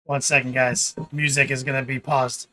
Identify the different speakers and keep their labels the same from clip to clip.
Speaker 1: One second, guys. Music is going to be paused.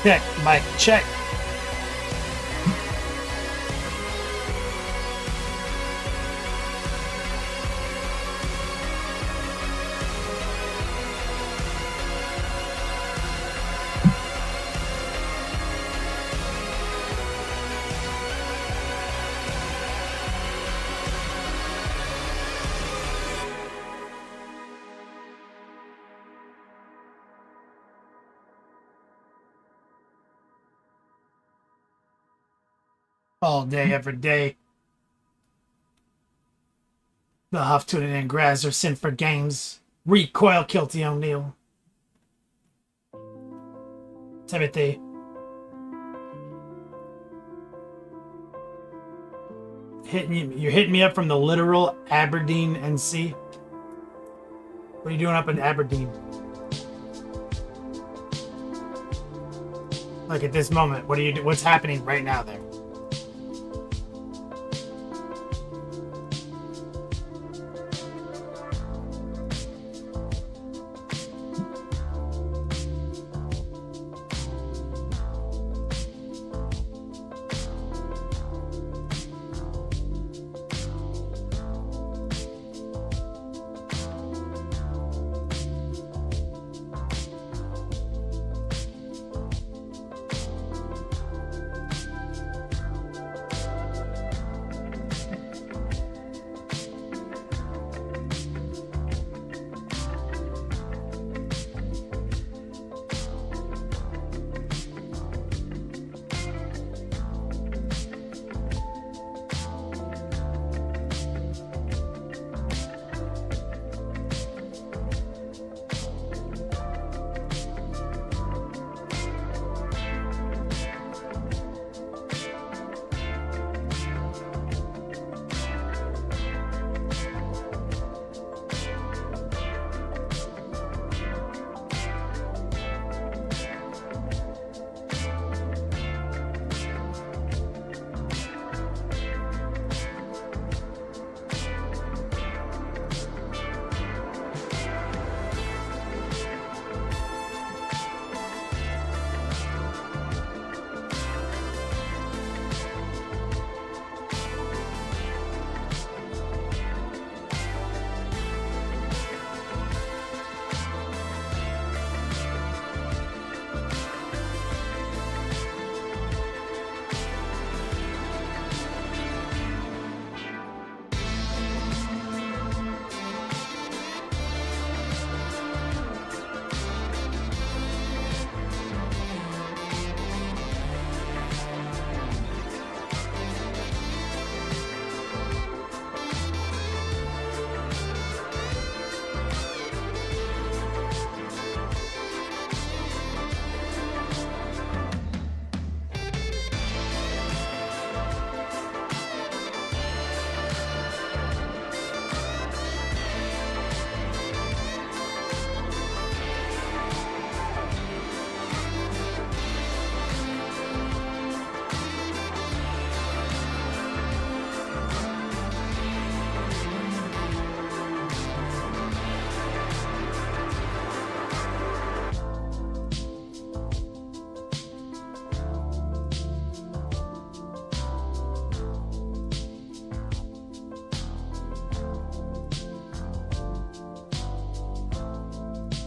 Speaker 1: Check, Mike, check. All day, every day. The Huff tuning in Grazzer, Cipher Games, Recoil, Kilty O'Neill, Timothy. You're hitting me up from the literal Aberdeen, NC. What are you doing up in Aberdeen? Like at this moment, what are you? What's happening right now there?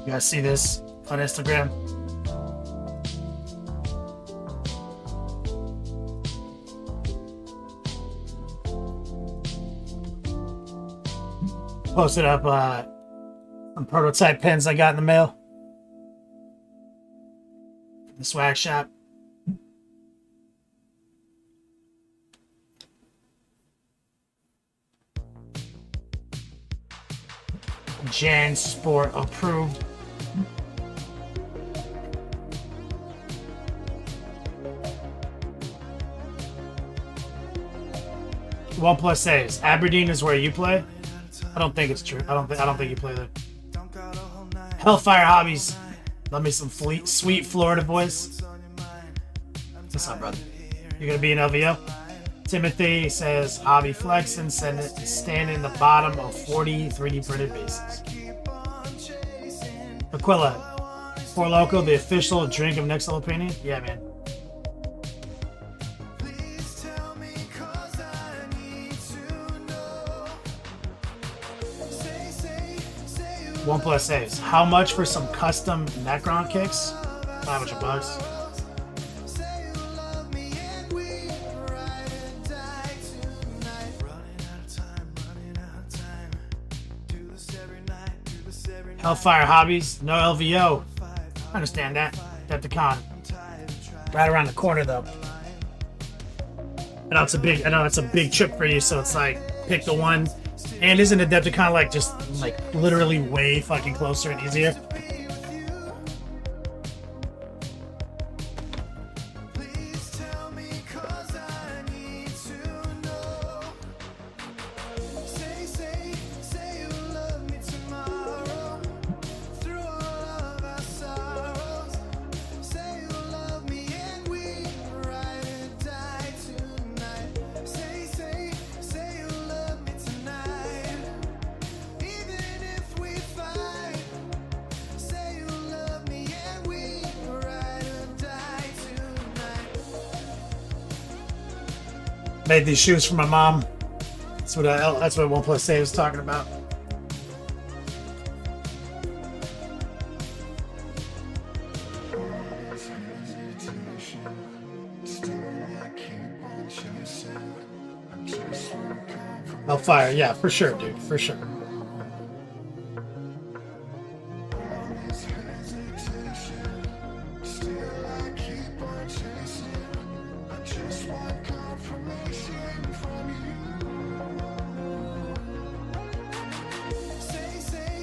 Speaker 1: You guys see this on Instagram? Posted up some prototype pins I got in the mail. The swag shop. Jan Sport approved. One plus saves. Aberdeen is where you play. I don't think it's true. I don't think you play there. Hellfire Hobbies. Love me some sweet Florida voice. What's up, brother? You're gonna be in LVO? Timothy says hobby flex and stand in the bottom of 40 3D printed bases. Aquila, Four Loko, the official drink of Next Level Painting? Yeah, man. One plus saves. How much for some custom Necron kicks? $500. Hellfire Hobbies, no LVO. I understand that. Decepticon. Right around the corner though. I know it's a big trip for you, so it's like pick the one. And isn't Adepticon like just like literally way fucking closer and easier? Made these shoes for my mom. That's what One Plus A was talking about. Hellfire, yeah, for sure, dude, for sure.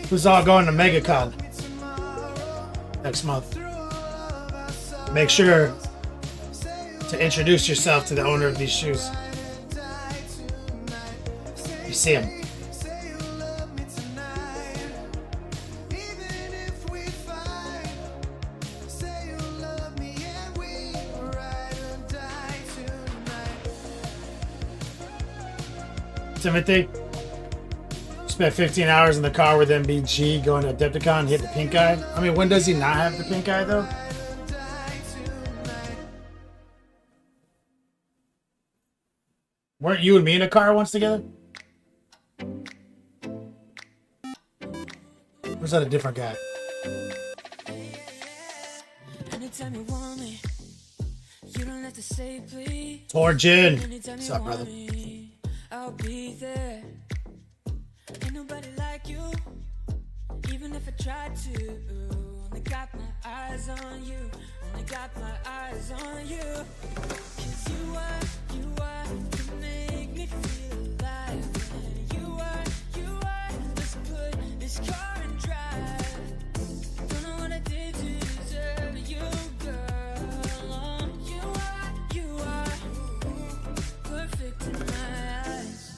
Speaker 1: Who's all going to MegaCon next month? Make sure to introduce yourself to the owner of these shoes. You see him. Timothy? Spent 15 hours in the car with MBG going to Adepticon and hit the pink eye. I mean, when does he not have the pink eye, though? Weren't you and me in a car once together? Or was that a different guy? Torjin! What's up, brother? I'll be there. Ain't nobody like you, even if I tried to. Only got my eyes on you, only got my eyes on you. 'Cause you are, you make me feel alive. You are, let's put this car in drive. Don't know what I did to deserve you, girl. You are perfect in my eyes.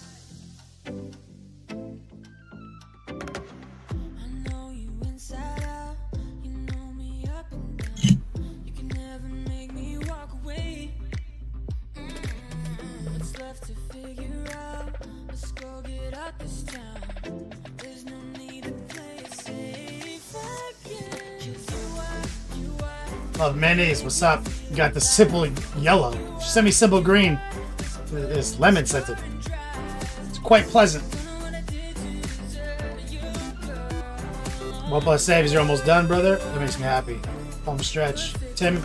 Speaker 1: Love mayonnaise, what's up? You got the simple yellow. Send me simple green. It's lemon scented. It's quite pleasant. One plus saves, you're almost done, brother. That makes me happy. Home stretch. Tim,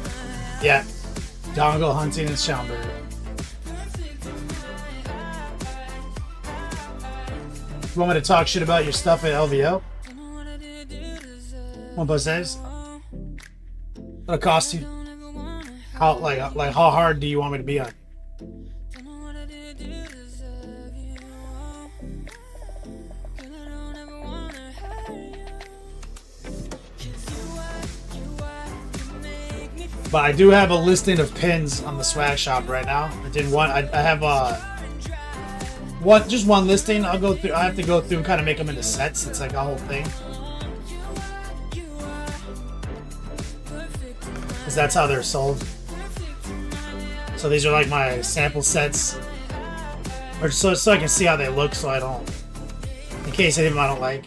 Speaker 1: yeah. Dongle hunting and Schaumburg. You want me to talk shit about your stuff at LVO? One plus saves. What'll cost you? How how hard do you want me to be on? But I do have a listing of pins on the swag shop right now. I have just one listing. I have to go through and kind of make them into sets. It's like a whole thing. Because that's how they're sold. So these are like my sample sets. Or so I can see how they look, so I don't, in case any of them I don't like.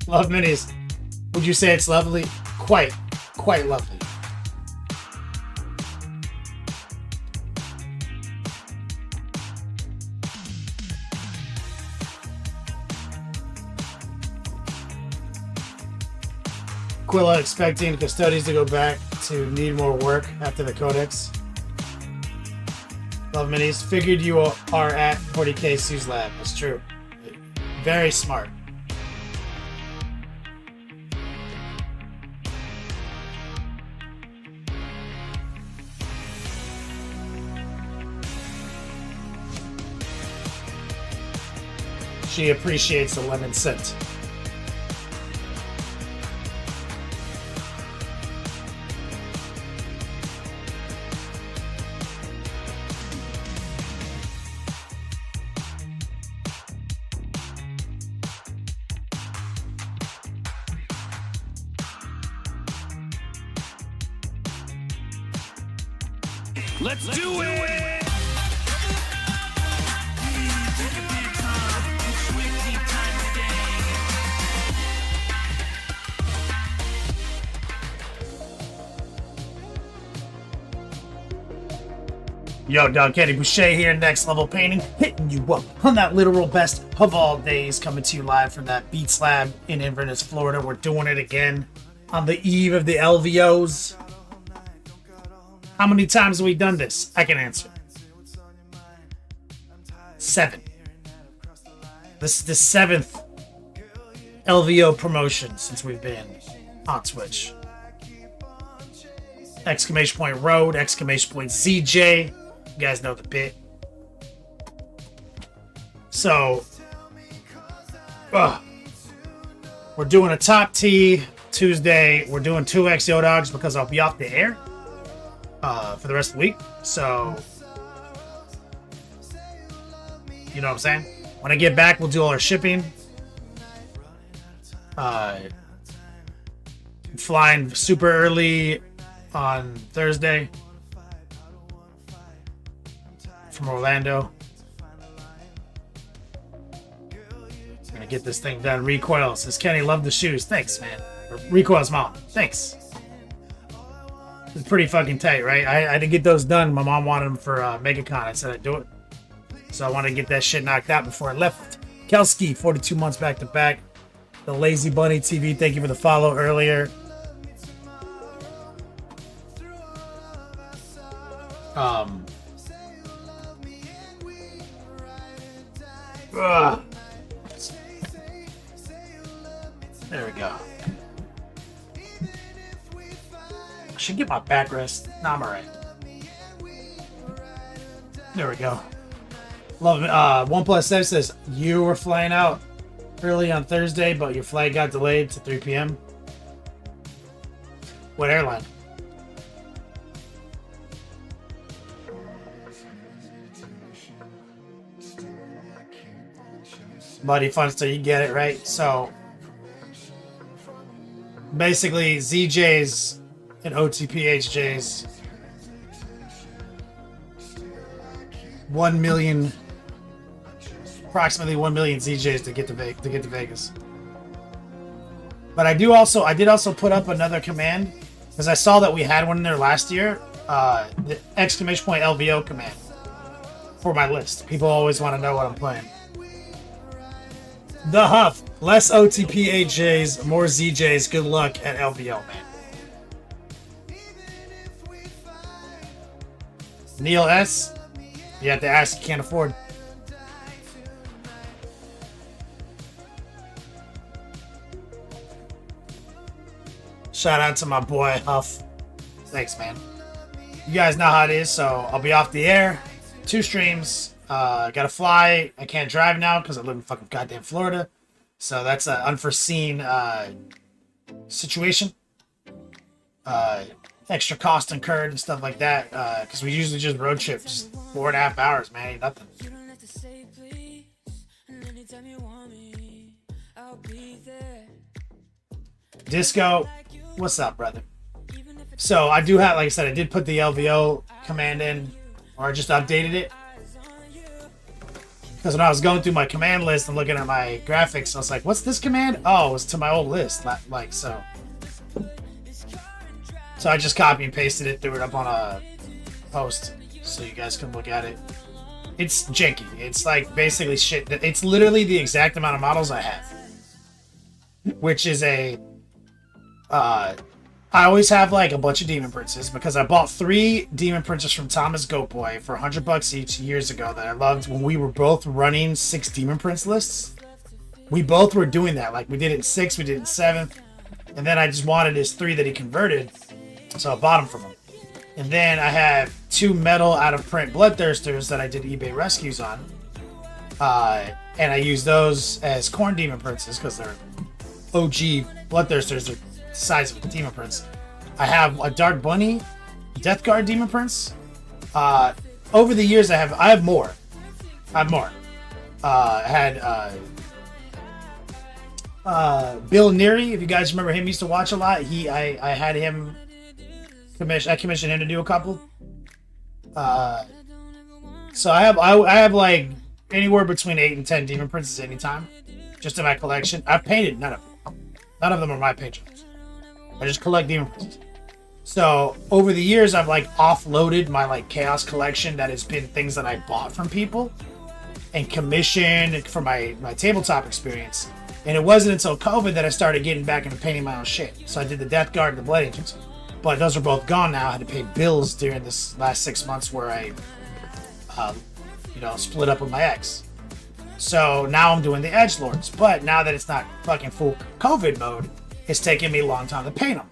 Speaker 1: Love minis. Would you say it's lovely? Quite lovely. Quilla expecting custodians to go back to need more work after the codex. Love minis. Figured you are at 40k Sue's lab. That's true. Very smart. She appreciates the lemon scent.
Speaker 2: Let's do it!
Speaker 1: Yo, dog, Kenny Boucher here, Next Level Painting, hitting you up on that literal best of all days, coming to you live from that Beats Lab in Inverness, Florida. We're doing it again on the eve of the LVOs. How many times have we done this? I can answer. 7. This is the 7th LVO promotion since we've been on Twitch. Exclamation point Road, exclamation point ZJ. You guys know the bit. So, we're doing a top T Tuesday. We're doing 2 XO dogs because I'll be off the air for the rest of the week. So, you know what I'm saying? When I get back, we'll do all our shipping. Flying super early on Thursday from Orlando. I'm gonna get this thing done. Recoil says Kenny, love the shoes. Thanks, man. Recoil's mom. Thanks. It's pretty fucking tight, right? I had to get those done. My mom wanted them for MegaCon. I said I'd do it. So I wanted to get that shit knocked out before I left. Kelski, 42 months back to back. The Lazy Bunny TV, thank you for the follow earlier. There we go. I should get my backrest. Nah, I'm alright. There we go. Love it. OnePlus 7 says you were flying out early on Thursday, but your flight got delayed to 3 p.m. What airline? Buddy fun, so you get it right. So basically, ZJ's and OTPHJ's 1 million, approximately 1 million ZJs to get to Vegas. But I did also put up another command because I saw that we had one in there last year. The exclamation point LVO command for my list. People always want to know what I'm playing. The Huff, less OTPHJs, more ZJs. Good luck at LVO, man. Neil S, you have to ask, you can't afford. Shout out to my boy Huff. Thanks, man. You guys know how it is, so I'll be off the air. 2 streams. Gotta fly. I can't drive now because I live in fucking goddamn Florida. So that's an unforeseen situation. Extra cost incurred and stuff like that. Because we usually just road trip, just 4.5 hours, man. Ain't nothing. Disco, what's up, brother? So I do have, like I said, I did put the LVO command in, or I just updated it. Because when I was going through my command list and looking at my graphics, I was like, what's this command? Oh, it's to my old list. Like, so. So I just copy and pasted it, threw it up on a post so you guys can look at it. It's janky. It's like basically shit. It's literally the exact amount of models I have. Which is I always have like a bunch of Demon Princes because I bought 3 Demon Princes from Thomas Goatboy for $100 each years ago that I loved when we were both running 6 Demon Prince lists. We both were doing that. Like we did it in 6, we did it in 7. And then I just wanted his 3 that he converted. So I bought them from him. And then I have 2 metal out of print Bloodthirsters that I did eBay rescues on. And I use those as Corn Demon Princes because they're OG Bloodthirsters. They're the size of a Demon Prince. I have a Dark Bunny Death Guard Demon Prince. Over the years I have more. I had Bill Neary, if you guys remember him, used to watch a lot. I had him I commissioned him to do a couple. So I have like anywhere between 8 and 10 Demon Princes anytime, just in my collection. I've painted none of them. None of them are my paint jobs. I just collect Demon Princes. So over the years, I've like offloaded my like Chaos collection that has been things that I bought from people and commissioned for my tabletop experience. And it wasn't until COVID that I started getting back into painting my own shit. So I did the Death Guard and the Blood Angels. But those are both gone now. I had to pay bills during this last 6 months where I, split up with my ex. So now I'm doing the Edgelords. But now that it's not fucking full COVID mode, it's taking me a long time to paint them.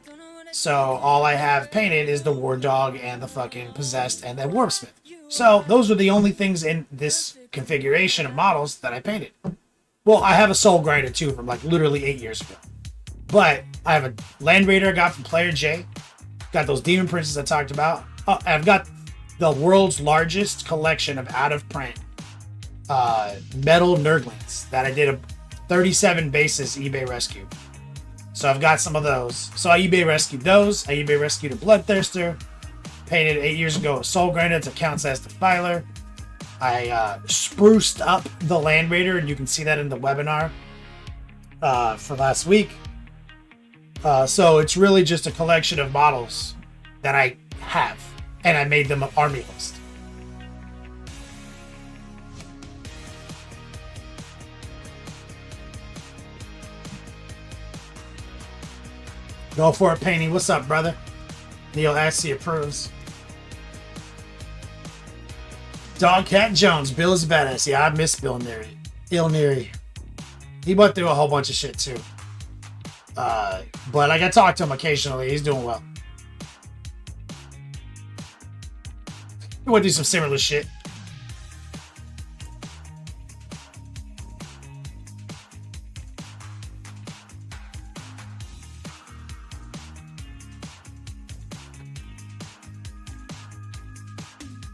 Speaker 1: So all I have painted is the War Dog and the fucking Possessed and the Warpsmith. So those are the only things in this configuration of models that I painted. Well, I have a Soul Grinder too from like literally 8 years ago. But I have a Land Raider I got from Player J. Got those Demon Princes I talked about. Oh, I've got the world's largest collection of out-of-print metal Nurglings that I did a 37 basis eBay rescue. So I've got some of those. So I eBay rescued those. I eBay rescued a Bloodthirster. Painted 8 years ago a Soul Grinder that counts as Defiler. I spruced up the Land Raider, and you can see that in the webinar for last week. So it's really just a collection of models that I have, and I made them an army list. Go for it, Painting. What's up, brother? Neil Ashley approves. Dogcat Jones. Bill is a badass. Yeah, I miss Bill Neary. Bill Neary. He went through a whole bunch of shit, too. But like I talk to him occasionally. He's doing well. He went through some similar shit.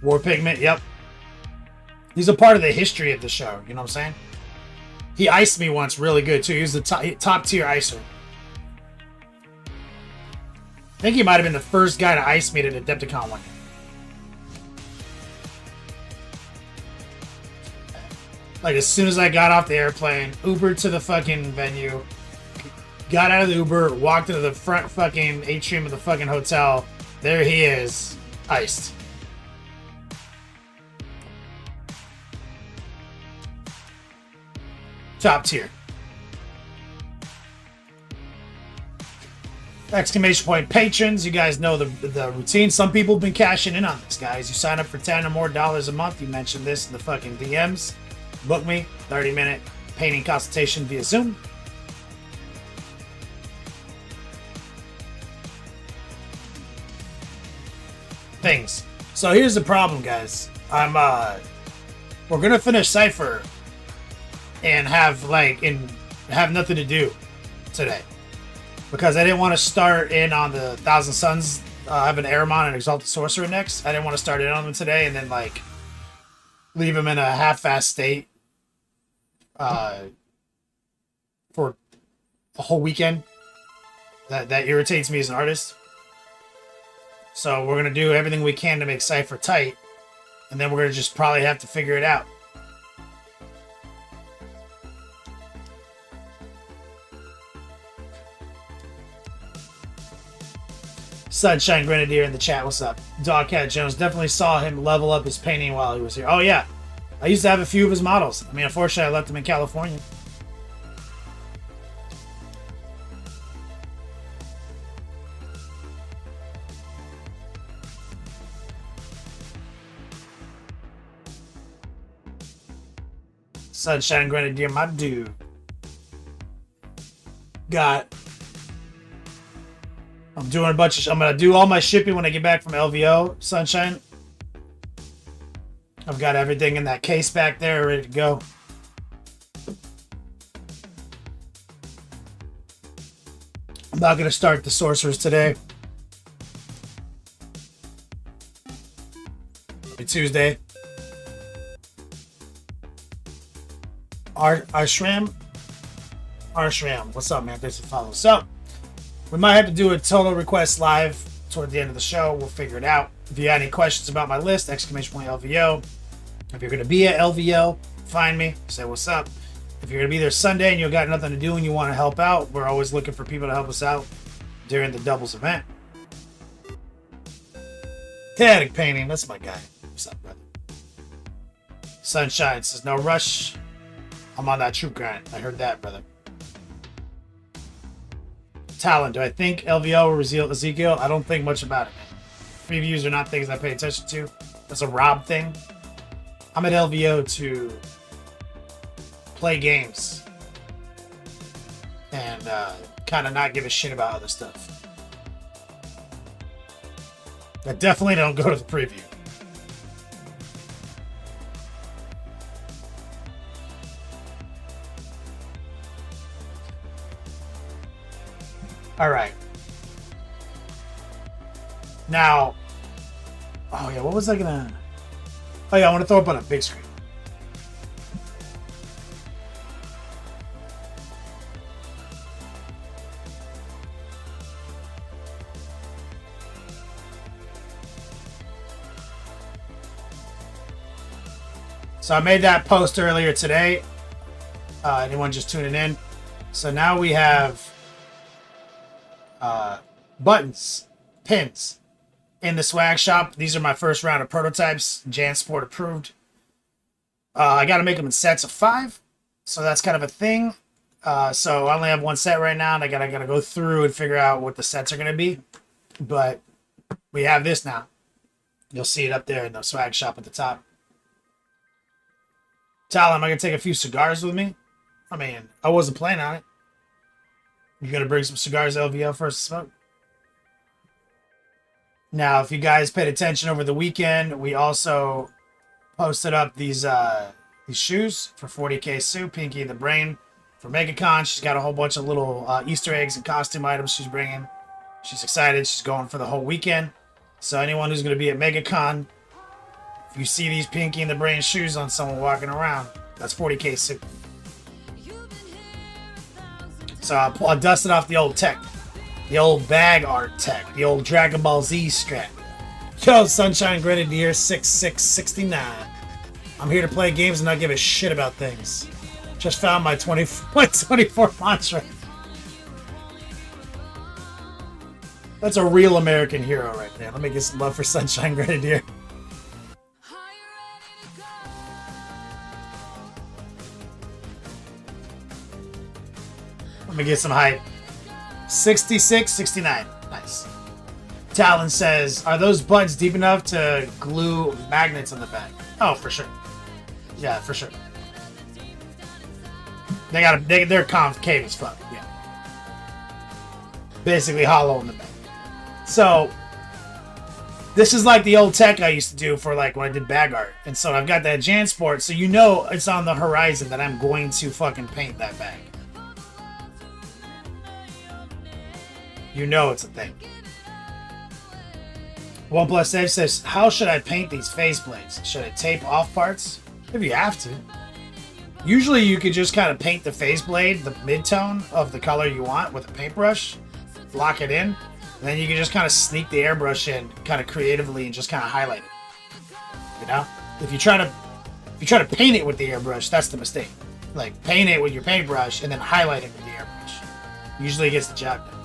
Speaker 1: War Pigment, yep. He's a part of the history of the show, you know what I'm saying? He iced me once really good, too. He was the top tier icer. I think he might have been the first guy to ice me at Adepticon one year. Like, as soon as I got off the airplane, Ubered to the fucking venue, got out of the Uber, walked into the front fucking atrium of the fucking hotel. There he is, iced. Top tier. Exclamation point patrons, you guys know the routine. Some people have been cashing in on this, guys. You sign up for $10 or more a month. You mentioned this in the fucking DMs. Book me, 30-minute painting consultation via Zoom. Things. So here's the problem, guys. We're gonna finish Cipher and have nothing to do today. Because I didn't want to start in on the Thousand Suns. I have an Aramon and Exalted Sorcerer next. I didn't want to start in on them today and then leave them in a half-assed state for a whole weekend. That irritates me as an artist. So we're gonna do everything we can to make Cipher tight, and then we're gonna just probably have to figure it out. Sunshine Grenadier in the chat. What's up? Dogcat Jones. Definitely saw him level up his painting while he was here. Oh, yeah. I used to have a few of his models. I mean, unfortunately, I left him in California. Sunshine Grenadier, my dude. I'm doing a bunch of... I'm going to do all my shipping when I get back from LVO, Sunshine. I've got everything in that case back there ready to go. I'm not going to start the sorcerers today. It'll be Tuesday. Arshram, what's up, man? Thanks for following. So, we might have to do a total request live toward the end of the show. We'll figure it out. If you got any questions about my list, !LVO. If you're going to be at LVO, find me, say what's up. If you're going to be there Sunday and you got nothing to do and you want to help out, we're always looking for people to help us out during the doubles event. Tanic Painting, that's my guy. What's up, brother? Sunshine says, no rush. I'm on that troop grind. I heard that, brother. Talon, do I think LVO will reveal Ezekiel? I don't think much about it, man. Previews are not things I pay attention to. That's a Rob thing. I'm at LVO to play games and kind of not give a shit about other stuff. I definitely don't go to the preview. All right. Now, oh yeah, what was I gonna? Oh yeah, I want to throw up on a big screen. So I made that post earlier today. Anyone just tuning in? So now we have buttons, pins in the swag shop. These are my first round of prototypes. JanSport approved. I got to make them in sets of 5, so that's kind of a thing. So I only have one set right now, and I gotta go through and figure out what the sets are gonna be. But we have this now. You'll see it up there in the swag shop at the top. Talon, am I gonna take a few cigars with me? I mean, I wasn't planning on it. You gonna bring some cigars to LVO first to smoke? Now, if you guys paid attention over the weekend, we also posted up these shoes for 40K Sue, Pinky the Brain, for MegaCon. She's got a whole bunch of little Easter eggs and costume items she's bringing. She's excited. She's going for the whole weekend. So anyone who's going to be at MegaCon, if you see these Pinky and the Brain shoes on someone walking around, that's 40K Sue. So I dusted off the old tech. The old bag art tech. The old Dragon Ball Z strap. Yo, Sunshine Grenadier 6669. I'm here to play games and not give a shit about things. Just found my 24 mantra. That's a real American hero right there. Let me get some love for Sunshine Grenadier. Let me get some hype. 66, 69. Nice. Talon says, are those buttons deep enough to glue magnets on the back? Oh, for sure. Yeah, for sure. They're concave as fuck. Yeah. Basically hollow in the back. So, this is like the old tech I used to do for like when I did bag art. And so I've got that JanSport, so you know it's on the horizon that I'm going to fucking paint that bag. You know it's a thing. OnePlus Save says, how should I paint these faceplates? Should I tape off parts? If you have to. Usually you could just kind of paint the faceblade, the mid-tone of the color you want with a paintbrush, lock it in, and then you can just kind of sneak the airbrush in kind of creatively and just kind of highlight it. You know? If you try to paint it with the airbrush, that's the mistake. Like, paint it with your paintbrush and then highlight it with the airbrush. Usually it gets the job done.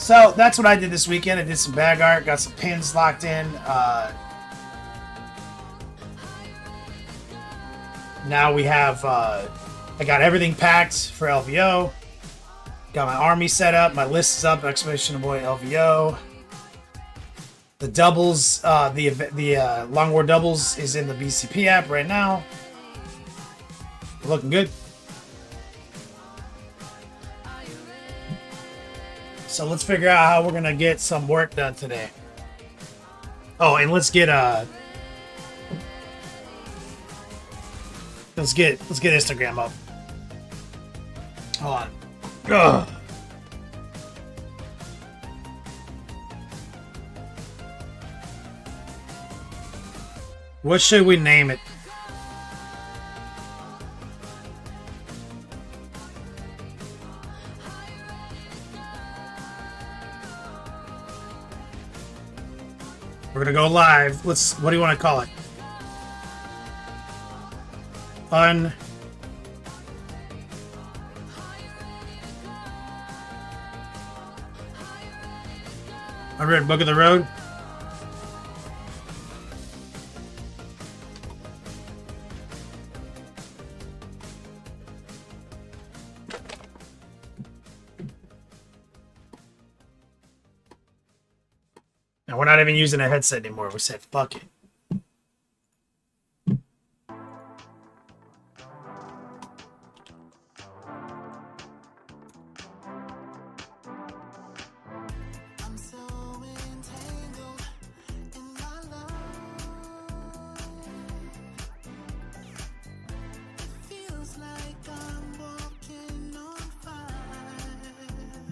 Speaker 1: So that's what I did this weekend. I did some bag art, got some pins locked in. Now we have, I got everything packed for LVO. Got my army set up. My list is up. Exclamation boy LVO. The doubles, the Long War doubles is in the BCP app right now. Looking good. So let's figure out how we're gonna get some work done today. Oh, and let's get Instagram up. Hold on. Ugh. What should we name it? We're gonna go live. What do you want to call it? Unwritten Book of the Road. And we're not even using a headset anymore. We said, fuck it.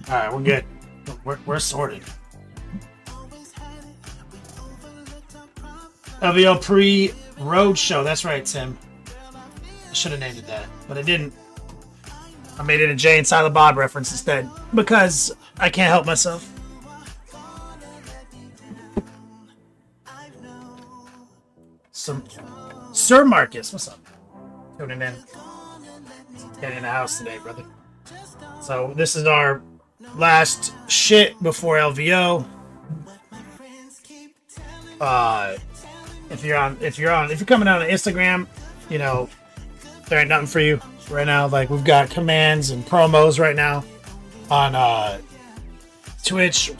Speaker 1: All right, we're good. We're sorted. LVO pre-road show. That's right, Tim. I should have named it that, but I didn't. I made it a Jay and Silent Bob reference instead because I can't help myself. Sir Marcus, what's up? Tuning in. Getting in the house today, brother. So this is our last shit before LVO. If you're coming out on Instagram, you know, there ain't nothing for you right now. Like, we've got commands and promos right now on Twitch. You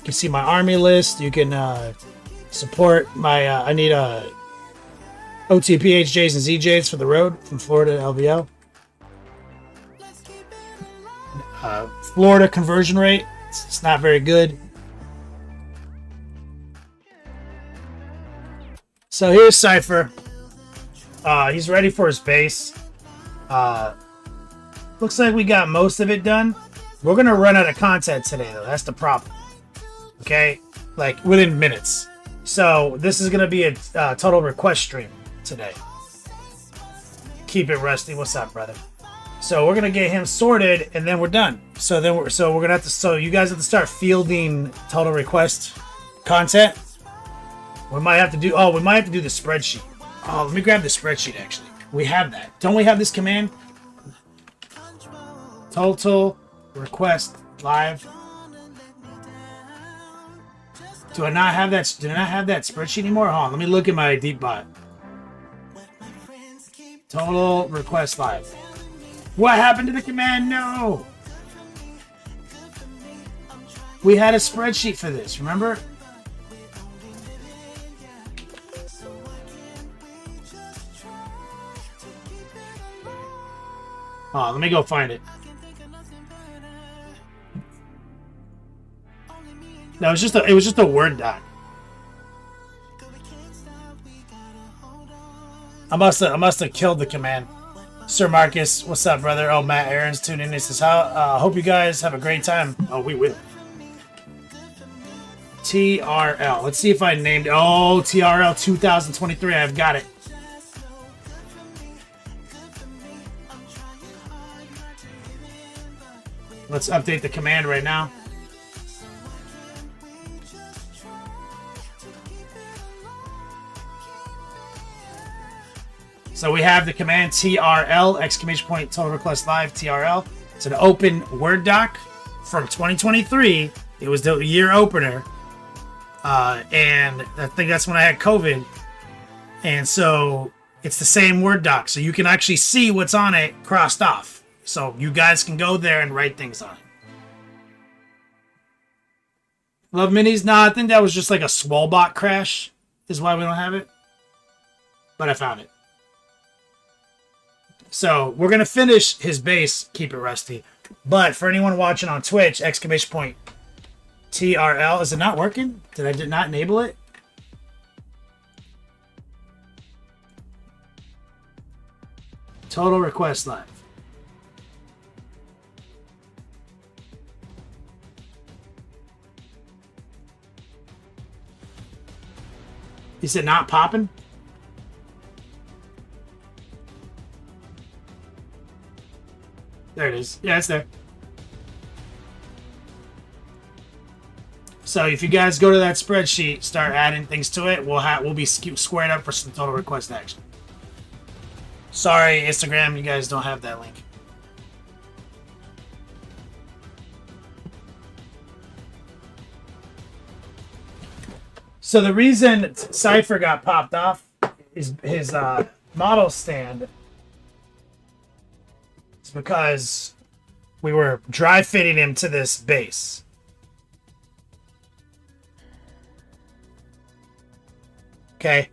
Speaker 1: can see my army list. You can support my I need OTP HJs and ZJs for the road from Florida to LVO. Florida conversion rate, it's not very good. So here's Cipher. He's ready for his base. Looks like we got most of it done. We're gonna run out of content today, though. That's the problem. Okay, like within minutes. So this is gonna be a total request stream today. Keep it rusty. What's up, brother? So we're gonna get him sorted, and then we're done. So we're gonna have to. So you guys have to start fielding total request content. We might have to do. Oh, we might have to do the spreadsheet. Oh, let me grab the spreadsheet. Actually, we have that. Don't we have this command? Total request live. Do I not have that? Do I not have that spreadsheet anymore? Hold on. Let me look at my deep bot. Total request live. What happened to the command? No. We had a spreadsheet for this. Remember? Oh, let me go find it. No, it was just a Word doc. I must have killed the command. Sir Marcus, what's up, brother? Oh, Matt Aaron's tuning in. He says, hope you guys have a great time. Oh, we will. TRL. Let's see if I named it. Oh, TRL 2023. I've got it. Let's update the command right now. So we have the command TRL, exclamation point, total request live, TRL. It's an open Word doc from 2023 It was the year opener. And I think that's when I had COVID. And so it's the same Word doc. So you can actually see what's on it crossed off. So you guys can go there and write things on it. Love minis? Nah, I think that was just like a Swalbot crash is why we don't have it. But I found it. So we're going to finish his base, Keep It Rusty. But for anyone watching on Twitch, exclamation point TRL. Is it not working? Did I not enable it? Total request live. Is it not popping? There it is. Yeah, it's there. So if you guys go to that spreadsheet, start adding things to it, we'll be squared up for some total request action. Sorry, Instagram, you guys don't have that link. So the reason Cipher got popped off is his model stand is because we were dry fitting him to this base. Okay.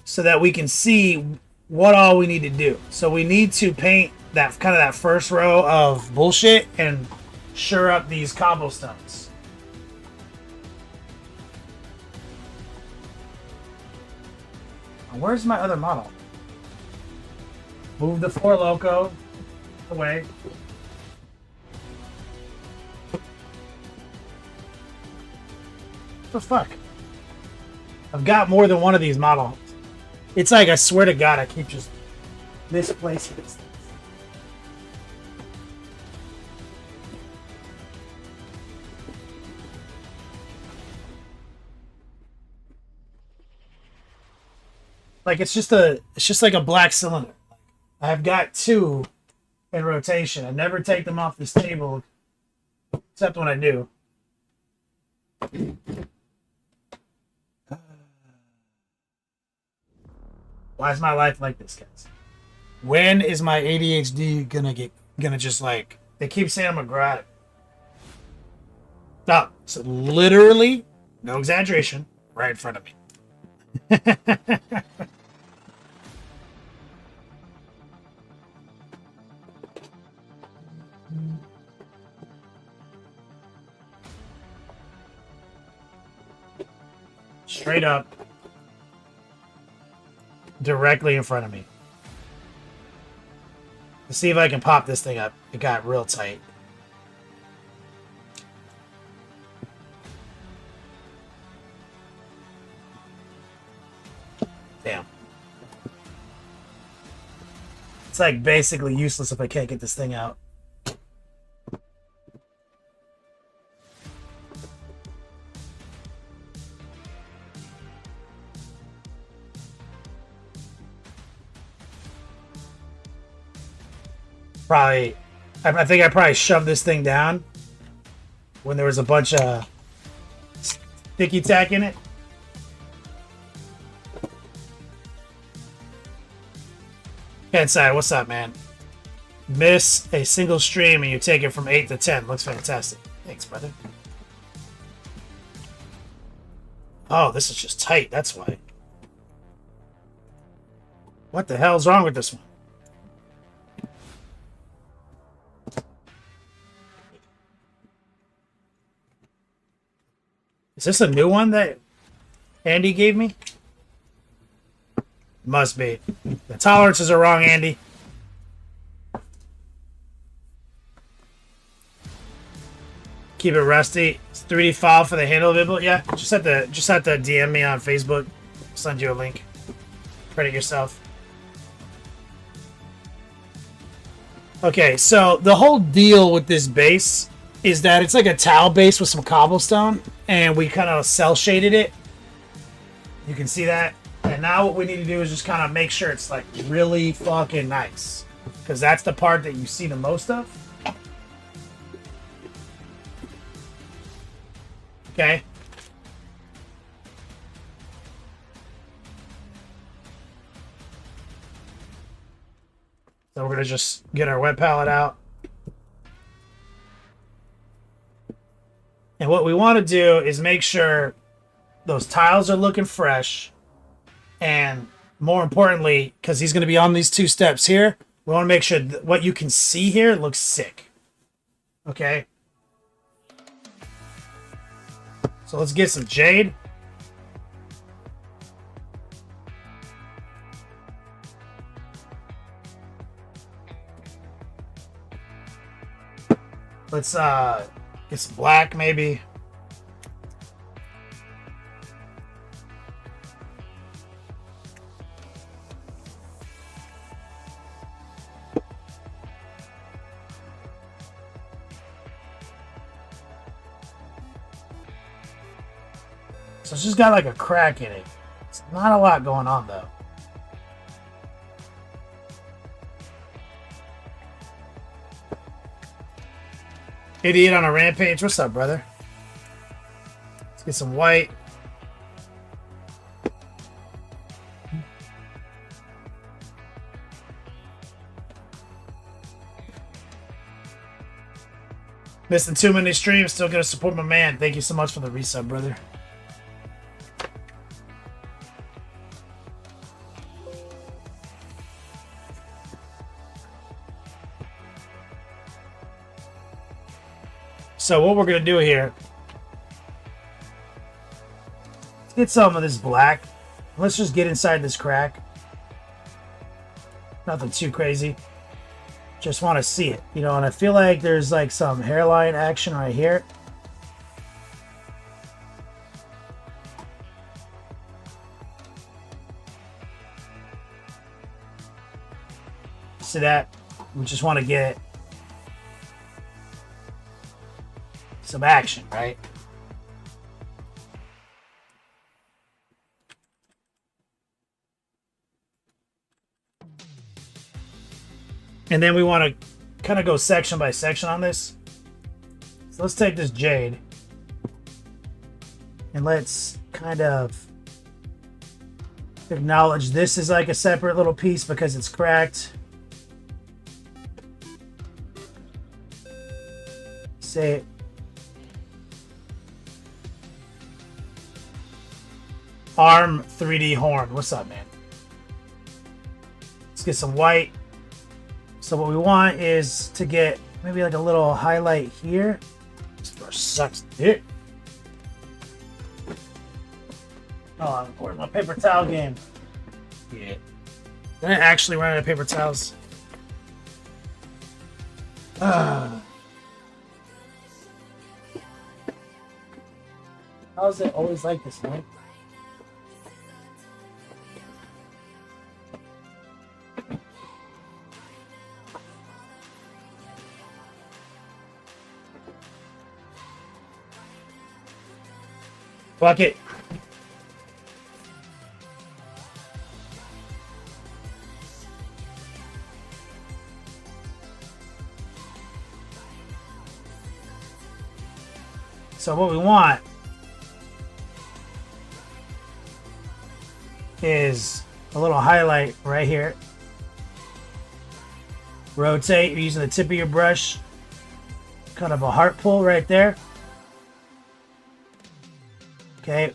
Speaker 1: So that we can see what all we need to do. So we need to paint that kind of that first row of bullshit and sure up these cobblestones. Where's my other model? Move the Four Loko away. What the fuck? I've got more than one of these models. It's like, I swear to God, I keep just misplacing these things. Like, it's just like a black cylinder. I've got two in rotation. I never take them off this table, except when I do. Why is my life like this, guys? When is my ADHD gonna just like? They keep saying I'm a grad. No, so literally, no exaggeration, right in front of me. Straight up, directly in front of me. Let's see if I can pop this thing up. It got real tight. Damn. It's like basically useless if I can't get this thing out. Probably, I think I probably shoved this thing down when there was a bunch of sticky tack in it. Inside, what's up, man? Miss a single stream and you take it from 8 to 10. Looks fantastic. Thanks, brother. Oh, this is just tight. That's why. What the hell's wrong with this one? Is this a new one that Andy gave me? Must be. The tolerances are wrong, Andy. Keep it rusty. It's 3D file for the handle vibble. Yeah, just have to DM me on Facebook. I'll send you a link. Print it yourself. Okay, so the whole deal with this base is that it's like a tile base with some cobblestone, and we kind of cell shaded it. You can see that. And now what we need to do is just kind of make sure it's like really fucking nice, because that's the part that you see the most of. Okay. So we're going to just get our wet palette out. And what we want to do is make sure those tiles are looking fresh. And more importantly, because he's going to be on these 2 steps here, we want to make sure that what you can see here looks sick. Okay? So let's get some jade. Let's get some black maybe. So it's just got like a crack in it. It's not a lot going on though. Idiot on a rampage. What's up, brother? Let's get some white. Missing too many streams. Still gonna support my man. Thank you so much for the resub, brother. So what we're going to do here, let's get some of this black. Let's just get inside this crack. Nothing too crazy. Just want to see it, you know, and I feel like there's like some hairline action right here. See that? We just want to get some action, right? And then we want to kind of go section by section on this. So let's take this jade and let's kind of acknowledge this is like a separate little piece because it's cracked. Say it. Arm 3D horn. What's up, man? Let's get some white. So what we want is to get maybe like a little highlight here. This brush sucks dick. Oh, where's my paper towel game? Yeah. Did I actually run out of paper towels? How is it always like this, man? Fuck it. So what we want is a little highlight right here. Rotate using the tip of your brush. Kind of a heart pull right there. Okay.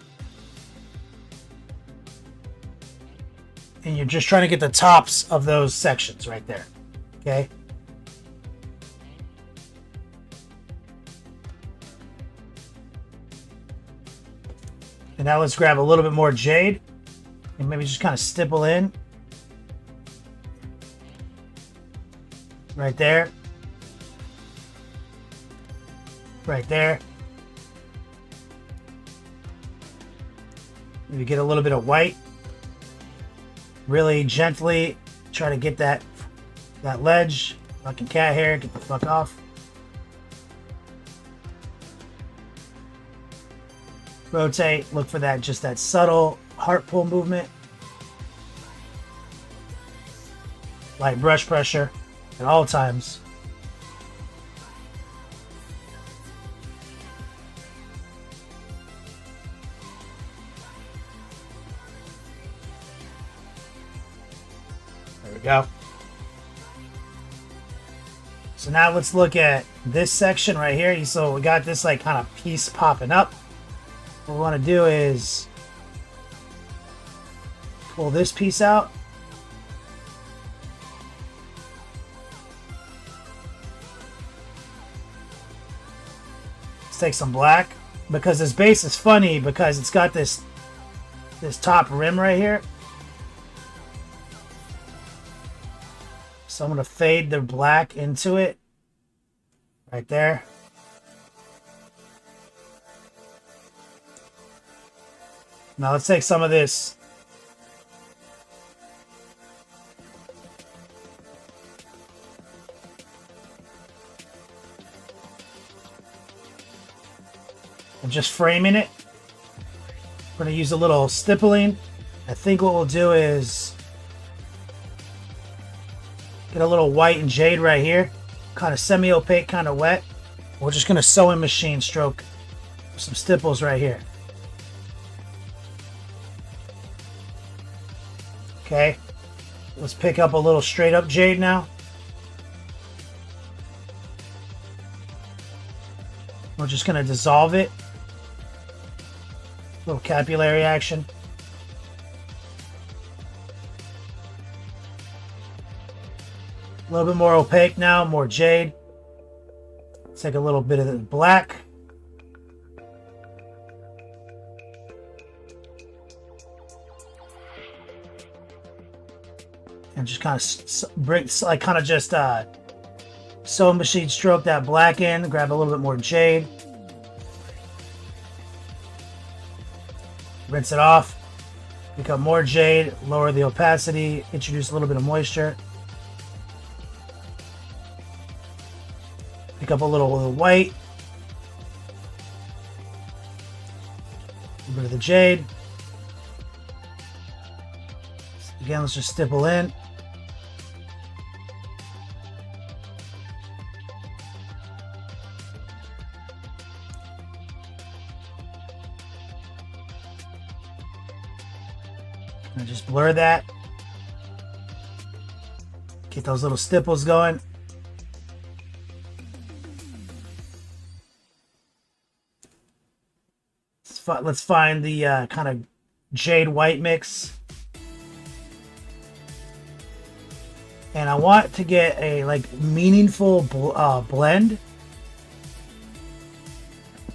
Speaker 1: And you're just trying to get the tops of those sections right there. Okay. And now let's grab a little bit more jade and maybe just kind of stipple in. Right there. Right there. Maybe get a little bit of white. Really gently try to get that ledge. Fucking cat hair, get the fuck off. Rotate, look for that, just that subtle heart pull movement. Light brush pressure at all times. we go. So now let's look at this section right here. So we got this like kind of piece popping up. What we want to do is pull this piece out. Let's take some black, because this base is funny because it's got this top rim right here. So I'm going to fade the black into it right there. Now let's take some of this and just framing it. We're going to use a little stippling. I think what we'll do is get a little white and jade right here, kind of semi-opaque, kind of wet. We're just going to sewing machine stroke some stipples right here. Okay, let's pick up a little straight up jade now. We're just going to dissolve it. Little capillary action. A little bit more opaque now, more jade. Let's take a little bit of the black. And just kind of bring, like kind of just sewing machine stroke that black in, grab a little bit more jade. Rinse it off. Pick up more jade, lower the opacity, introduce a little bit of moisture. Pick up a little white. A little bit of the jade. Again, let's just stipple in. And just blur that. Get those little stipples going. Let's find the kind of jade white mix. And I want to get a like meaningful blend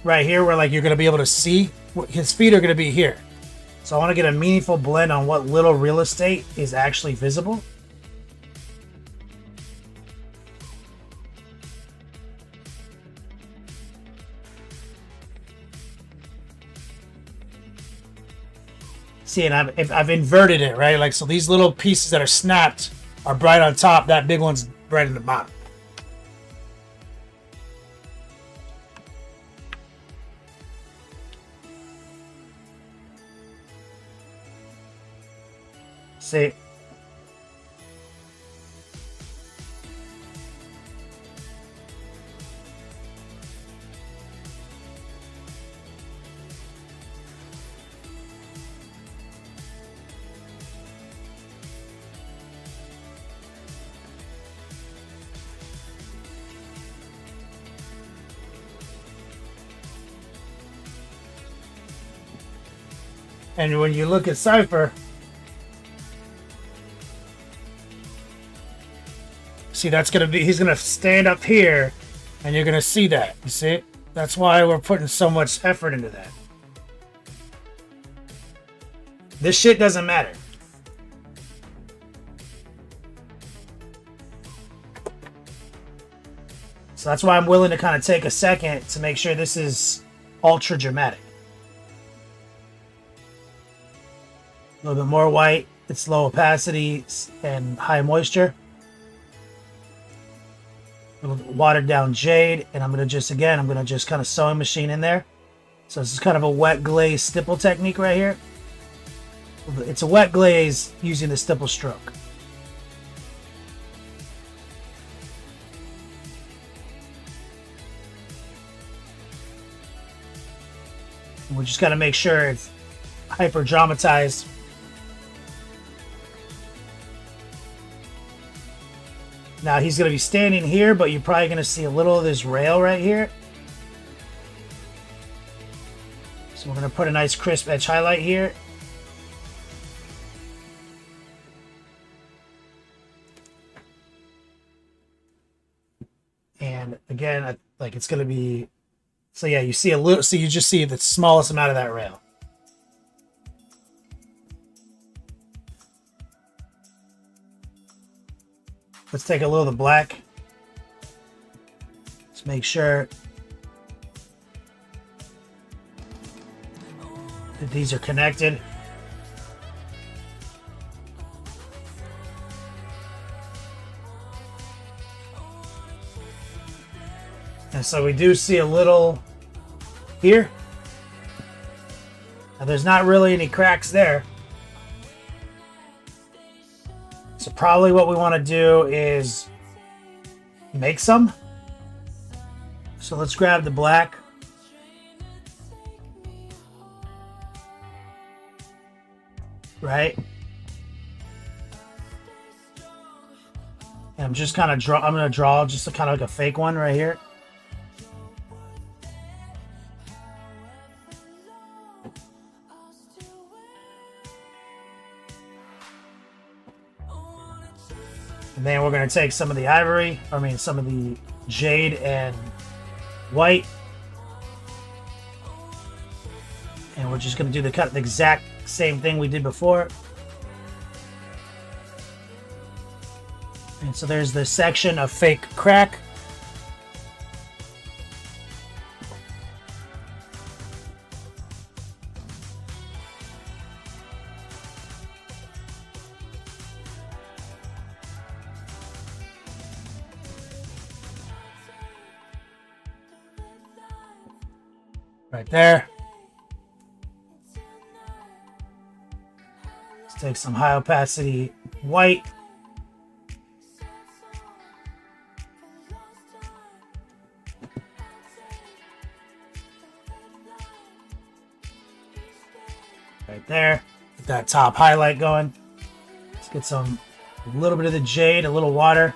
Speaker 1: right here, where like you're going to be able to see his feet are going to be here. So I want to get a meaningful blend on what little real estate is actually visible. See, and I've inverted it, right? Like, so these little pieces that are snapped are bright on top. That big one's bright in the bottom. See? And when you look at Cipher, see, that's going to be, he's going to stand up here and you're going to see that. You see? That's why we're putting so much effort into that. This shit doesn't matter. So that's why I'm willing to kind of take a second to make sure this is ultra dramatic. A little bit more white. It's low opacity and high moisture. A little watered down jade, and I'm gonna just kind of sewing machine in there. So this is kind of a wet glaze stipple technique right here. It's a wet glaze using the stipple stroke. And we just got to make sure it's hyper dramatized. Now he's going to be standing here, but you're probably going to see a little of this rail right here. So we're going to put a nice crisp edge highlight here. And again, like it's going to be, so yeah, you see a little, so you just see the smallest amount of that rail. Let's take a little of the black. Let's make sure that these are connected. And so we do see a little here. Now there's not really any cracks there. So probably what we want to do is make some. So let's grab the black. Right? And I'm just kind of I'm going to draw just a kind of like a fake one right here. And then we're going to take some of the ivory, some of the jade and white. And we're just going to do the exact same thing we did before. And so there's this section of fake crack. Right there. Let's take some high opacity white. Right there. Get that top highlight going. Let's get a little bit of the jade, a little water.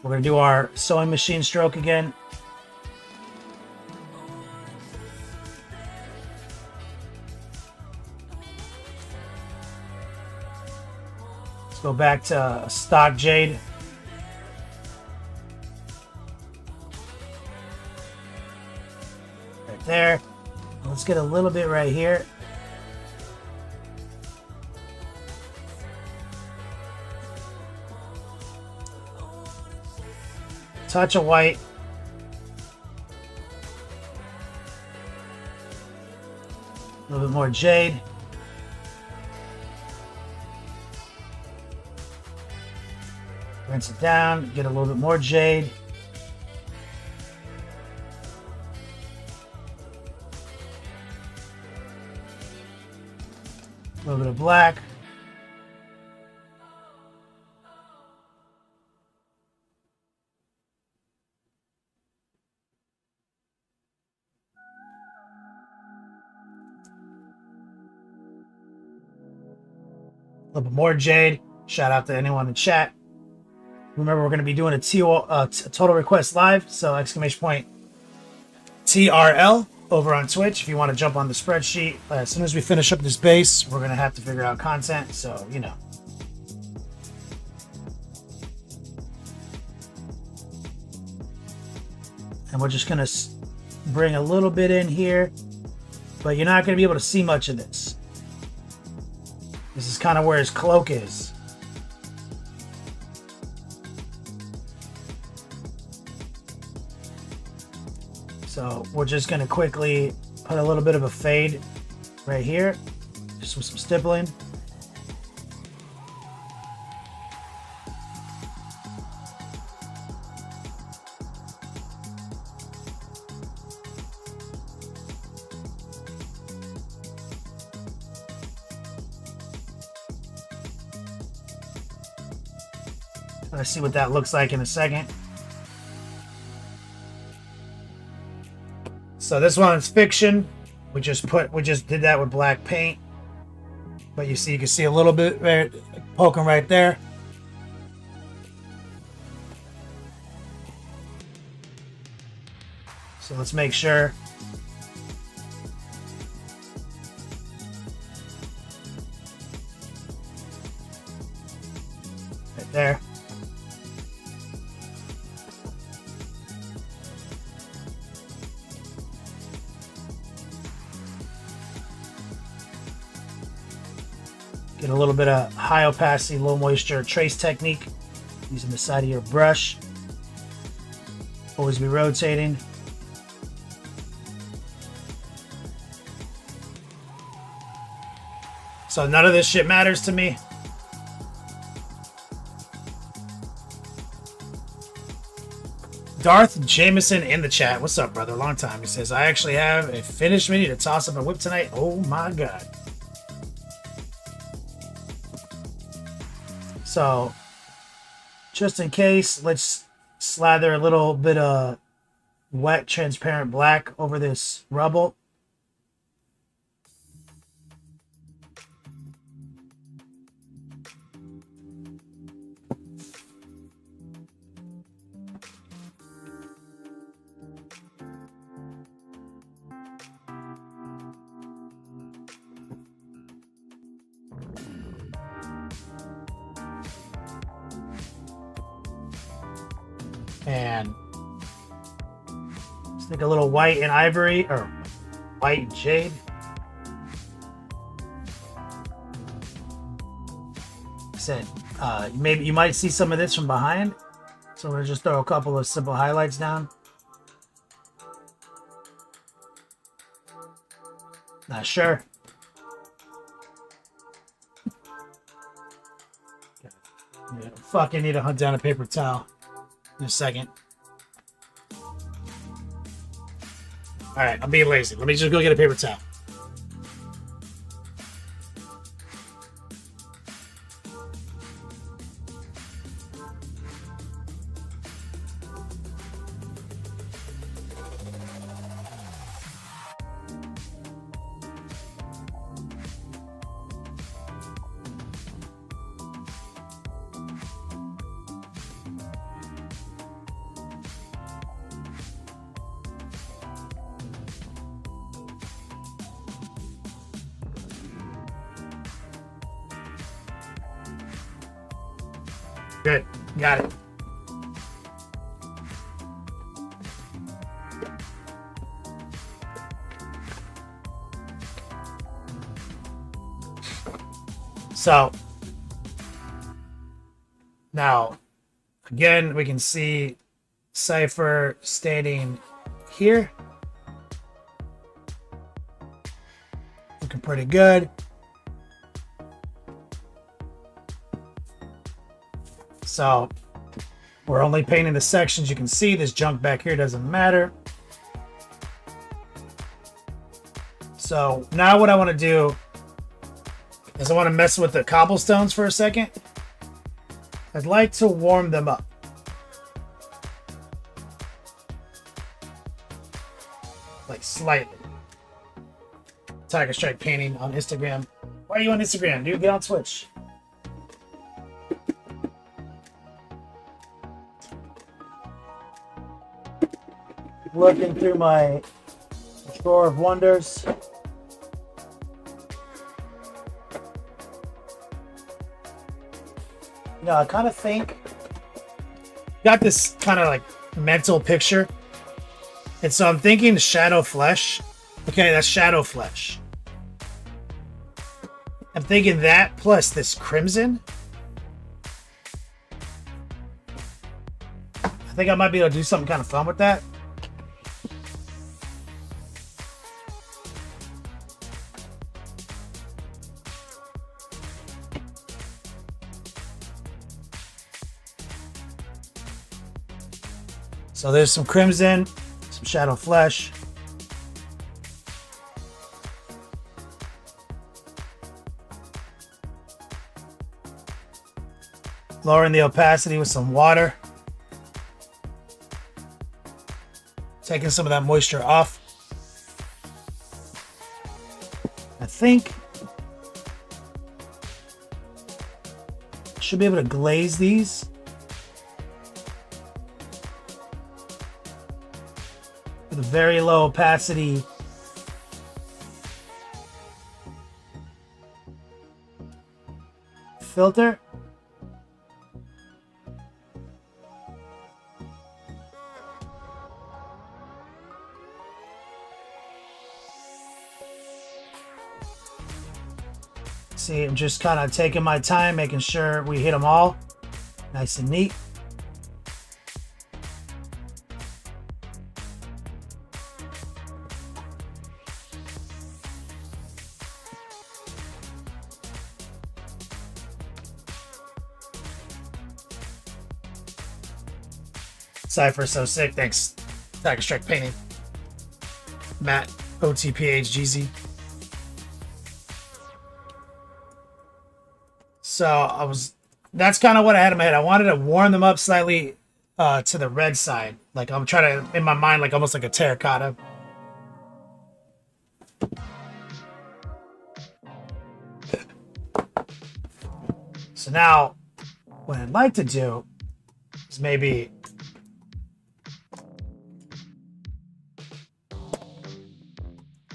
Speaker 1: We're going to do our sewing machine stroke again. Go back to stock jade. Right there. Let's get a little bit right here. Touch of white. A little bit more jade. Rinse it down, get a little bit more jade. A little bit of black. A little bit more jade. Shout out to anyone in chat. Remember, we're going to be doing a total request live, so exclamation point TRL over on Twitch if you want to jump on the spreadsheet. As soon as we finish up this base, we're going to have to figure out content, so you know. And we're just going to bring a little bit in here, but you're not going to be able to see much of this. This is kind of where his cloak is. So we're just going to quickly put a little bit of a fade right here, just with some stippling. Let's see what that looks like in a second. So this one is fiction. We just did that with black paint. But you can see a little bit right, poking right there. So let's make sure. Right there. Get a little bit of high opacity, low moisture trace technique using the side of your brush. Always be rotating. So none of this shit matters to me. Darth Jameson in the chat. What's up, brother? Long time. He says, I actually have a finished mini to toss up and whip tonight. Oh my god. So, just in case, let's slather a little bit of wet, transparent black over this rubble. And stick a little white and ivory, or white and jade. Said maybe you might see some of this from behind, so we'll just throw a couple of simple highlights down. Not sure. Yeah, fucking need to hunt down a paper towel in a second. Alright, I'm being lazy. Let me just go get a paper towel. Good. Got it. So now again we can see Cipher standing here. Looking pretty good. So we're only painting the sections you can see. This junk back here doesn't matter. So now what I want to do is I want to mess with the cobblestones for a second. I'd like to warm them up. Like slightly. Tiger Strike painting on Instagram. Why are you on Instagram, dude? Get on Twitch. Looking through my drawer of wonders. You know, I kind of think got this kind of like mental picture, and so I'm thinking shadow flesh. Okay, that's shadow flesh. I'm thinking that plus this crimson. I think I might be able to do something kind of fun with that. So there's some crimson, some shadow flesh. Lowering the opacity with some water. Taking some of that moisture off. I think I should be able to glaze these. very low opacity filter. See, I'm just kind of taking my time, making sure we hit them all nice and neat. Cipher, so sick. Thanks. Tiger Strike Painting. Matt, OTPHGZ. So that's kind of what I had in my head. I wanted to warm them up slightly to the red side. Like I'm trying to, in my mind, like almost like a terracotta. So now what I'd like to do is maybe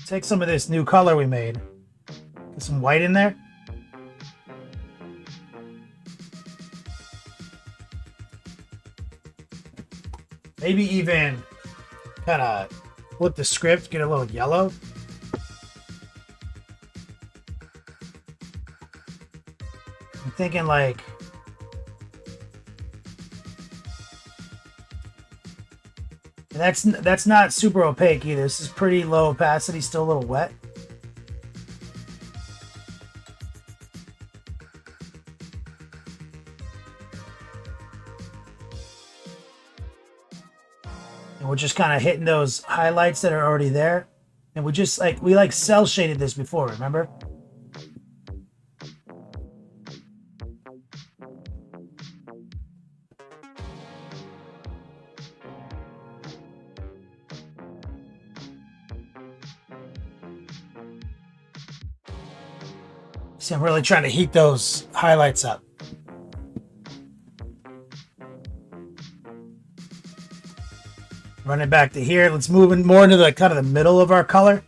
Speaker 1: take some of this new color we made, get some white in there. Maybe even kind of flip the script, get a little yellow. I'm thinking like that's not super opaque either. This is pretty low opacity, still a little wet. And we're just kind of hitting those highlights that are already there. And we just we cell shaded this before, remember? See, I'm really trying to heat those highlights up. Run it back to here. Let's move in more into the kind of the middle of our color.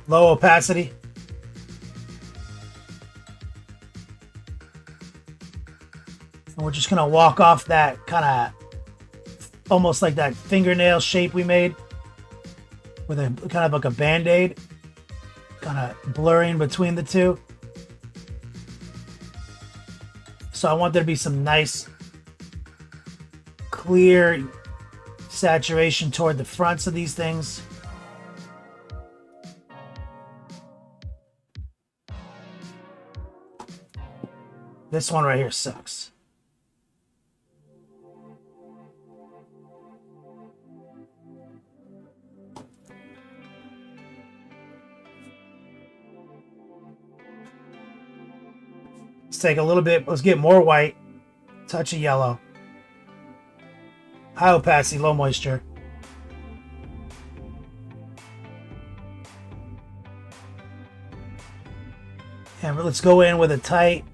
Speaker 1: Low opacity. And we're just gonna walk off that kind of almost like that fingernail shape we made with a kind of like a band-aid, kind of blurring between the two. So I want there to be some nice clear saturation toward the fronts of these things. This one right here sucks. Let's take a little bit, let's get more white, touch of yellow. High opacity, low moisture. And let's go in with a tight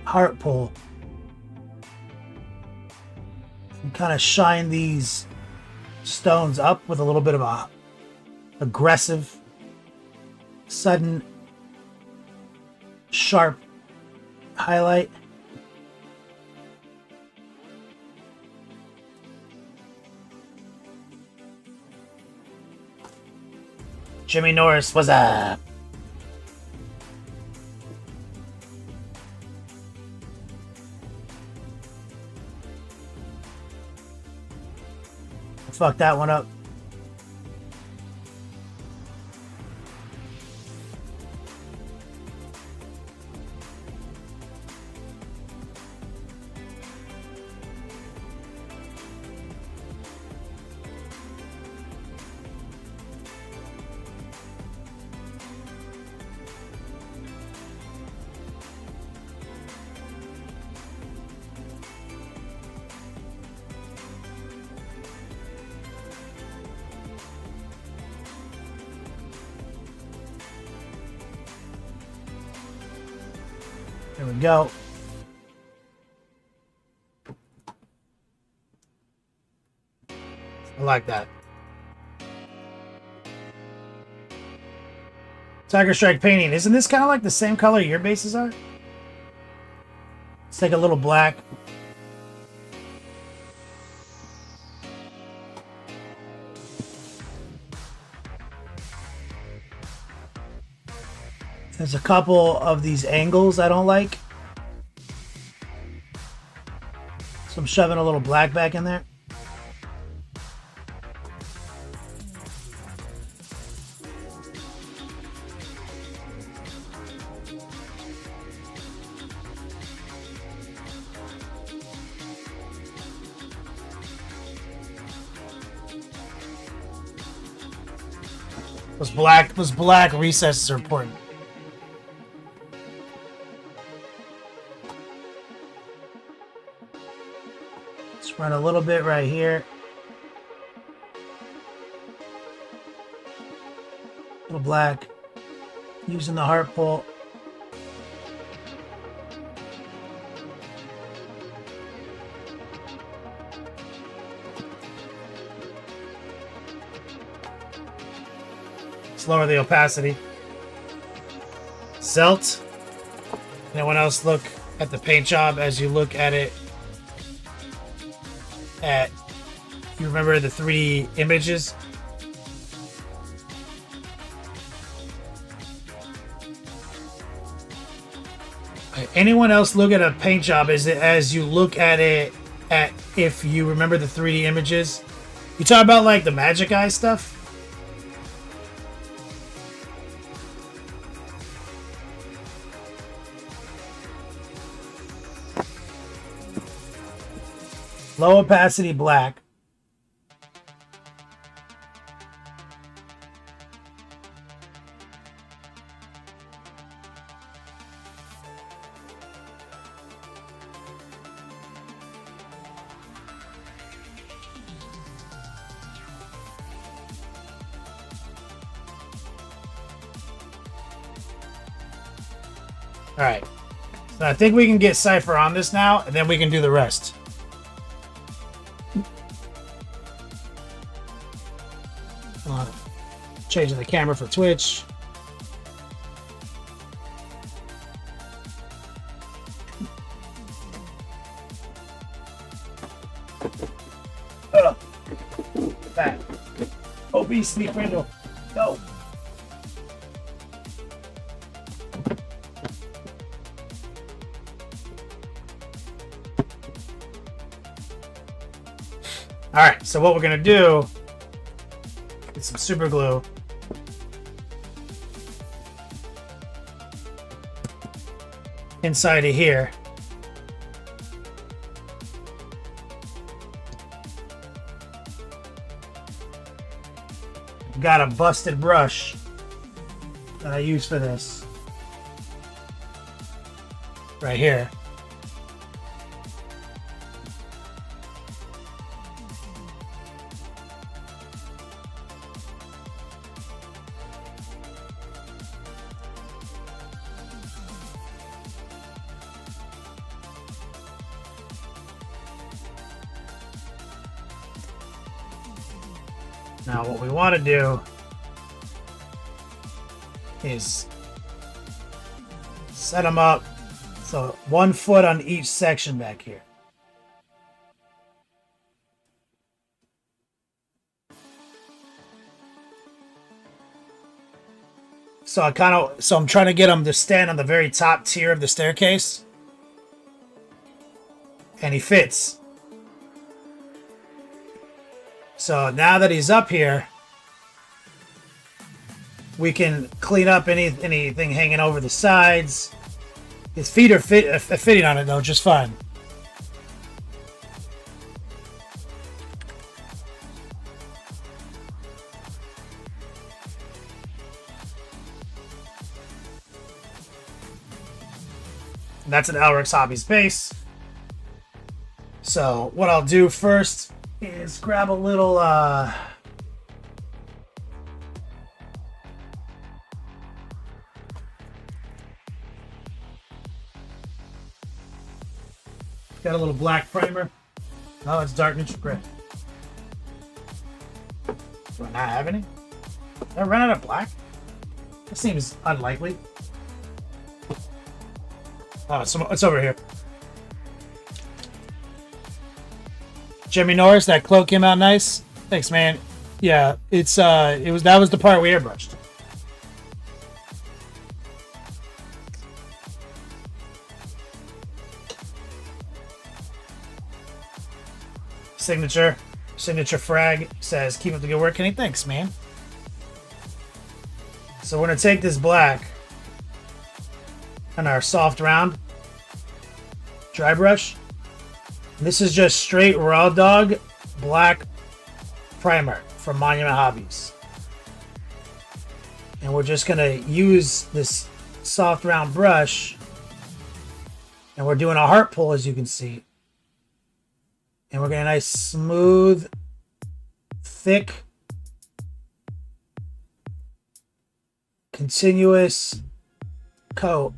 Speaker 1: heart pull. And kind of shine these stones up with a little bit of a aggressive, sudden, sharp highlight. Jimmy Norris, what's up? Fuck that one up. There we go. I like that. Tiger Strike painting. Isn't this kind of like the same color your bases are? Let's take a little black. There's a couple of these angles I don't like. So I'm shoving a little black back in there. Those black recesses are important. Let's run a little bit right here. A little black. Using the heart pull. Let's lower the opacity. Zelt. Anyone else look at the paint job as you look at it? You remember the 3D images? Anyone else look at a paint job as you look at it if you remember the 3D images? You talk about like the Magic Eye stuff? Low opacity black. All right. So I think we can get Cipher on this now, and then we can do the rest. Changing the camera for Twitch. Back. Obesity Crindle. Go. Alright, so what we're gonna do, get some super glue. Inside of here. Got a busted brush that I use for this. Right here. Now what we want to do is set them up so 1 foot on each section back here. So I'm trying to get them to stand on the very top tier of the staircase. And he fits. So now that he's up here, we can clean up anything hanging over the sides. His feet are fitting on it though, just fine. And that's an Elric's Hobbies base. So what I'll do first is grab a little got a little black primer. Oh, it's dark neutral gray. Do I not have any? Did I run out of black? That seems unlikely. Oh, it's over here. Jimmy Norris, that cloak came out nice. Thanks, man. Yeah, that was the part we airbrushed. Signature frag says, keep up the good work, Kenny. Thanks, man. So we're gonna take this black and our soft round dry brush. This is just straight raw dog black primer from Monument Hobbies. And we're just gonna use this soft round brush, and we're doing a heart pull, as you can see. And we're getting a nice, smooth, thick, continuous coat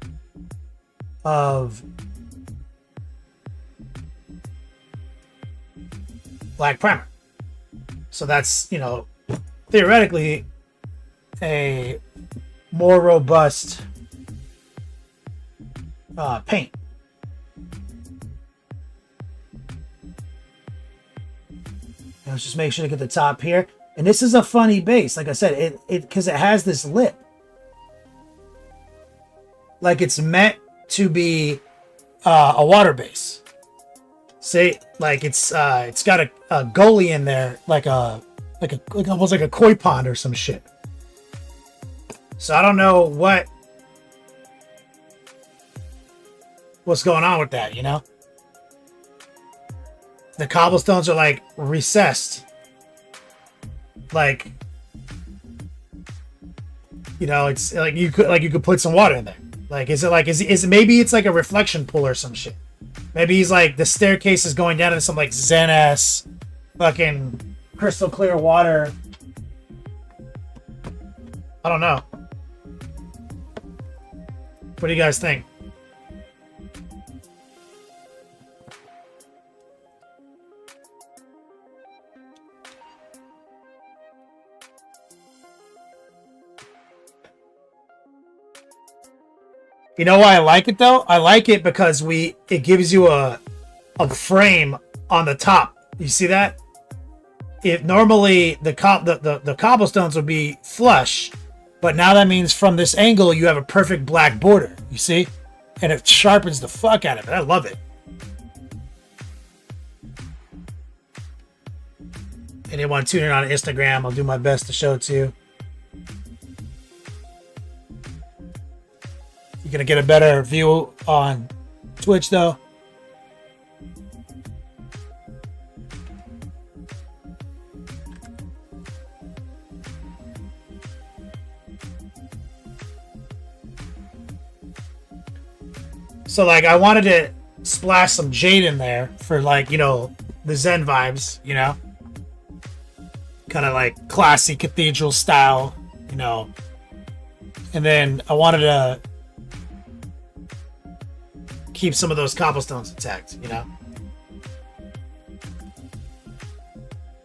Speaker 1: of black primer. So that's, theoretically a more robust paint. Let's just make sure to get the top here. And this is a funny base. Like I said, because it has this lip. Like it's meant to be a water base. See, like it's got a goalie in there, like almost like a koi pond or some shit. So I don't know what's going on with that, The cobblestones are like recessed. Like, it's like you could put some water in there. Like, is it maybe it's like a reflection pool or some shit. Maybe he's like, the staircase is going down into some like Zen ass fucking crystal clear water. I don't know. What do you guys think? You know why I like it though? I like it because it gives you a frame on the top. You see that? If normally the cobblestones would be flush, but now that means from this angle you have a perfect black border. You see? And it sharpens the fuck out of it. I love it. Anyone tuning on Instagram, I'll do my best to show it to you. You're gonna get a better view on Twitch though. So like I wanted to splash some jade in there for like, the Zen vibes, kind of like classy cathedral style, and then I wanted to keep some of those cobblestones intact,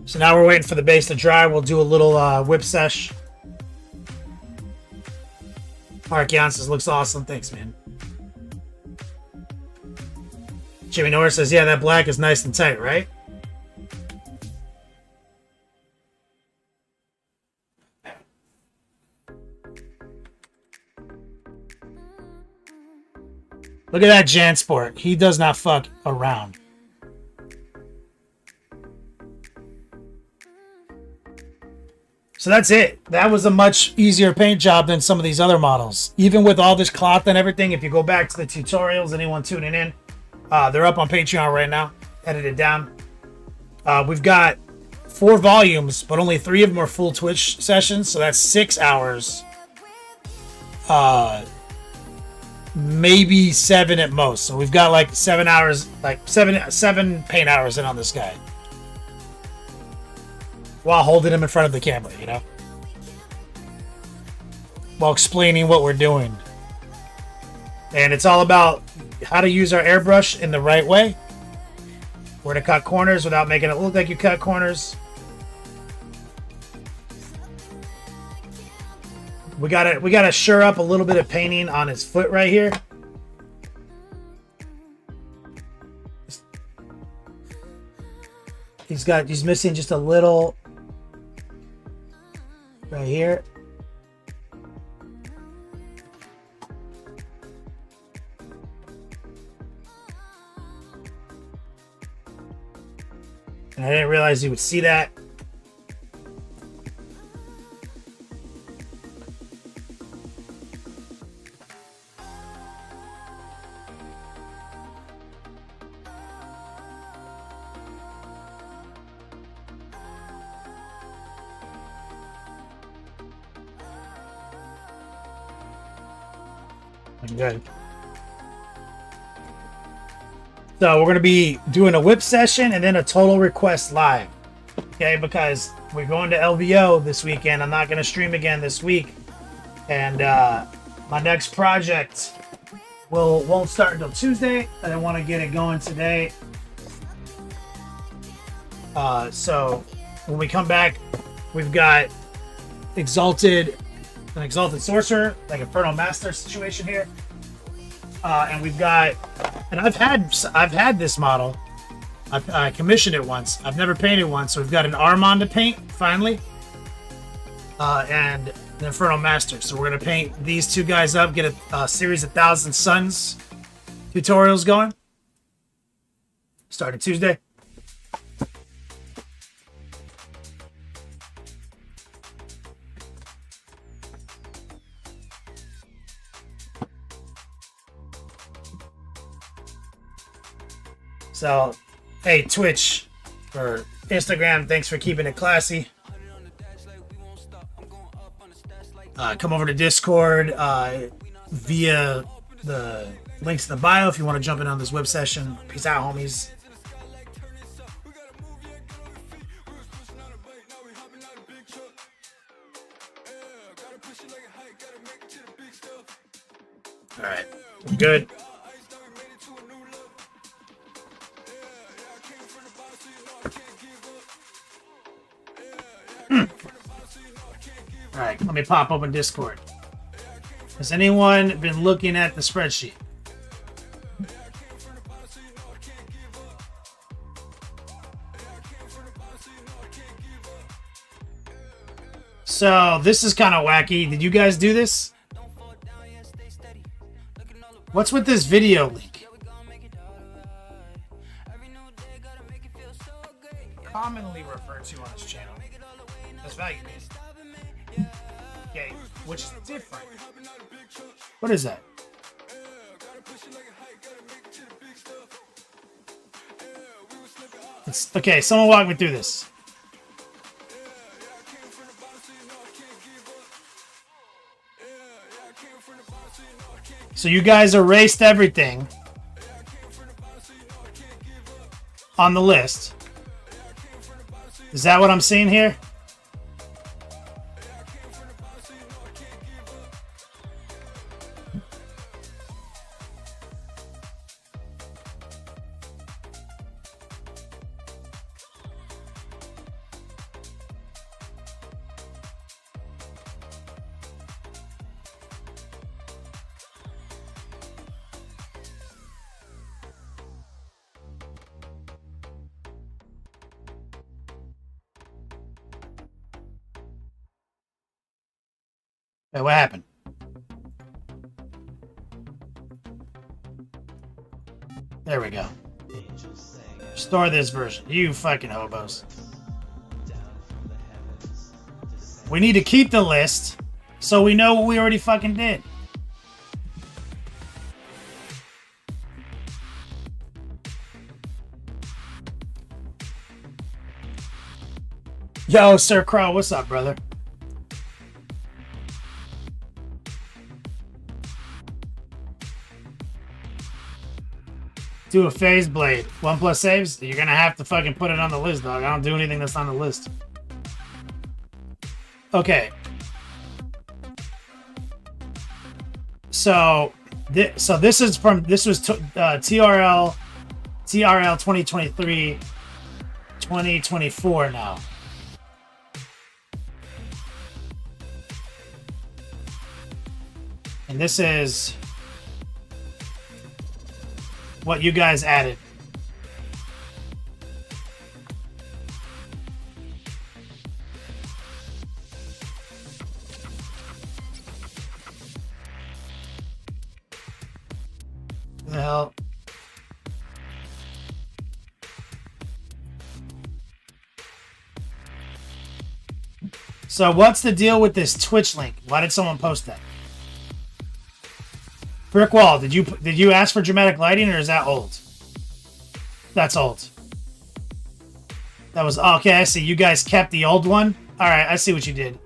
Speaker 1: So now we're waiting for the base to dry. We'll do a little whip sesh. Mark Jan says, looks awesome. Thanks, man. Jimmy Norris says, yeah, that black is nice and tight, right? Look at that Jansport. He does not fuck around. So that's it. That was a much easier paint job than some of these other models. Even with all this cloth and everything, if you go back to the tutorials, anyone tuning in, they're up on Patreon right now, edited down. We've got 4 volumes, but only 3 of them are full Twitch sessions, so that's 6 hours. Maybe 7 at most. So we've got like 7 hours, like seven paint hours in on this guy, while holding him in front of the camera, while explaining what we're doing. And it's all about how to use our airbrush in the right way, where to cut corners without making it look like you cut corners, We gotta shore up a little bit of painting on his foot right here. He's missing just a little right here. And I didn't realize you would see that. Good. So we're going to be doing a whip session and then a total request live. Okay, because we're going to LVO this weekend. I'm not going to stream again this week. And my next project won't start until Tuesday. I didn't want to get it going today. So when we come back, we've got an exalted sorcerer, like Infernal Master situation here. And we've got, and I've had this model. I commissioned it once. I've never painted one, so we've got an Armand to paint finally, and an Infernal Master. So we're gonna paint these two guys up, get a series of Thousand Suns tutorials going. Starting Tuesday. So, hey, Twitch or Instagram, thanks for keeping it classy. Come over to Discord via the links in the bio if you want to jump in on this web session. Peace out, homies. All right, we're good. All right, let me pop open Discord. Has anyone been looking at the spreadsheet? So this is kind of wacky. Did you guys do this? What's with this video leak? Commonly referred to on this channel as value based. Okay, which is different. What is that? Okay, someone walk me through this. So you guys erased everything on the list. Is that what I'm seeing here? Hey, what happened? There we go. Store this version. You fucking hobos. We need to keep the list so we know what we already fucking did. Yo, Sir Crow, what's up, brother? Do a phase blade. 1+ saves? You're gonna have to fucking put it on the list, dog. I don't do anything that's on the list. Okay. So this was TRL 2023 2024 now. And this is what you guys added. What the hell? So what's the deal with this Twitch link? Why did someone post that? Brick wall, did you ask for dramatic lighting, or is that old? That's old. That was okay. I see. You guys kept the old one. All right, I see what you did.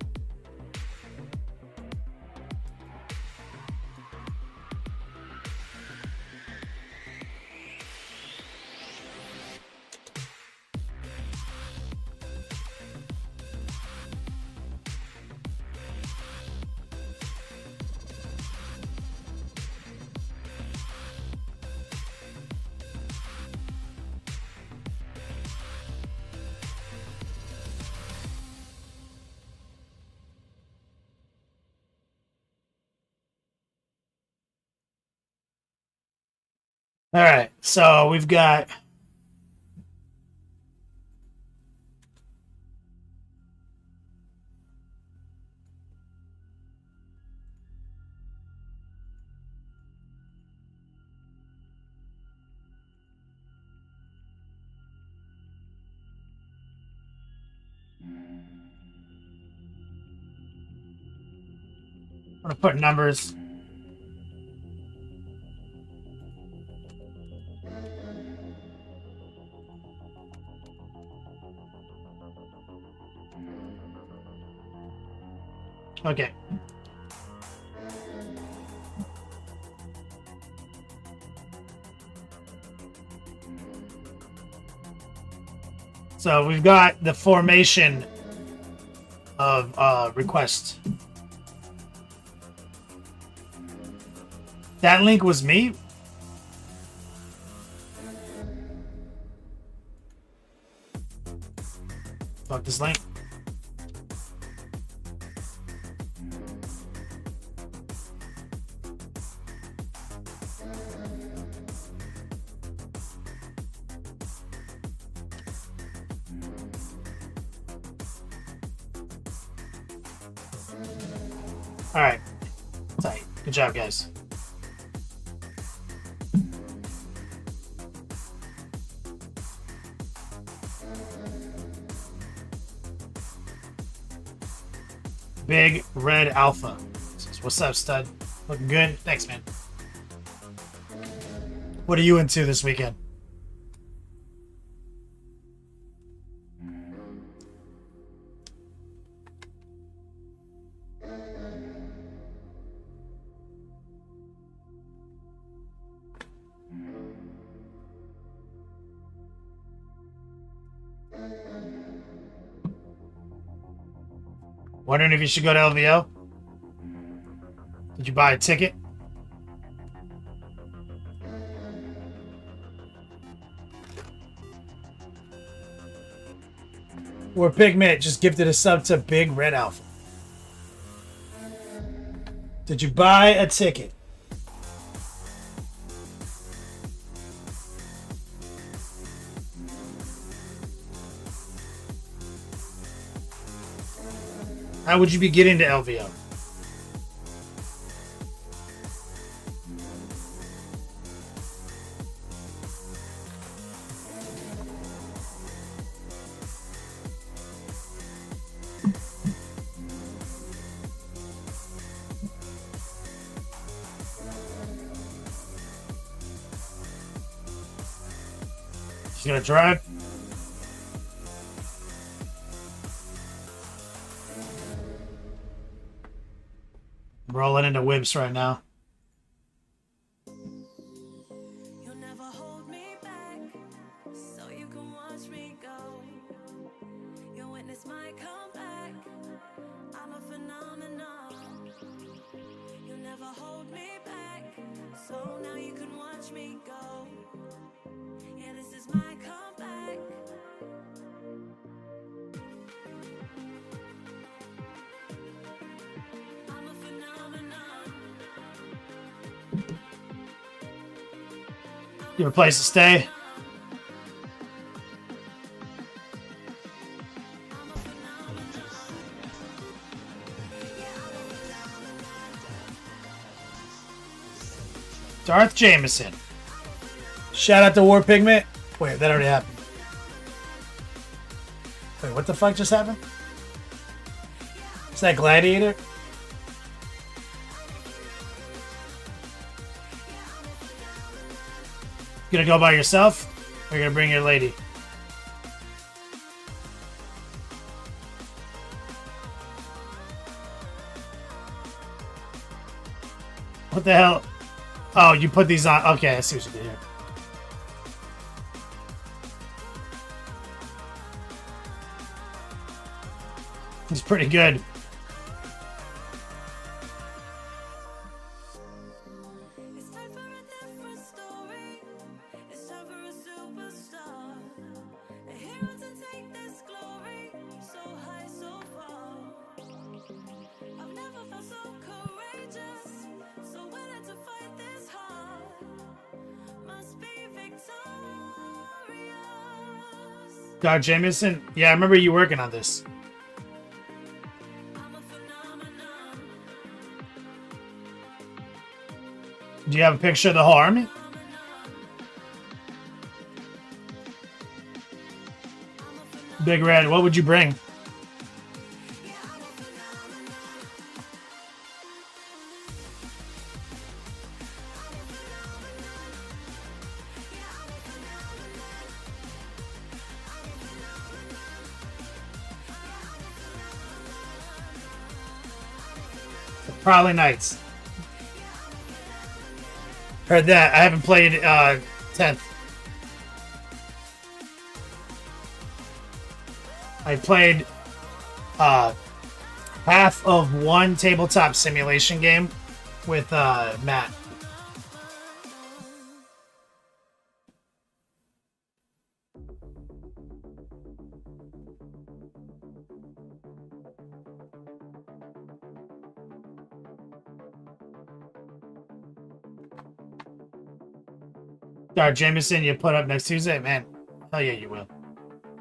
Speaker 1: All right, so we've got I'm gonna put numbers. Okay. So we've got the formation of requests. That link was me? Fuck this link. All right. Tight. Good job, guys. Big Red Alpha says, "What's up, stud? Looking good? Thanks, man. What are you into this weekend?" Wondering if you should go to LVO? Did you buy a ticket? Or Pigment just gifted a sub to Big Red Alpha. Did you buy a ticket? How would you be getting to LVO? She's gonna drive. Rolling into whips right now.
Speaker 3: You'll never hold me back, so you can watch me go. You'll witness my comeback. I'm a phenomenon. You'll never hold me back, so now you can watch me go. Yeah, this is my comeback. I'm a phenomenon.
Speaker 1: You have a place to stay? Darth Jameson. Shout out to War Pigment. Wait, that already happened. Wait, what the fuck just happened? Is that Gladiator? You gonna go by yourself? Or you gonna bring your lady? What the hell? Oh, you put these on. Okay, I see what you did here. He's pretty good.
Speaker 3: It's time for a different story. It's time for a superstar. A hero to take this glory. So high, so far. I've never felt so courageous. So willing to fight this hard. Must be victorious.
Speaker 1: Darth Jameson? Yeah, I remember you working on this.
Speaker 3: I'm a phenomenon.
Speaker 1: Do you have a picture of the whole army? Big Red, what would you bring? Probably Knights. Heard that. I haven't played 10th. I played half of one tabletop simulation game with Matt. Darth Jameson, you put up next Tuesday? Man, hell yeah, you will.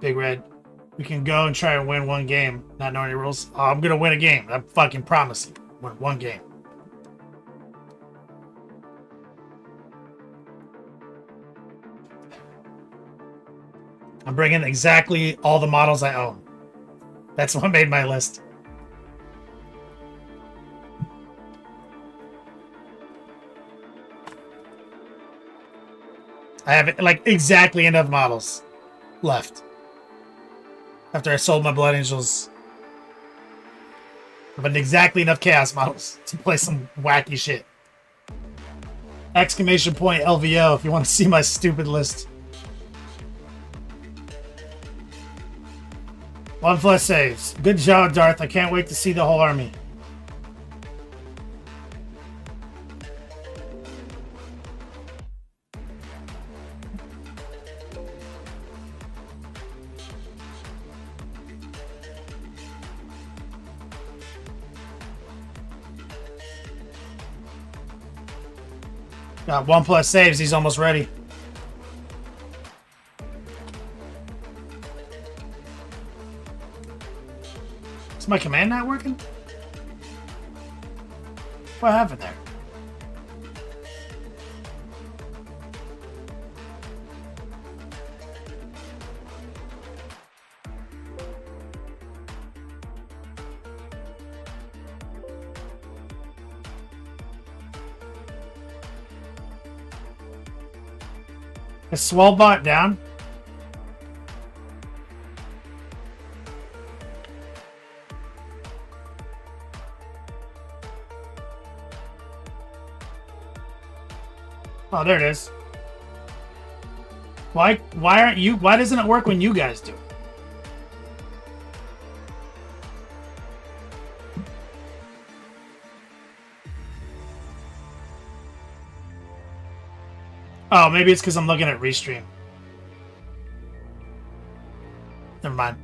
Speaker 1: Big Red. We can go and try and win one game, not knowing any rules. Oh, I'm gonna win a game. I fucking promise you. Win one game. I'm bringing exactly all the models I own. That's what made my list. I have like exactly enough models left. After I sold my Blood Angels. But exactly enough Chaos models to play some wacky shit. Exclamation point LVO if you want to see my stupid list. 1+ saves. Good job, Darth. I can't wait to see the whole army. Got 1+ saves. He's almost ready. Is my command not working? What happened there? Is Swellbot down? Oh, there it is. Why aren't you? Why doesn't it work when you guys do? Oh, maybe it's because I'm looking at Restream. Never mind.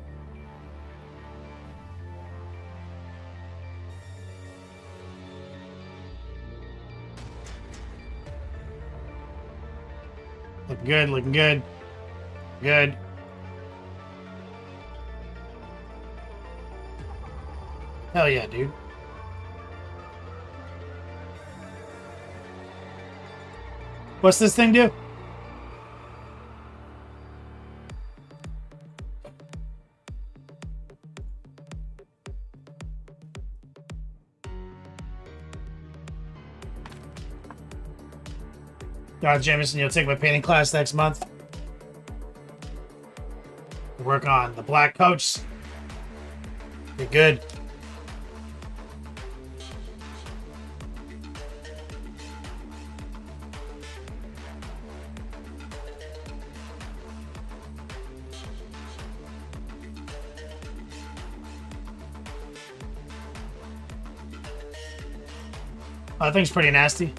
Speaker 1: Looking good, looking good. Good. Hell yeah, dude. What's this thing do? God, Jameson, you'll take my painting class next month. Work on the black coats. You're good. I think it's pretty nasty.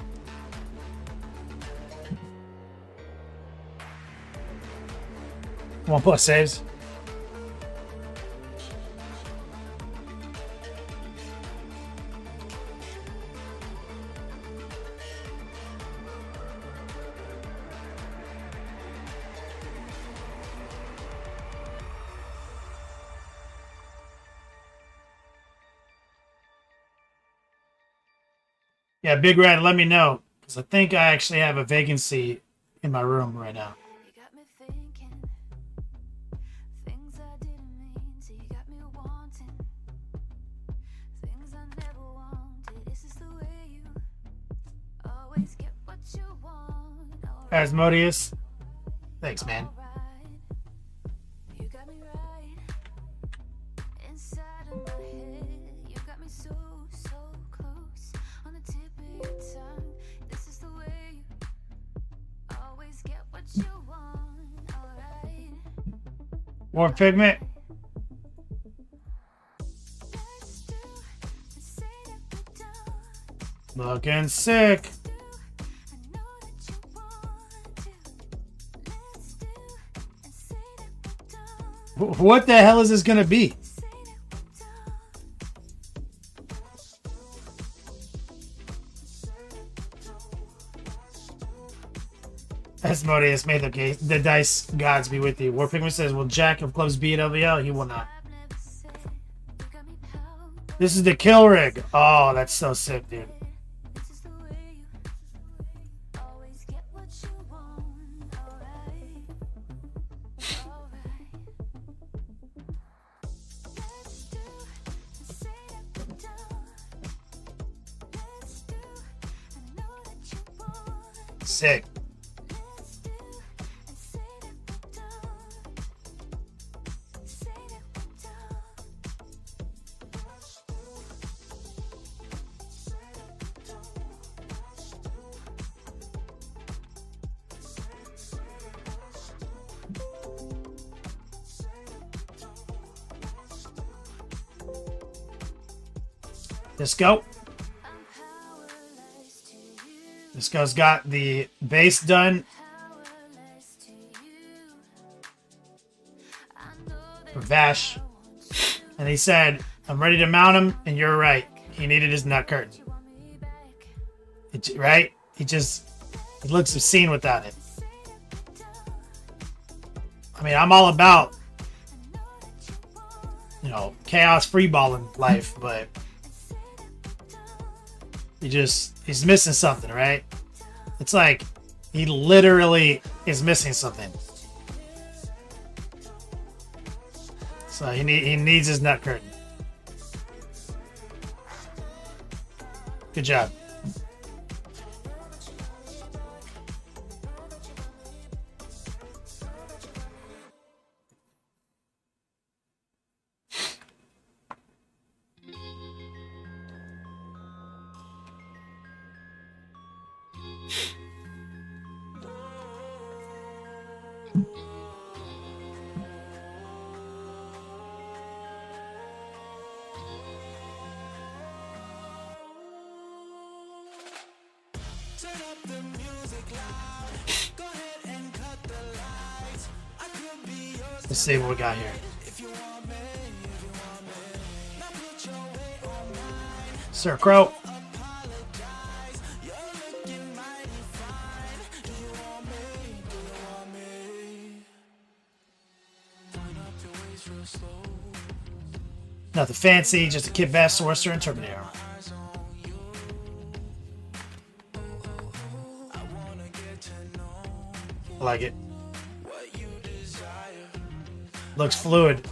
Speaker 1: One plus saves. Yeah, Big Red, let me know. Because I think I actually have a vacancy in my room right now.
Speaker 3: You got me thinking things I didn't mean to. You got me wanting things I never wanted. This is the way you always get what you want.
Speaker 1: Asmodeus. Thanks, man.
Speaker 3: Alright, you got me right inside of my head. You got me so close on the tip of your tongue. This is the way you always get what you want. Alright.
Speaker 1: War Pigment.
Speaker 3: Let's do and say that we're done.
Speaker 1: Looking sick.
Speaker 3: I know that you want to. Let's do and say that we're done.
Speaker 1: What the hell is this gonna be?
Speaker 3: Say that we're done.
Speaker 1: Asmodeus made the dice gods be with you. War Pigment says, will Jack of clubs be at LVO? He will not.
Speaker 3: I've never said you got me powder.
Speaker 1: This is the kill rig. Oh, that's so sick, dude.
Speaker 3: This is the way you always get what you want. Alright. Alright. Let's do and say that we're done. Let's do. I know that you want.
Speaker 1: Sick.
Speaker 3: Let's do and say that we're done. Say that we're done.
Speaker 1: Disco.
Speaker 3: I'm powerless to you.
Speaker 1: Disco's got the bass done
Speaker 3: Powerless to you. I know that
Speaker 1: for Vash. And he said, I'm ready to mount him, and you're right. He needed his nut curtain.
Speaker 3: you want me back.
Speaker 1: Right? He looks obscene without it.
Speaker 3: Say that we're done.
Speaker 1: I mean, I'm all about,
Speaker 3: I know that you want.
Speaker 1: you know, chaos freeballing life, but
Speaker 3: Say that we're done.
Speaker 1: he's missing something, right? It's like he literally is missing something. So he needs his nut curtain. Good job.
Speaker 4: Turn up the music loud. Go ahead and cut the lights. I could be yours
Speaker 1: Let's see what we got here.
Speaker 4: if you want me, if you want me. Now put your weight on mine.
Speaker 1: Sir Crow.
Speaker 4: Apologize. You're looking mighty fine. Do you want me? Do you
Speaker 1: Nothing fancy, just a Kit Bass, Sorcerer, and Terminator. I like it. Looks fluid.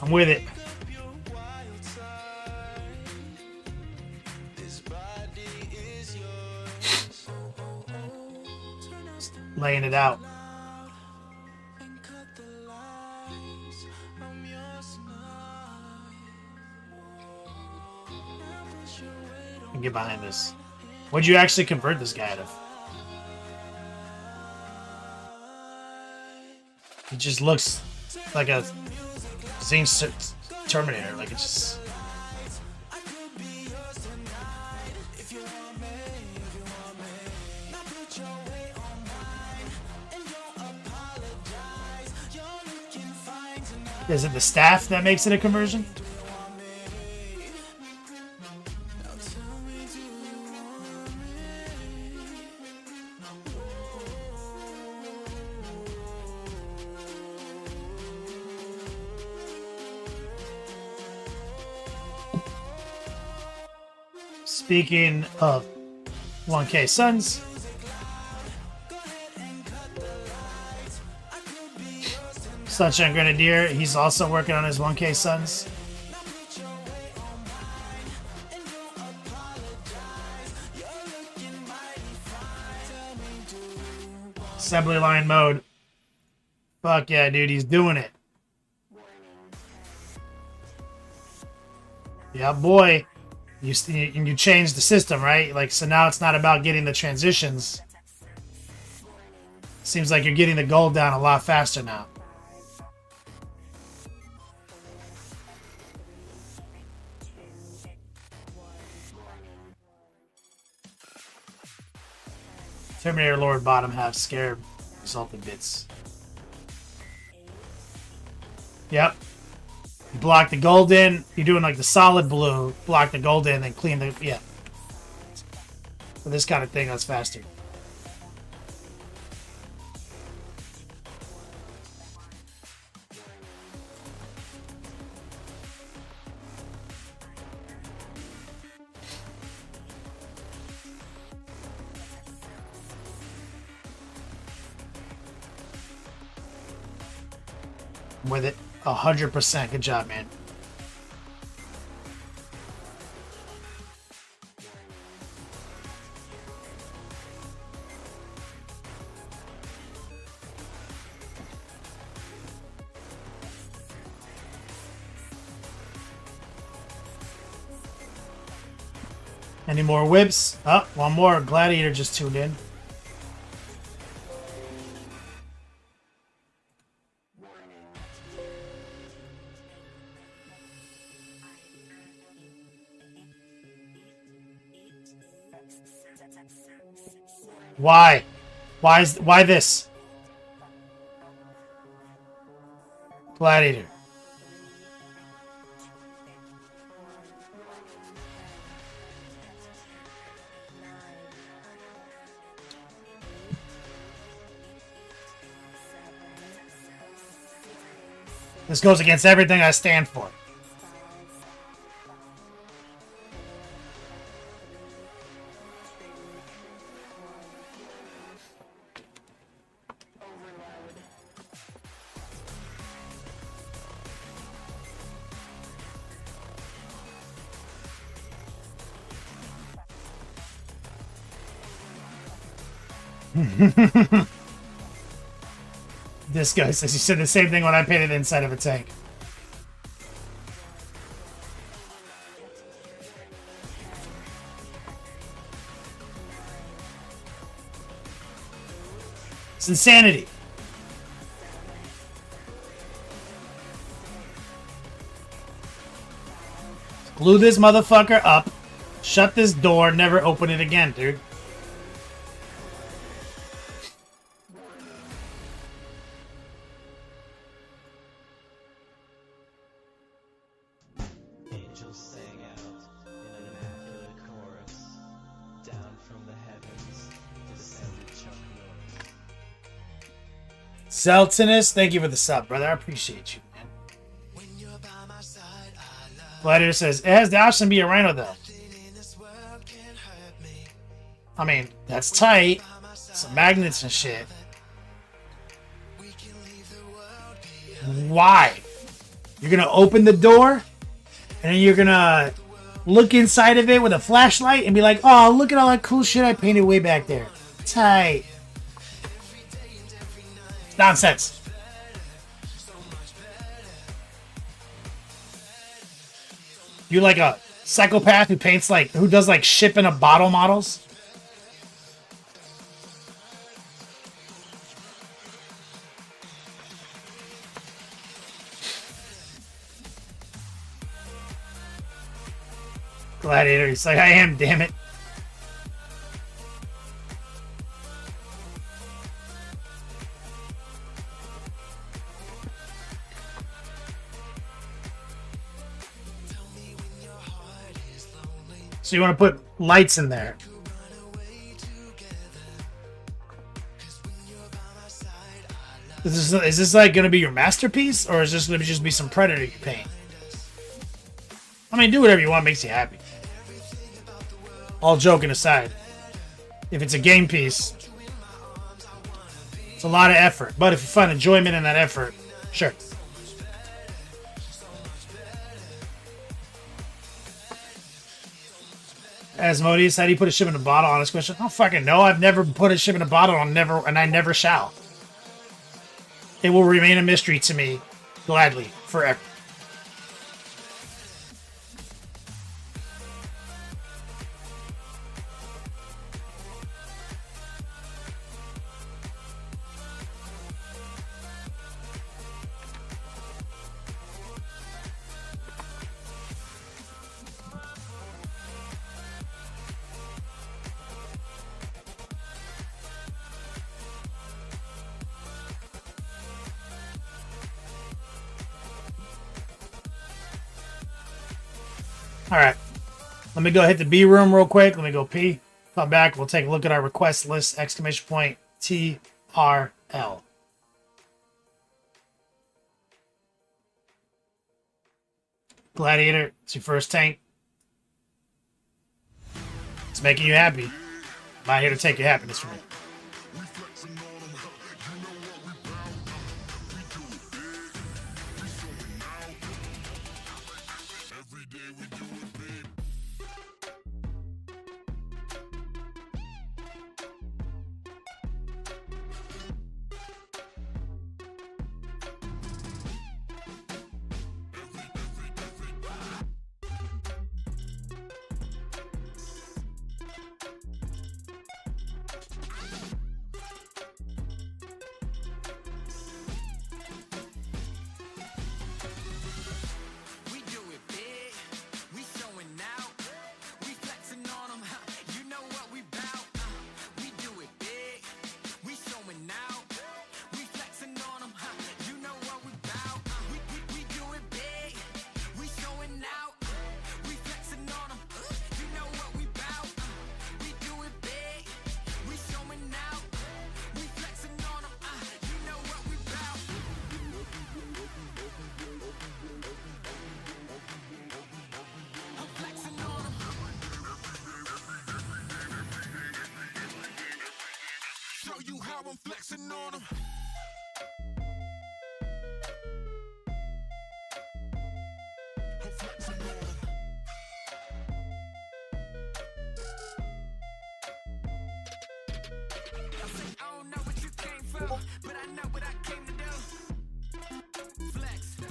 Speaker 1: I'm with it. Laying it out. Get behind this. What'd you actually convert this guy to? He just looks like a Zing Terminator. Like it's just. Is it the staff that makes it a conversion? Speaking of 1K Suns, Sunshine Grenadier, he's also working on his 1K Suns. Assembly line mode. Fuck yeah, dude, he's doing it. Yeah, boy. You changed the system, right? Like, so now it's not about getting the transitions. Seems like you're getting the gold down a lot faster now. Terminator Lord bottom half scared exalted bits. Yep. You block the gold in. You're doing like the solid blue. Block the gold in and clean the... Yeah. For this kind of thing, that's faster. I'm with it. 100%. Good job, man. Any more whips? Oh, one more. Gladiator just tuned in. Why? Why this? Gladiator. This goes against everything I stand for. This guy says he said the same thing when I painted the inside of a tank. It's insanity. Glue this motherfucker up. Shut this door. Never open it again, dude. Zeltinus, thank you for the sub, brother. I appreciate you, man. Gladiator says, it has the option to be a rhino, though. I mean, that's tight. Some magnets and shit. Why? You're gonna open the door, and then you're gonna look inside of it with a flashlight and be like, oh, look at all that cool shit I painted way back there. Tight. Nonsense. You're like a psychopath who paints like, who does like ship in a bottle models? Gladiator, he's like, I am, damn it. So you want to put lights in there. Is this like going to be your masterpiece? Or is this going to just be some Predator you paint? I mean, do whatever you want, makes you happy. All joking aside. If it's a game piece, it's a lot of effort. But if you find enjoyment in that effort, sure. Asmodeus, how do you put a ship in a bottle? Honest question. I don't fucking know. I've never put a ship in a bottle and I never shall. It will remain a mystery to me, gladly, forever. Alright. Let me go hit the B room real quick. Let me go pee. Come back. We'll take a look at our request list. Exclamation point TRL. Gladiator, it's your first tank. It's making you happy. I'm not here to take your happiness from you.
Speaker 4: I'm flexing on them. I'm flexing on them. I say I don't know what you came for, but I know what I came to do. Flex. I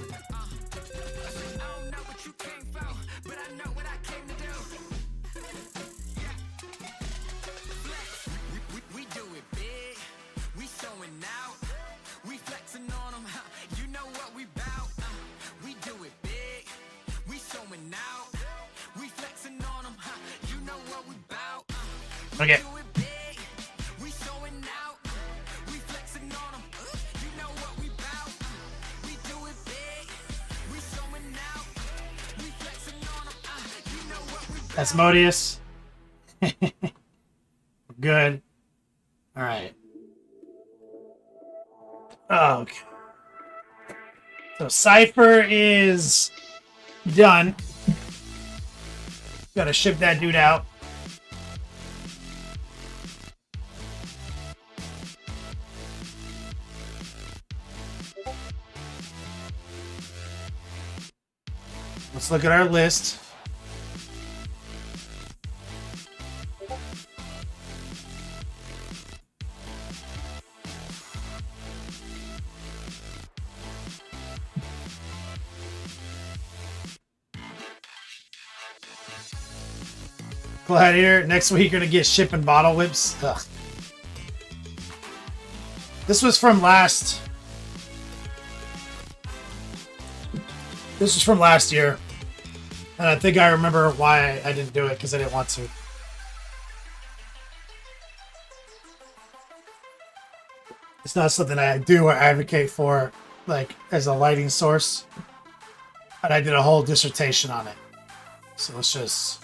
Speaker 4: say I don't know what you came for, but I know what I came to do. Yeah. Flex. We do it big. We showing out. We flexing on them. You know what we bout. We do it big. We showing out. We flexing on them. You know what we bout.
Speaker 1: Okay.
Speaker 4: Do it big. We showing out. We flexing on them. You know what we bout. We do it big. We showing out. We flexing on them. You know what we bout.
Speaker 1: Asmodeus. Good. All right. Okay. So Cipher is done. Gotta ship that dude out. Let's look at our list. Gladiator, next week you're gonna get shipping bottle whips. Ugh. This was from last. This was from last year. And I think I remember why I didn't do it, because I didn't want to. It's not something I do or advocate for, like, as a lighting source. And I did a whole dissertation on it. So let's just...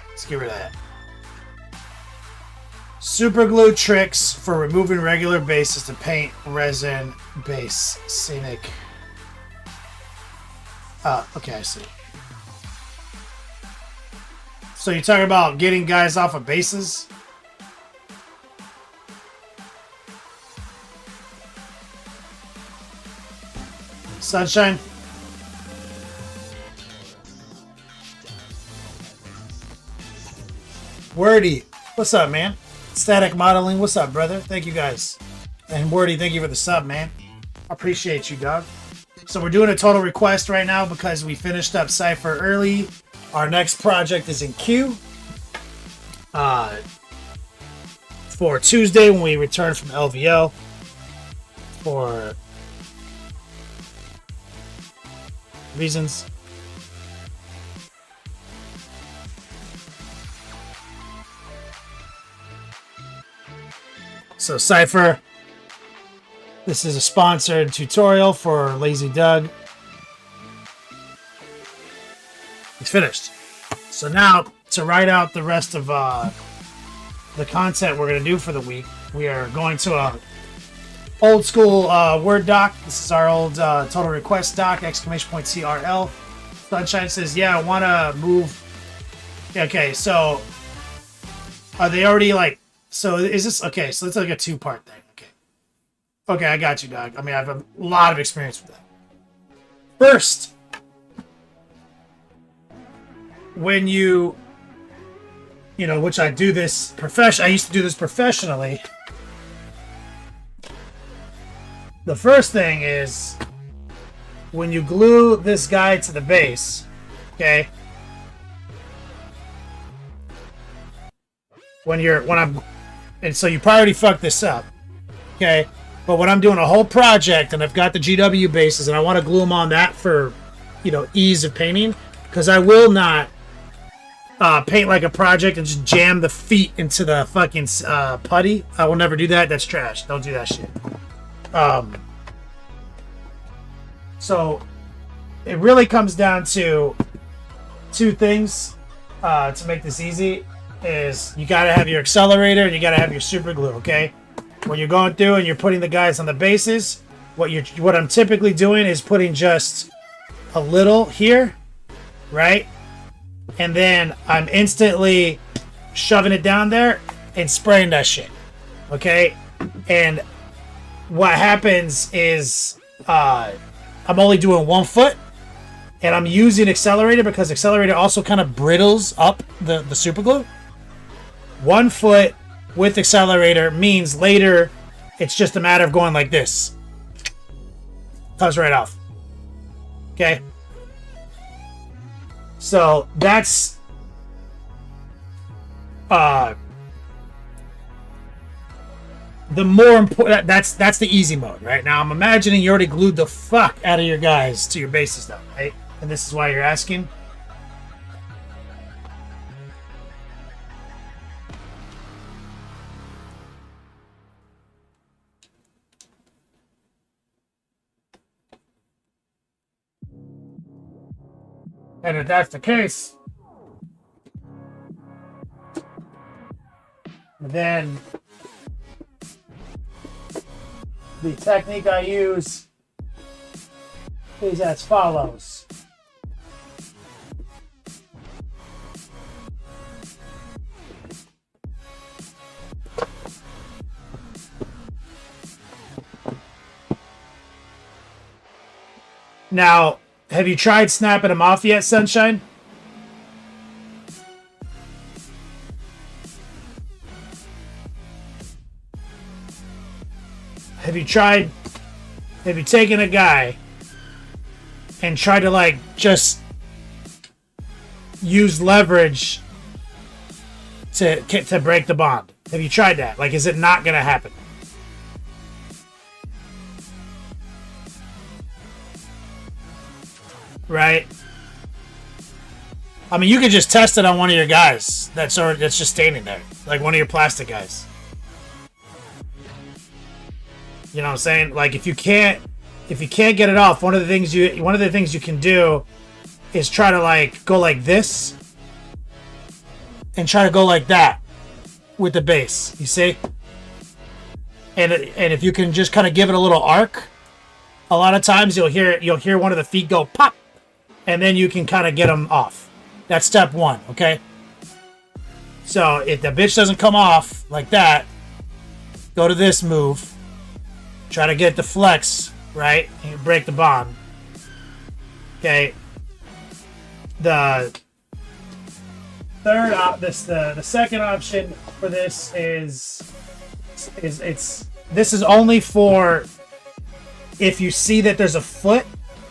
Speaker 1: let's get rid of that. Super glue tricks for removing regular bases to paint resin base. Scenic. Okay, I see. So you're talking about getting guys off of bases? Sunshine? Wordy. What's up, man? Static Modeling, what's up, brother? Thank you guys. And Wordy, thank you for the sub, man. I appreciate you, dog. So we're doing a total request right now because we finished up Cipher early. Our next project is in queue. For Tuesday when we return from LVO. For reasons. So Cipher, this is a sponsored tutorial for Lazy Doug. It's finished. So now to write out the rest of the content we're going to do for the week, we are going to a old school Word doc. This is our old total request doc, !TRL. Sunshine says, yeah, I want to move. Okay, so are they already like, so is this, okay, so it's like a two-part thing. Okay, I got you, dog. I mean, I have a lot of experience with that. First, when you know, which I do this I used to do this professionally. The first thing is when you glue this guy to the base, okay? And so you probably already fucked this up, okay? But when I'm doing a whole project and I've got the GW bases and I want to glue them on that for, you know, ease of painting, because I will not paint like a project and just jam the feet into the fucking putty. I will never do that. That's trash. Don't do that shit. So it really comes down to two things to make this easy. Is you got to have your accelerator and you got to have your super glue, okay? When you're going through and you're putting the guys on the bases, what I'm typically doing is putting just a little here, right? And then I'm instantly shoving it down there and spraying that shit, okay? And what happens is I'm only doing 1 foot, and I'm using accelerator because accelerator also kind of brittles up the super glue. 1 foot with accelerator means later it's just a matter of going like this. Comes right off. Okay? So that's the more important. That's the easy mode, right? Now I'm imagining you already glued the fuck out of your guys to your bases though, right? And this is why you're asking. And if that's the case, Then the technique I use is as follows. Now, have you tried snapping them off yet, Sunshine? Have you taken a guy and tried to like just use leverage to break the bond? Have you tried that? Like, is it not gonna happen? Right? I mean, you could just test it on one of your guys that's just standing there, like one of your plastic guys. You know what I'm saying? Like, if you can't get it off, one of the things you can do is try to like go like this and try to go like that with the base. You see? And if you can just kind of give it a little arc, a lot of times you'll hear one of the feet go pop, and then you can kind of get them off. That's step one, okay? So if the bitch doesn't come off like that, go to this move. Try to get the flex, right? And you break the bond. Okay. The second option for this is this is only for if you see that there's a foot.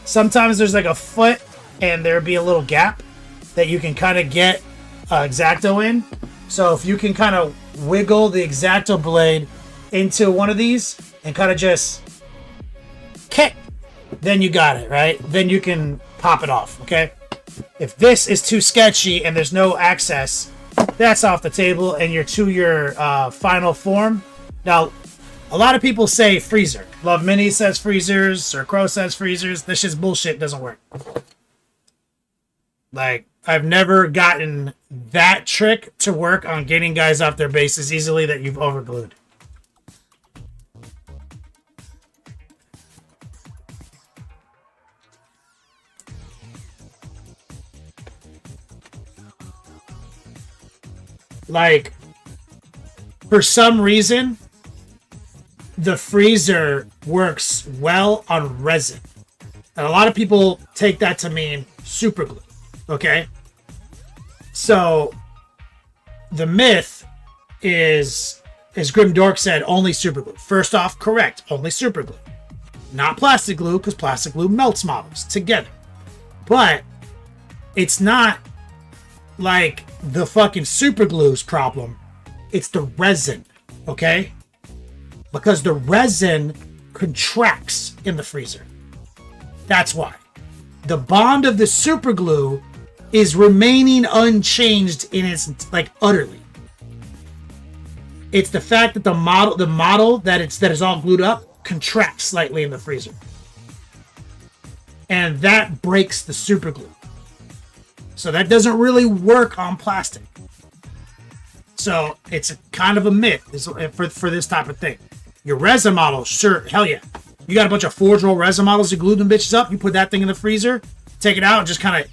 Speaker 1: Sometimes there's like a foot and there'd be a little gap that you can kind of get X-Acto in. So if you can kind of wiggle the X-Acto blade into one of these and kind of just kick, then you got it, right? Then you can pop it off, okay? If this is too sketchy and there's no access, that's off the table and you're to your final form. Now, a lot of people say freezer. Love Mini says freezers, or Crow says freezers. This shit's bullshit, doesn't work. Like, I've never gotten that trick to work on getting guys off their bases easily that you've overglued. Like, for some reason, the freezer works well on resin. And a lot of people take that to mean super glue. Okay? So, the myth is, as Grim Dork said, only super glue. First off, correct. Only super glue. Not plastic glue, because plastic glue melts models together. But, it's not like the fucking super glue's problem. It's the resin. Okay? Because the resin contracts in the freezer. That's why. The bond of the super glue is remaining unchanged in its, like, utterly. It's the fact that the model that is all glued up contracts slightly in the freezer. And that breaks the super glue. So that doesn't really work on plastic. So it's a kind of a myth for this type of thing. Your resin model, sure, hell yeah. You got a bunch of forge roll resin models, you glue them bitches up, you put that thing in the freezer, take it out, and just kind of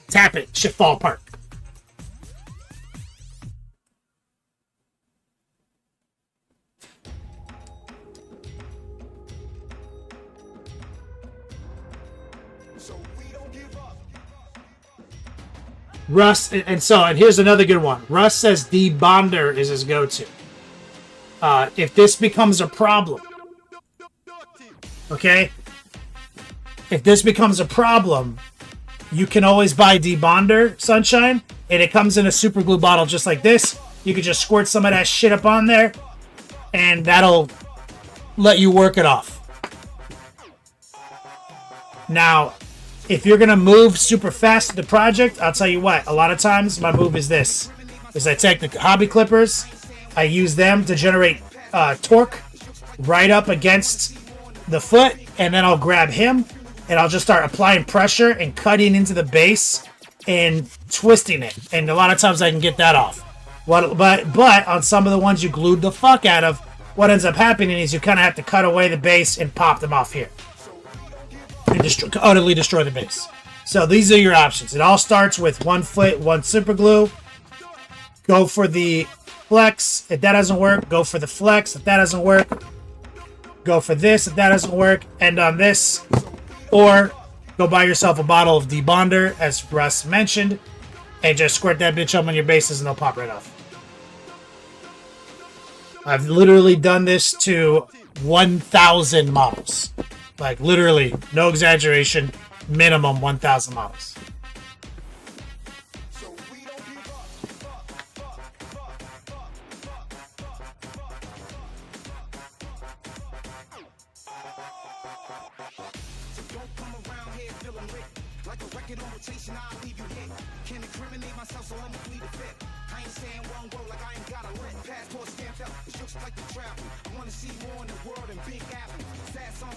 Speaker 1: tap it, shit fall apart. Russ, and here's another good one. Russ says debonder is his go-to. If this becomes a problem, okay? If this becomes a problem, you can always buy debonder, Sunshine, and it comes in a super glue bottle just like this. You can just squirt some of that shit up on there, and that'll let you work it off. Now, if you're gonna move super fast to the project, I'll tell you what, a lot of times my move is this. Is I take the hobby clippers, I use them to generate torque right up against the foot, and then I'll grab him, and I'll just start applying pressure and cutting into the base and twisting it. And a lot of times I can get that off. But on some of the ones you glued the fuck out of, what ends up happening is you kind of have to cut away the base and pop them off here. And utterly destroy the base. So these are your options. It all starts with one foot, one super glue. Go for the flex. If that doesn't work, go for the flex. If that doesn't work, go for this. If that doesn't work, end on this. Or go buy yourself a bottle of debonder, as Russ mentioned, and just squirt that bitch up on your bases and they'll pop right off. I've literally done this to 1,000 models. Like, literally, no exaggeration, minimum 1,000 models.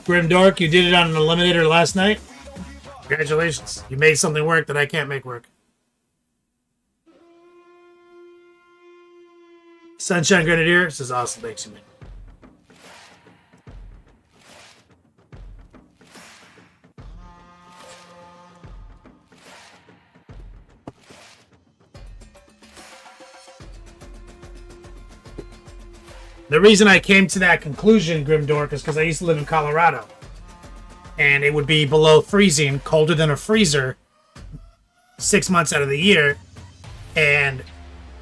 Speaker 1: Grimdark, you did it on an eliminator last night. Congratulations. You made something work that I can't make work. Sunshine Grenadier, this is awesome. Thanks, you, man. The reason I came to that conclusion, Grimdark, is because I used to live in Colorado. And it would be below freezing, colder than a freezer, 6 months out of the year. And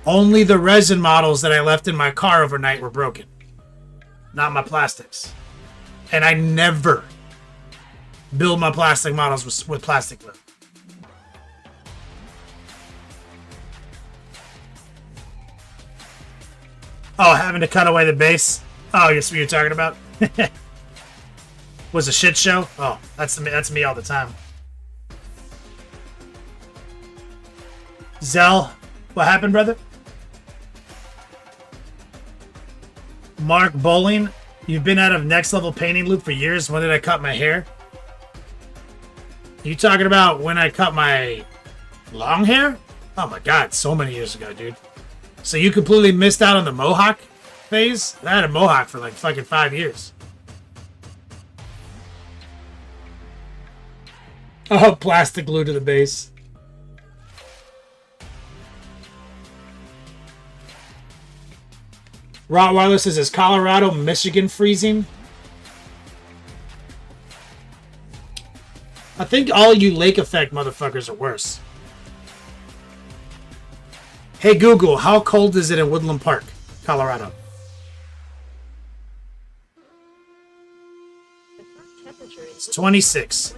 Speaker 1: only the resin models that I left in my car overnight were broken. Not my plastics. And I never build my plastic models with plastic glue. Oh, having to cut away the base? Oh, that's what you're talking about? Was a shit show? Oh, that's me all the time. Zell, what happened, brother? Mark Bowling, you've been out of next level painting loop for years. When did I cut my hair? You talking about when I cut my long hair? Oh my god, so many years ago, dude. So you completely missed out on the mohawk phase? I had a mohawk for like fucking 5 years. Oh, plastic glue to the base. Rottweiler says, is Colorado, Michigan freezing? I think all you lake effect motherfuckers are worse. Hey Google, how cold is it in Woodland Park, Colorado? It's 26.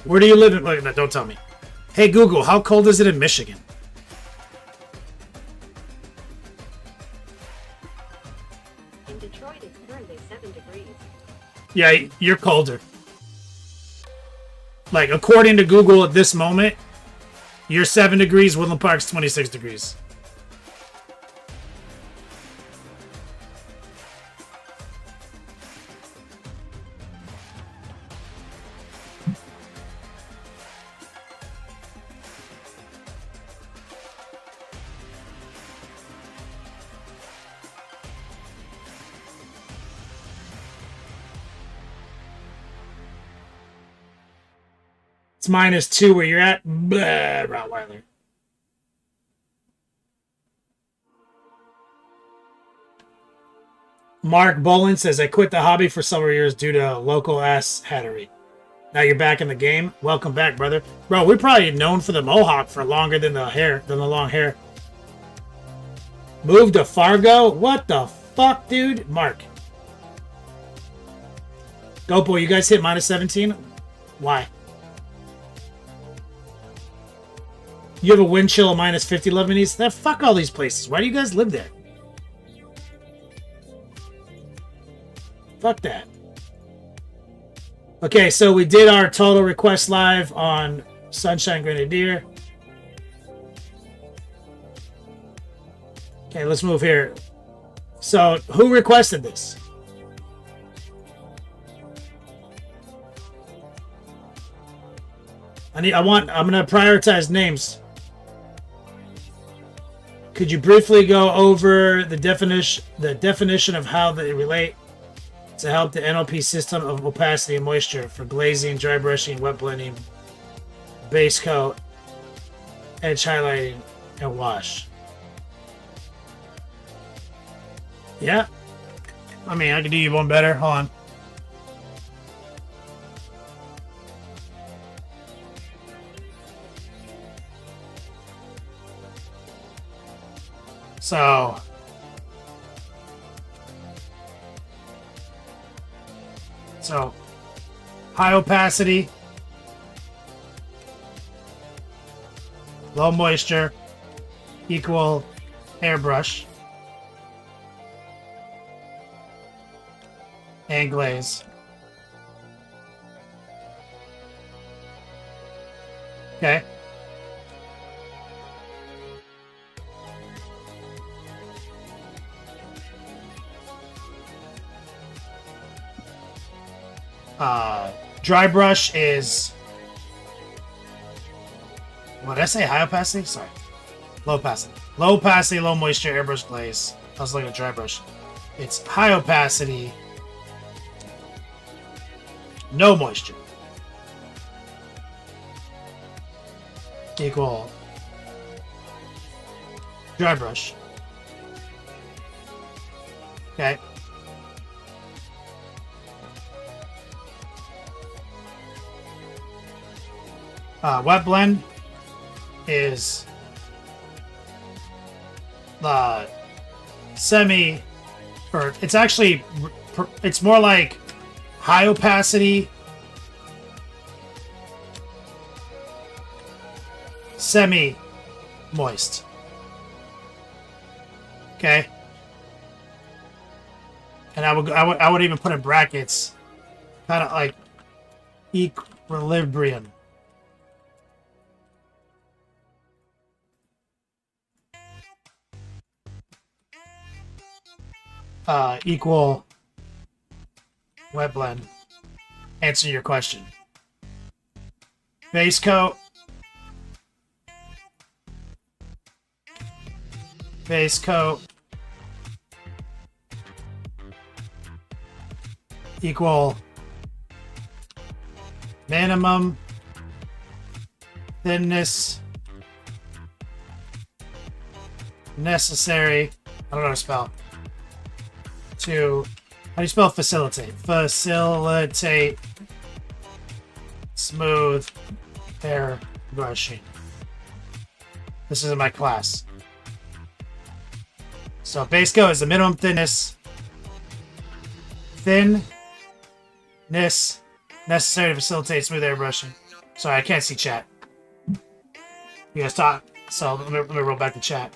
Speaker 1: Where do you live in? Wait, no, don't tell me. Hey Google, how cold is it in Michigan?
Speaker 5: In Detroit, it's currently 7 degrees.
Speaker 1: Yeah, you're colder. Like, according to Google at this moment, you're 7 degrees, Woodland Park's 26 degrees. It's -2 where you're at. Blah, Rottweiler. Mark Bolin says, I quit the hobby for several years due to local ass hattery. Now you're back in the game. Welcome back, brother. Bro, we're probably known for the mohawk for longer than the long hair. Move to Fargo? What the fuck, dude? Mark. Dopo, you guys hit -17? Why? You have a wind chill of -50 Lebanese? Then fuck all these places. Why do you guys live there? Fuck that. Okay, so we did our total request live on Sunshine Grenadier. Okay, let's move here. So, who requested this? I'm gonna prioritize names. Could you briefly go over the definition of how they relate to help the NLP system of opacity and moisture for glazing, dry brushing, wet blending, base coat, edge highlighting, and wash? Yeah. I mean, I could do you one better. Hold on. So, high opacity, low moisture, equal airbrush, and glaze. Okay. Dry brush is, what did I say? High opacity? Sorry. Low opacity. Low opacity, low moisture, airbrush glaze. I was looking at dry brush. It's high opacity, no moisture. Equal dry brush. Okay. Wet blend is the semi, or it's actually, it's more like high opacity, semi moist. Okay. And I would even put in brackets, kind of like equilibrium. Equal wet blend. Answer your question. Base coat. Base coat. Equal minimum thinness necessary. I don't know how to spell. To, how do you spell facilitate? Facilitate smooth hair brushing. This is in my class. So base coat is the minimum thinness necessary to facilitate smooth hair brushing. Sorry, I can't see chat. You guys talk. So let me roll back the chat.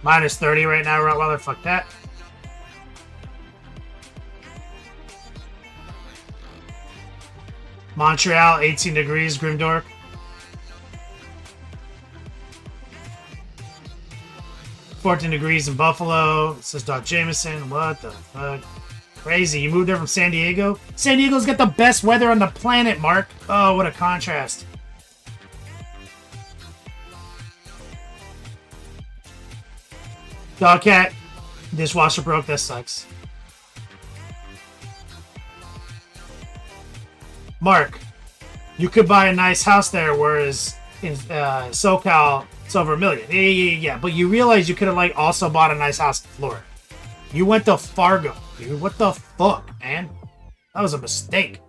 Speaker 1: Minus 30 right now, Rottweiler. Fuck that. Montreal, 18 degrees, Grimdork. $14 degrees in Buffalo. Says Doc Jameson. What the fuck? Crazy. You moved there from San Diego? San Diego's got the best weather on the planet, Mark. Oh, what a contrast. Dogcat, dishwasher broke. That sucks. Mark, you could buy a nice house there, whereas in SoCal, it's over $1 million. Yeah. But you realize you could have like also bought a nice house in Florida. You went to Fargo, dude. What the fuck, man? That was a mistake.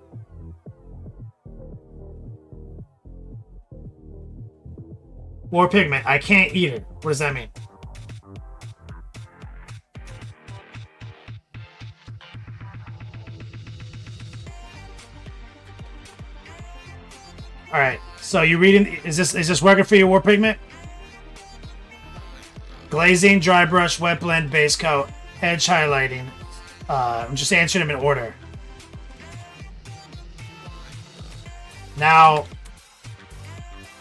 Speaker 1: War pigment. I can't eat it. What does that mean? All right, so you reading? Is this working for you, War Pigment? Glazing, dry brush, wet blend, base coat, edge highlighting. I'm just answering them in order. Now,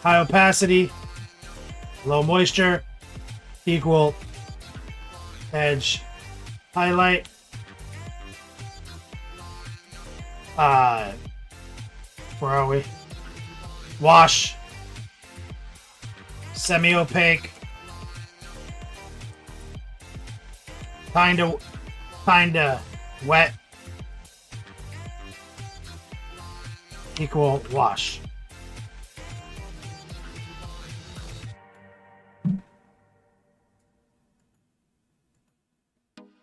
Speaker 1: high opacity, low moisture, equal edge highlight, Where are we? Wash. Semi-opaque. Kinda wet. Equal wash.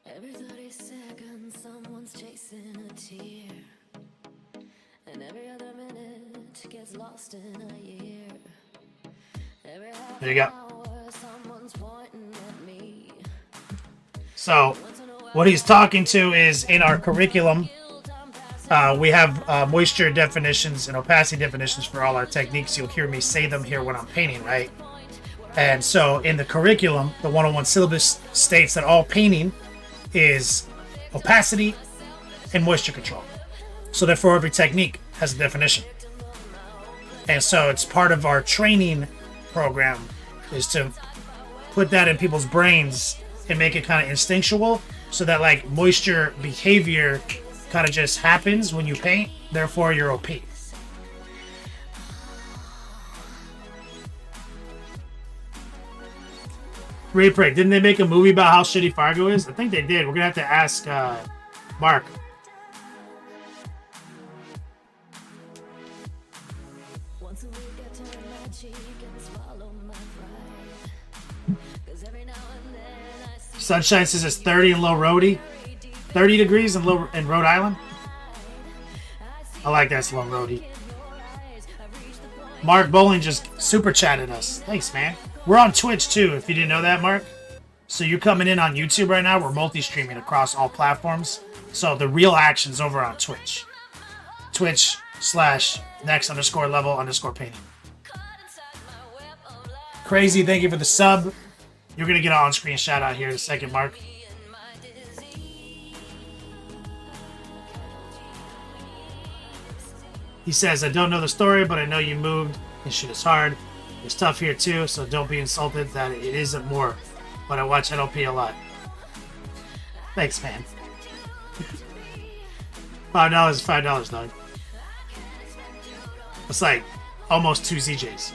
Speaker 3: Every 30 seconds, someone's chasing a tear. And every other minute gets lost in a year. Every half
Speaker 1: There you go.
Speaker 3: hour, someone's pointing at me.
Speaker 1: So, what he's talking to is in our curriculum, we have moisture definitions and opacity definitions for all our techniques. You'll hear me say them here when I'm painting, right? And so, in the curriculum, the 101 syllabus states that all painting is opacity and moisture control. So, therefore, every technique has a definition. And so, it's part of our training program is to put that in people's brains and make it kind of instinctual so that like moisture behavior kind of just happens when you paint, therefore you're OP. Reprick, didn't they make a movie about how shitty Fargo is? I think they did. We're gonna have to ask Mark.
Speaker 3: Once a week I turn my cheek and swallow my pride. 'Cause every now and then I see
Speaker 1: Sunshine says it's 30 in Low Roadie. 30 degrees in Rhode Island. I like that slow roadie. Mark Bowling just super chatted us. Thanks, man. We're on Twitch too, if you didn't know that, Mark. So you're coming in on YouTube right now. We're multi-streaming across all platforms. So the real action's over on Twitch. Twitch/next_level_painting. Crazy, thank you for the sub. You're gonna get an on-screen shout out here in a second, Mark. He says, I don't know the story, but I know you moved. This shit is hard. It's tough here too, so don't be insulted that it isn't more. But I watch NLP a lot. Thanks, man. $5 is $5, dog. It's like almost 2 ZJs.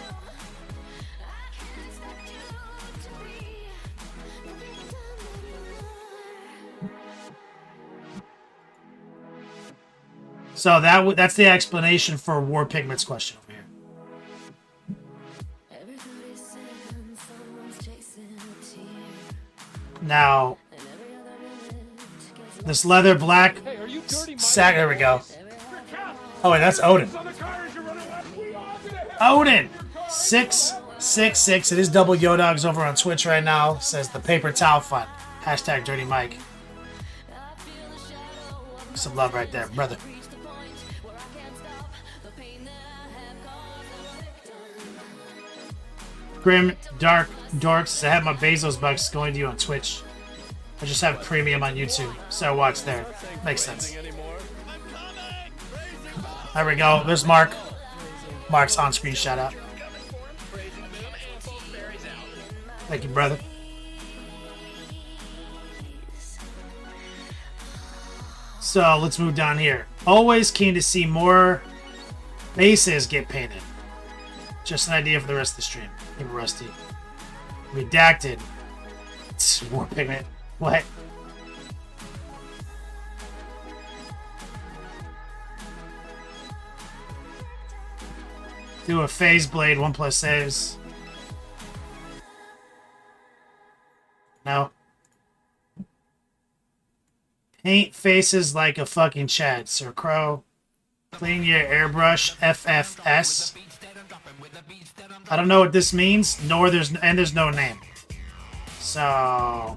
Speaker 1: So that's the explanation for War Pigment's question over here.
Speaker 3: every 30 seconds, someone's chasing a tear.
Speaker 1: Now,
Speaker 3: And every other minute gets
Speaker 1: this leather black
Speaker 2: Hey, are you dirty, Mike?
Speaker 1: sack. There we go. Oh wait, that's Odin.
Speaker 2: On the car as you're running left. We are gonna hit.
Speaker 1: Odin 666. It is double Yo Dogs over on Twitch right now. Says the paper towel fund. Hashtag Dirty Mike. Some love right there, brother. Grim Dark Dorks. I have my Bezos bucks going to you on Twitch. I just have premium on YouTube, so I watch there. Makes sense. There we go. There's Mark. Mark's on-screen shout out. Thank you, brother. So let's move down here. Always keen to see more bases get painted. Just an idea for the rest of the stream. Keep it rusty. Redacted. It's War Pigment. What? Do a phase blade, 1+ saves. No. Paint faces like a fucking Chad, Sir Crow. Clean your airbrush, FFS. I don't know what this means, there's no name. So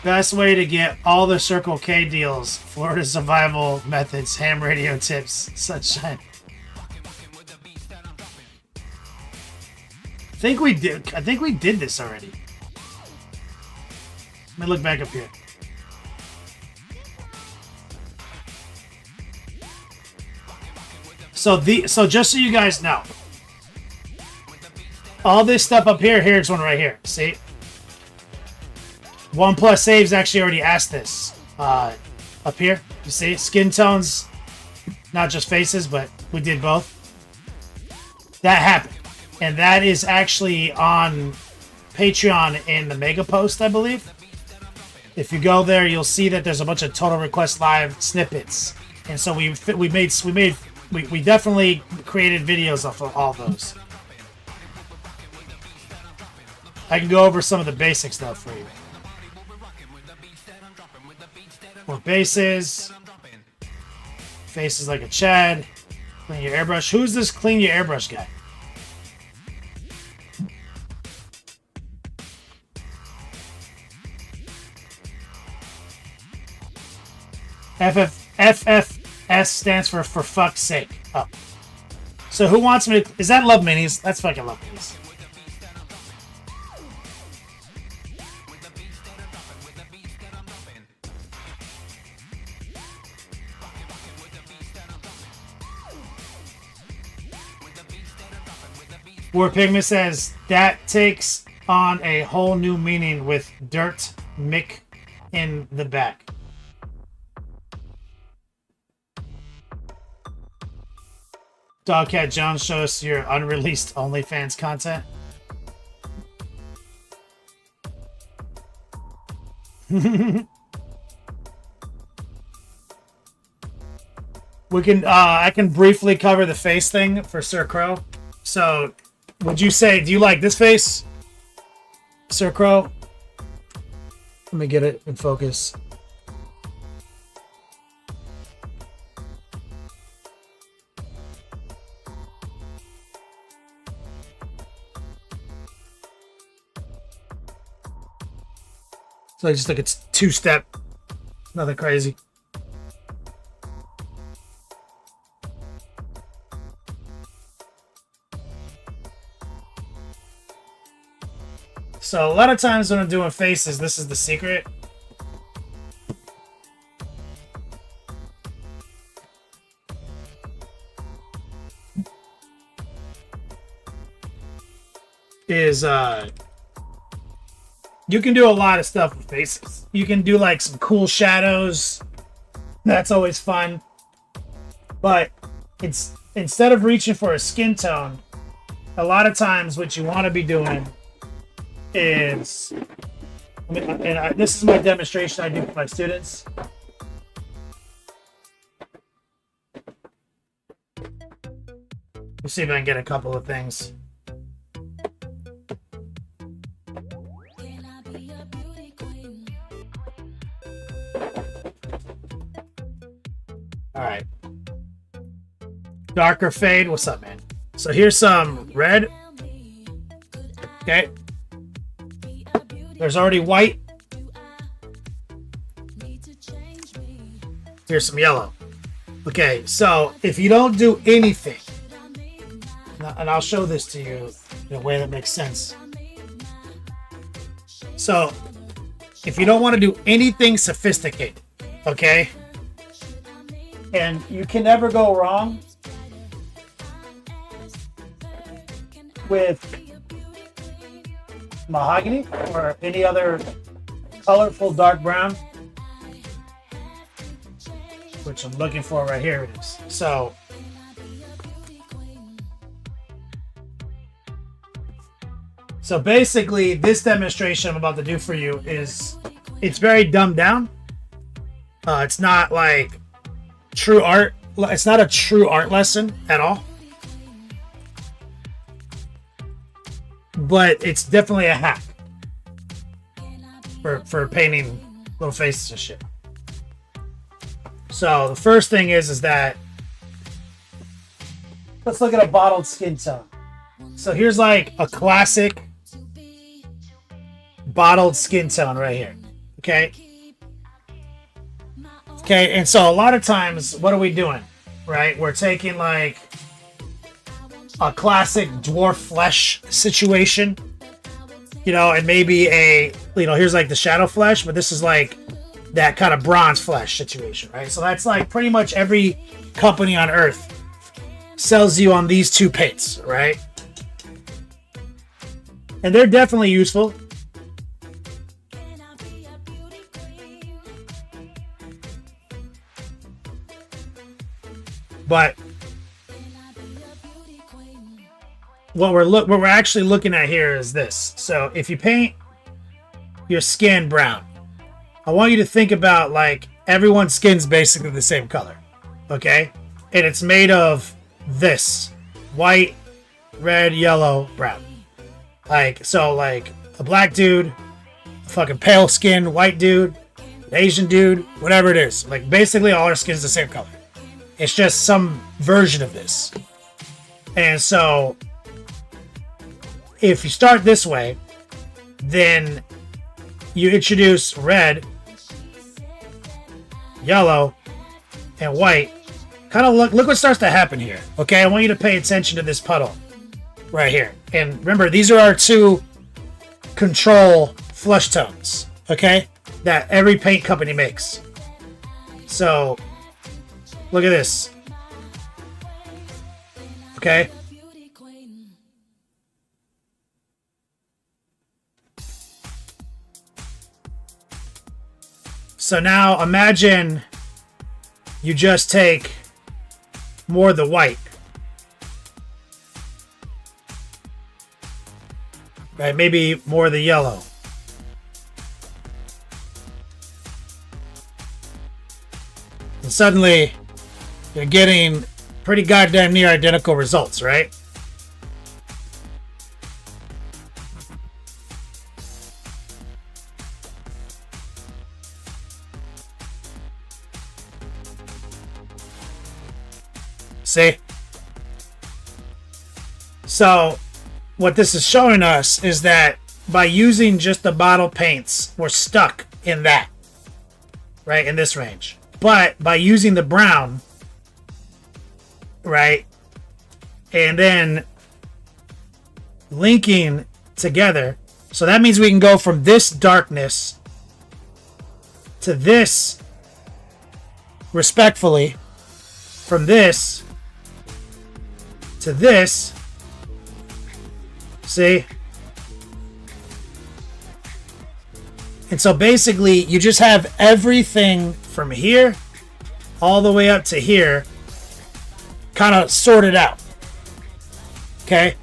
Speaker 1: best way to get all the Circle K deals, Florida survival methods, ham radio tips, sunshine. I think we did this already. Let me look back up here. So just so you guys know, all this stuff up here, here's one right here. See? OnePlus Saves actually already asked this. Up here, you see skin tones, not just faces, but we did both. That happened, and that is actually on Patreon in the mega post, I believe. If you go there, you'll see that there's a bunch of Total Request Live snippets, and so we definitely created videos off of all those. I can go over some of the basic stuff for you. More bases. Faces like a Chad. Clean your airbrush. Who's this clean your airbrush guy? FFS stands for fuck's sake. Oh. So who wants me to... Is that Love Minis? That's fucking Love Minis. War Pigment says, that takes on a whole new meaning with Dirt Mick in the back. Dogcat Jones, show us your unreleased OnlyFans content. We can I can briefly cover the face thing for Sir Crow. So, would you say, do you like this face, Sir Crow? Let me get it in focus. So I just think it's two-step, nothing crazy. So a lot of times when I'm doing faces, this is the secret. You can do a lot of stuff with faces. You can do like some cool shadows. That's always fun. But it's instead of reaching for a skin tone, a lot of times what you want to be doing is, this is my demonstration I do for my students. Let's see if I can get a couple of things. All right. Darker fade. What's up, man? So here's some red. Okay. There's already white. Here's some yellow. Okay, so if you don't do anything, and I'll show this to you in a way that makes sense. So, if you don't want to do anything sophisticated, okay? And you can never go wrong with mahogany or any other colorful dark brown, which I'm looking for right here. It is. So basically this demonstration I'm about to do for you is, it's very dumbed down. It's not like true art. It's not a true art lesson at all. But it's definitely a hack for painting little faces and shit. So the first thing is that, let's look at a bottled skin tone. So here's like a classic bottled skin tone right here. Okay. Okay, and so a lot of times, what are we doing? Right? We're taking like a classic dwarf flesh situation, you know, and maybe here's like the shadow flesh, but this is like that kind of bronze flesh situation, right? So that's like pretty much every company on earth sells you on these two paints, right? And they're definitely useful. But what we're actually looking at here is this. So if you paint your skin brown, I want you to think about like everyone's skin's basically the same color, okay? And it's made of this: white, red, yellow, brown. Like, so like a black dude, a fucking pale skinned white dude, an Asian dude, whatever it is. Like basically all our skin's the same color. It's just some version of this. And so if you start this way, then you introduce red, yellow, and white. Kind of look what starts to happen here. Okay, I want you to pay attention to this puddle right here. And remember, these are our two control flush tones, okay, that every paint company makes. So look at this. Okay. So now imagine you just take more of the white. Right, maybe more of the yellow. And suddenly you're getting pretty goddamn near identical results, right? See? So what this is showing us is that by using just the bottle paints, we're stuck in that, right, in this range. But by using the brown, right, and then linking together, so that means we can go from this darkness to this, respectfully, from this to this. See? And so basically you just have everything from here all the way up to here kind of sorted out. Okay?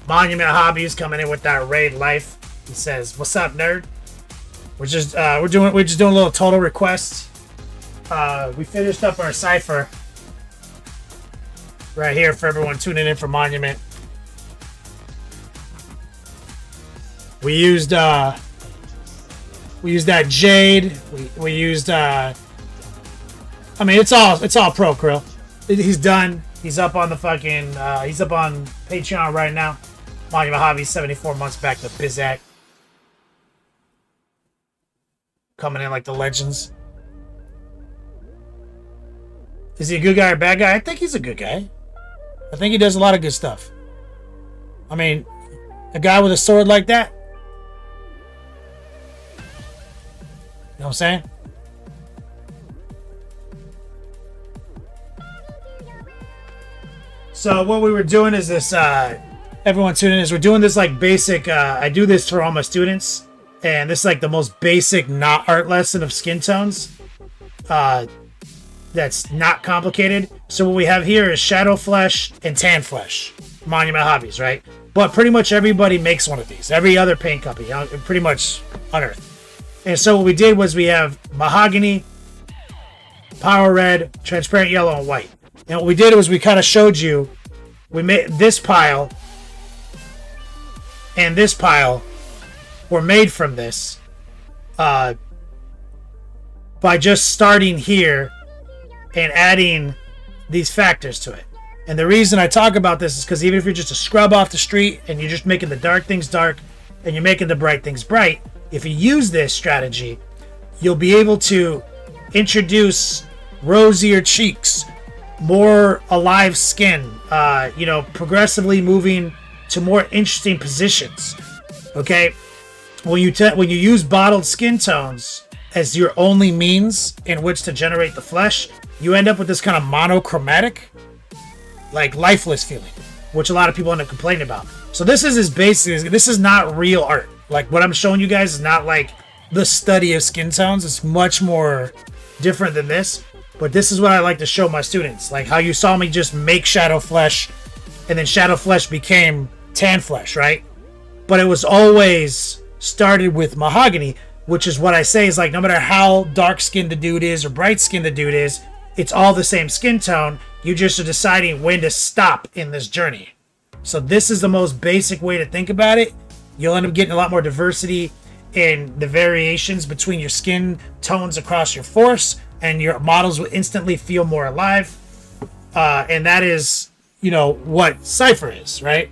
Speaker 1: Monument Hobbies coming in with that raid life. He says, "What's up, nerd?" We're just doing a little total request. We finished up our Cipher right here for everyone tuning in for Monument. We used that Jade. We used I mean, it's all pro Krill. He's done. He's up on the fucking he's up on Patreon right now. Monument Hobby 74 months back to Bizak. Coming in like the legends. Is he a good guy or a bad guy? I think he's a good guy. I think he does a lot of good stuff. I mean, a guy with a sword like that. You know what I'm saying? So what we were doing is this, everyone tuning in, is we're doing this like basic, I do this for all my students, and this is like the most basic not art lesson of skin tones. That's not complicated. So what we have here is shadow flesh and tan flesh. Monument Hobbies, right? But pretty much everybody makes one of these. Every other paint company, pretty much on Earth. And so what we did was we have mahogany, power red, transparent yellow, and white. And what we did was we kind of showed you, we made this pile and this pile were made from this by just starting here and adding these factors to it. And the reason I talk about this is because even if you're just a scrub off the street and you're just making the dark things dark and you're making the bright things bright, if you use this strategy, you'll be able to introduce rosier cheeks, more alive skin, progressively moving to more interesting positions. Okay, when you use bottled skin tones as your only means in which to generate the flesh, you end up with this kind of monochromatic, like lifeless feeling, which a lot of people end up complaining about. So this is this is not real art. Like what I'm showing you guys is not like the study of skin tones. It's much more different than this. But this is what I like to show my students. Like how you saw me just make Shadow Flesh, and then Shadow Flesh became Tan Flesh, right? But it was always started with Mahogany, which is what I say is like no matter how dark-skinned the dude is or bright-skinned the dude is, it's all the same skin tone. You just are deciding when to stop in this journey. So this is the most basic way to think about it. You'll end up getting a lot more diversity in the variations between your skin tones across your force, and your models will instantly feel more alive. And that is, you know, what Cipher is, right?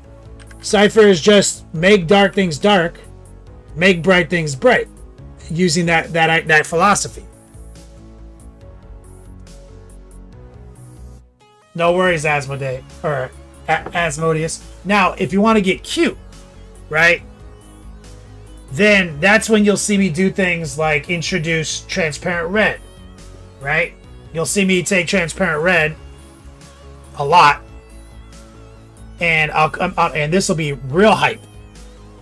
Speaker 1: Cipher is just make dark things dark, make bright things bright, using that philosophy. No worries, Asmodeus. Now, if you want to get cute, right? Then that's when you'll see me do things like introduce transparent red, right? You'll see me take transparent red a lot, and and this will be real hype.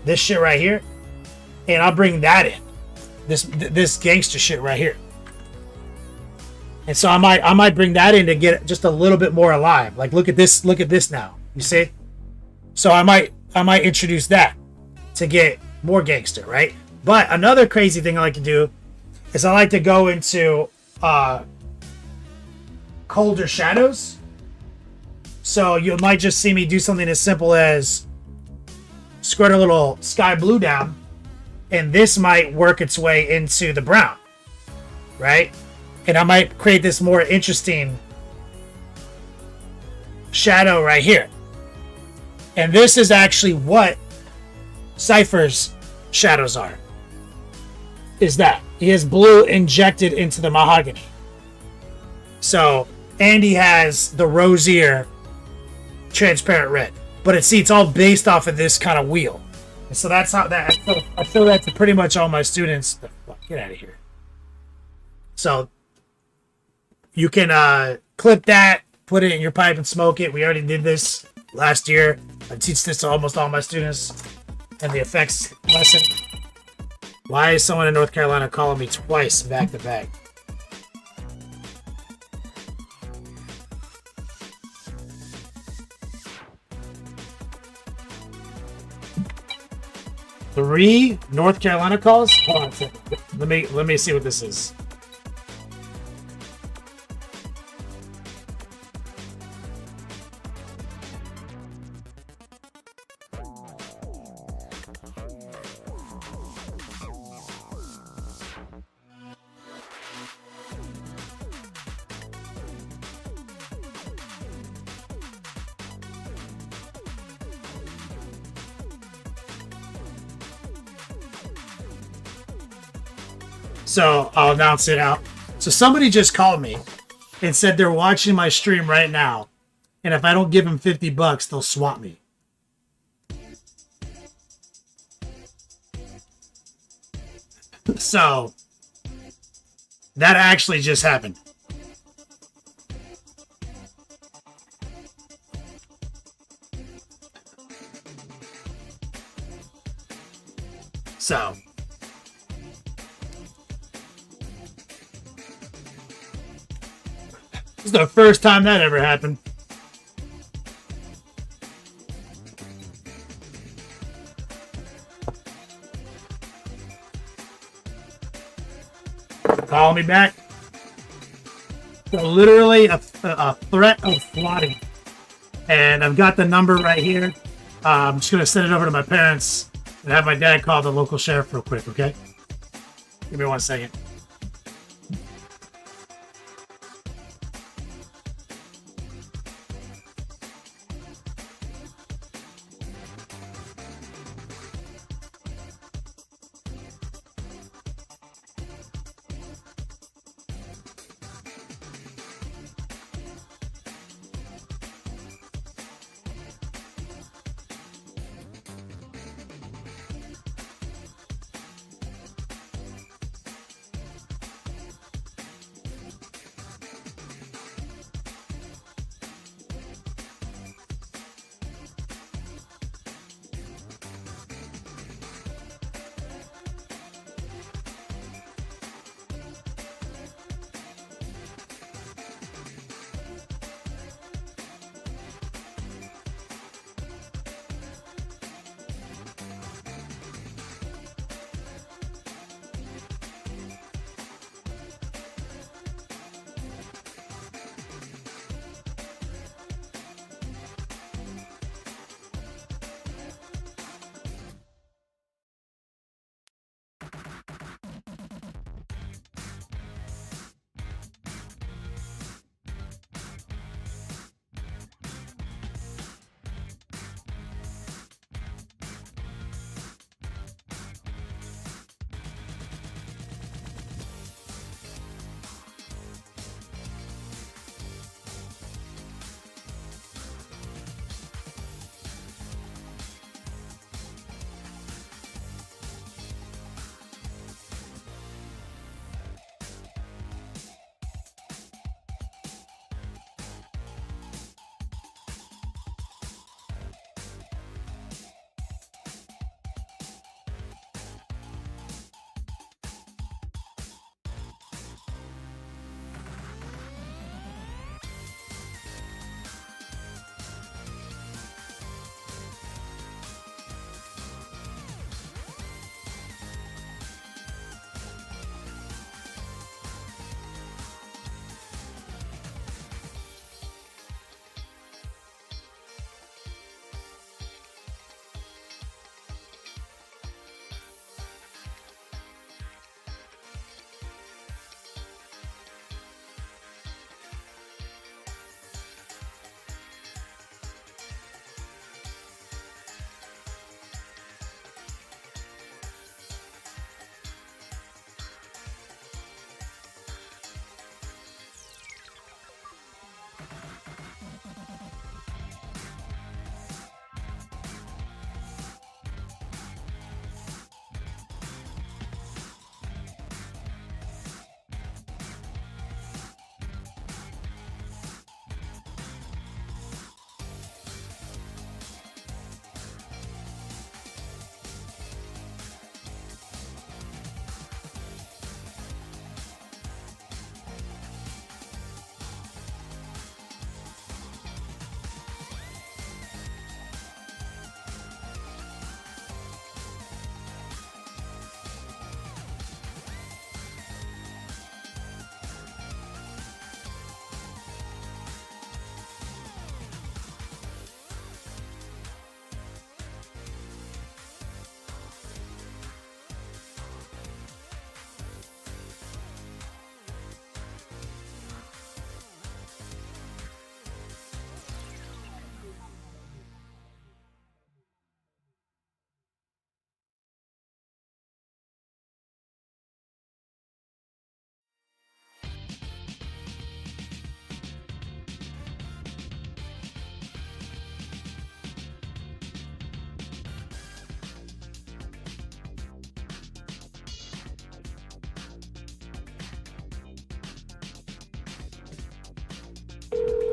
Speaker 1: This shit right here, and I'll bring that in. This gangster shit right here. And so I might bring that in to get just a little bit more alive. Like look at this now. You see? So I might introduce that to get more gangster, right? But another crazy thing I like to do is I like to go into colder shadows. So you might just see me do something as simple as squirt a little sky blue down, and this might work its way into the brown, right? And I might create this more interesting shadow right here. And this is actually what Cipher's shadows are. Is that he has blue injected into the mahogany. So Andy has the rosier transparent red. But it's all based off of this kind of wheel. And so that's how that I feel that to pretty much all my students. Get out of here. So you can clip that, put it in your pipe and smoke it. We already did this last year. I teach this to almost all my students. And the effects lesson. Why is someone in North Carolina calling me twice back to back? Three North Carolina calls? Hold on a second. Let me see what this is. So I'll announce it out. So somebody just called me and said they're watching my stream right now, and if I don't give them $50, they'll swap me. So that actually just happened. So this is the first time that ever happened. Call me back. So literally a threat of swatting. And I've got the number right here. I'm just going to send it over to my parents and have my dad call the local sheriff real quick, okay? Give me 1 second.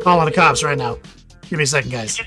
Speaker 1: Calling the cops right now. Give me a second, guys.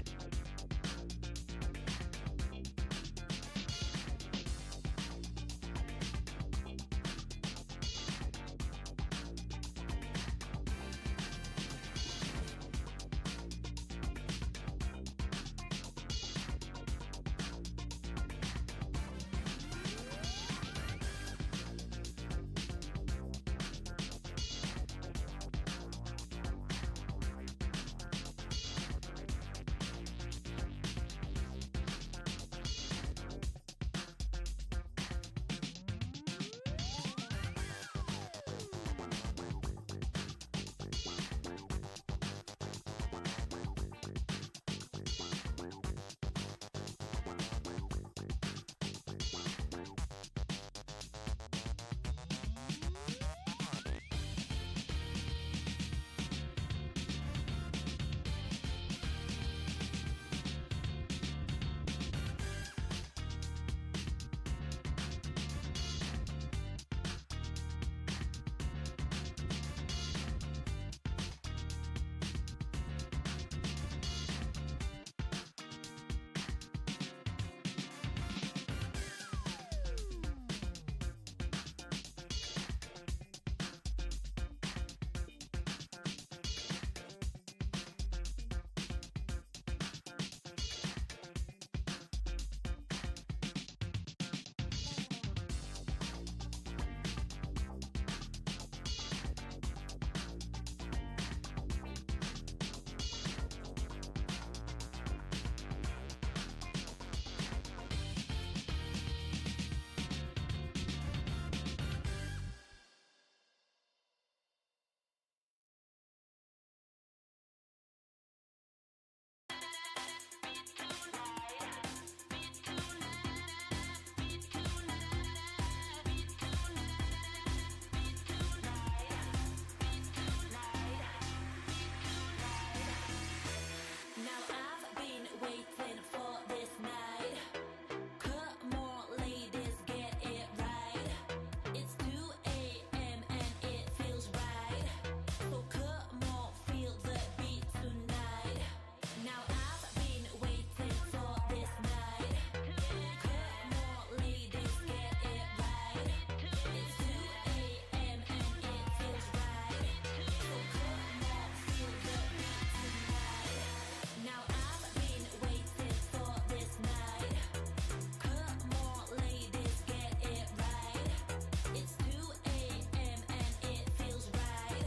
Speaker 3: Now I've been waiting for this night. Come on, ladies, get it right. It's 2 a.m. and it feels right. So come on, feel the beat tonight. Now I've been waiting for this night. Come on, ladies, get it right. It's 2 a.m. and it feels right. So come on, feel the beat tonight. Now I've been waiting for this night. Come on, ladies, get it right. It's 2 a.m. and it feels right.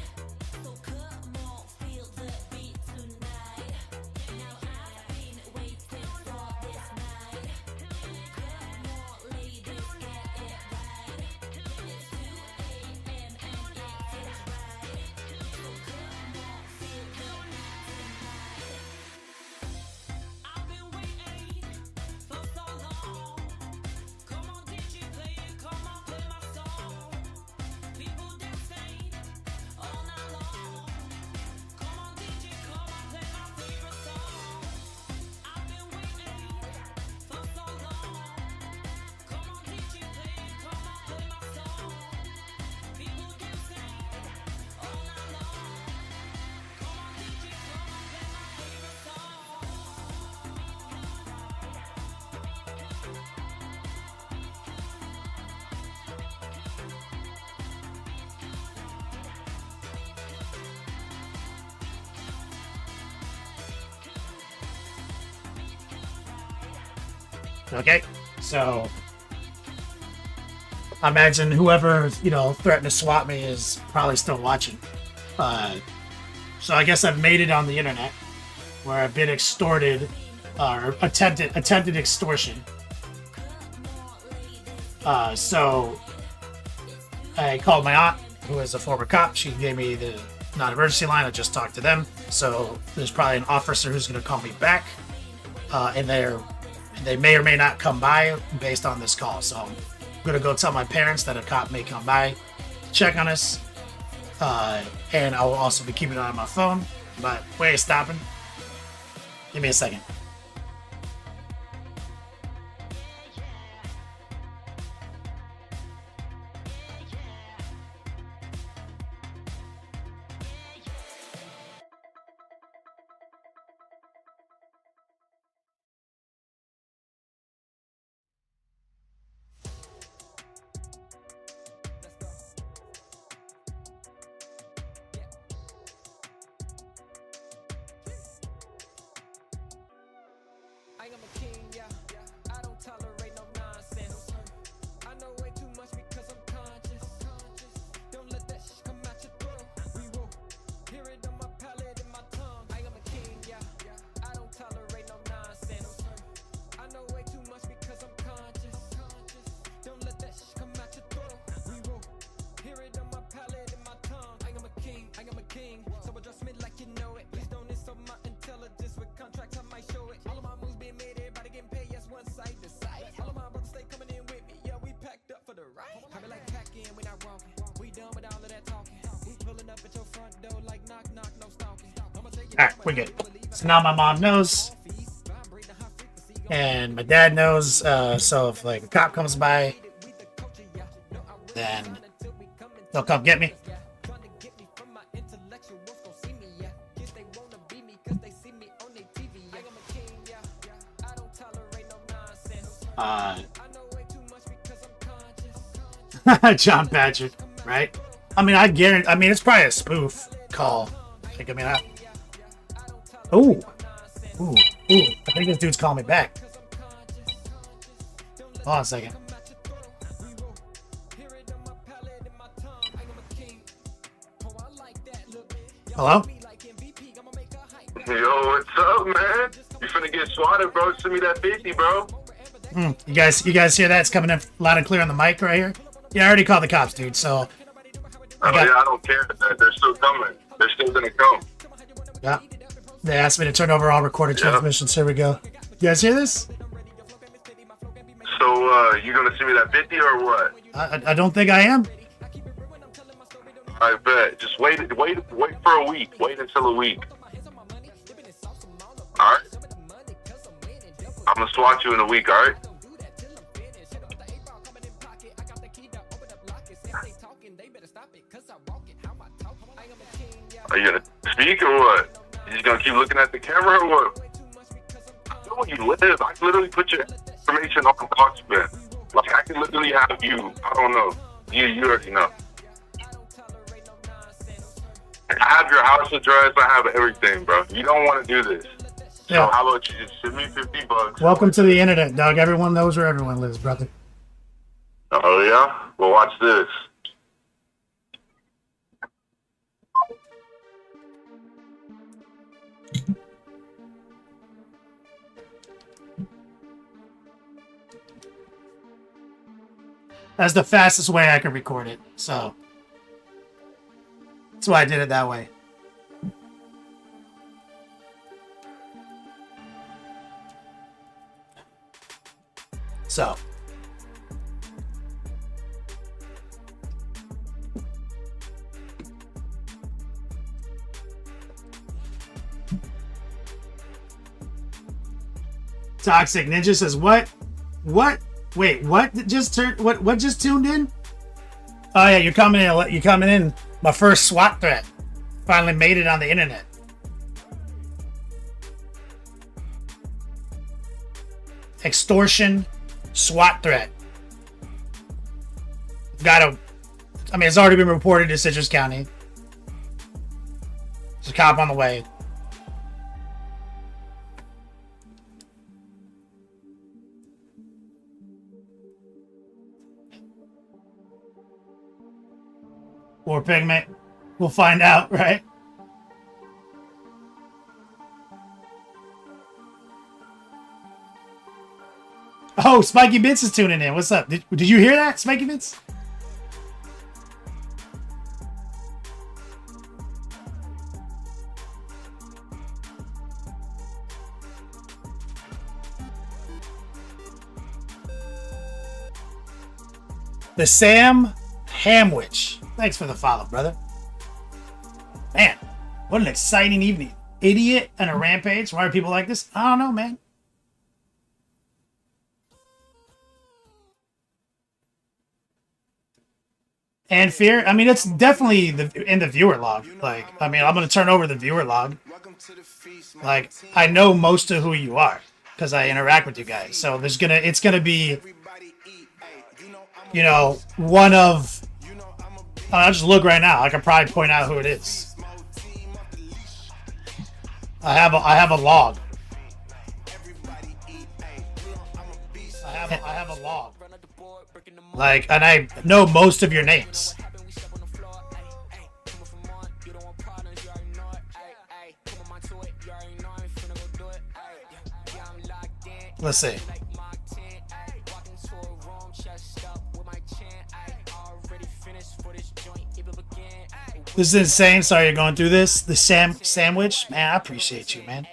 Speaker 3: So come on, feel the beat tonight. Now I've been waiting for this night. Come on, ladies, get it right. It's 2 a.m. and it feels right. So come on, feel the beat tonight. I've been waiting for so long. Come on, DJ, play it. Come on, play my song. People dancing all night long. Come on, DJ, come on, play my favorite song. I've been waiting for so long. Come on, DJ, play it. Come on, play my song. People dancing all night long. Come on, DJ, come on, play my favorite song.
Speaker 1: Okay, so I imagine whoever, threatened to swat me is probably still watching. So I guess I've made it on the internet where I've been extorted, or attempted extortion. So I called my aunt, who is a former cop. She gave me the non-emergency line. I just talked to them. So there's probably an officer who's going to call me back, and they may or may not come by based on this call. So I'm going to go tell my parents that a cop may come by to check on us. And I will also be keeping an eye on my phone. But wait, stopping. Give me a second. Alright, we're good. So now my mom knows. And my dad knows. So if like a cop comes by, then they'll come get me. John Patrick, right? I mean, I guarantee. I mean, it's probably a spoof call. Like, I mean, ooh. I think this dude's calling me back. Hold on a second. Hello?
Speaker 6: Yo, what's up, man? You finna get swatted, bro. Send me that 50, bro.
Speaker 1: You guys hear that? It's coming in loud and clear on the mic right here. Yeah, I already called the cops, dude. So
Speaker 6: I don't care. They're still coming. They're still gonna come.
Speaker 1: yeah, they asked me to turn over all recorded transmissions. Here we go. You guys hear this?
Speaker 6: So, you gonna send me that 50 or what?
Speaker 1: I don't think I am.
Speaker 6: I bet. Just wait for a week. Wait until a week. All right. I'm gonna swat you in a week. All right. Are you gonna speak or what? You just gonna keep looking at the camera or what? I know where you live. I can literally put your information on Talkspin. Like I can literally have you. I don't know. You already know. I have your house address. I have everything, bro. You don't want to do this.
Speaker 1: Yeah.
Speaker 6: So how about you just send me $50?
Speaker 1: Welcome to the internet, Doug. Everyone knows where everyone lives, brother.
Speaker 6: Oh yeah? Well, watch this.
Speaker 1: That's the fastest way I could record it. So that's why I did it that way. So Toxic Ninja says, what? Wait, what just turned? What just tuned in? Oh yeah, you're coming in. You're coming in. My first SWAT threat finally made it on the internet. Extortion, SWAT threat. I mean, it's already been reported to Citrus County. There's a cop on the way. Or Pigment. We'll find out, right? Oh, Spiky Bits is tuning in. What's up? Did you hear that, Spiky Bits? The Sam Hamwich. Thanks for the follow, brother. Man, what an exciting evening. Idiot and a rampage. Why are people like this? I don't know, man. And Fear. I mean, it's definitely in the viewer log. Like, I mean, I'm going to turn over the viewer log. Like, I know most of who you are because I interact with you guys. So it's going to be, you know, one of... I'll just look right now. I can probably point out who it is. I have a log. I have a log. Like, and I know most of your names. Let's see. This is insane. Sorry you're going through this. The sandwich. Man, I appreciate you, man.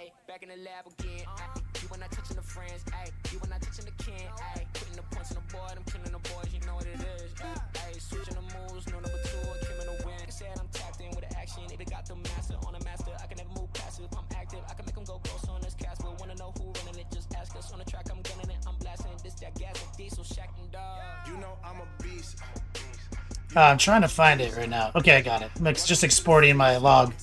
Speaker 1: I'm trying to find it right now. Okay, I got it. I'm just exporting my log.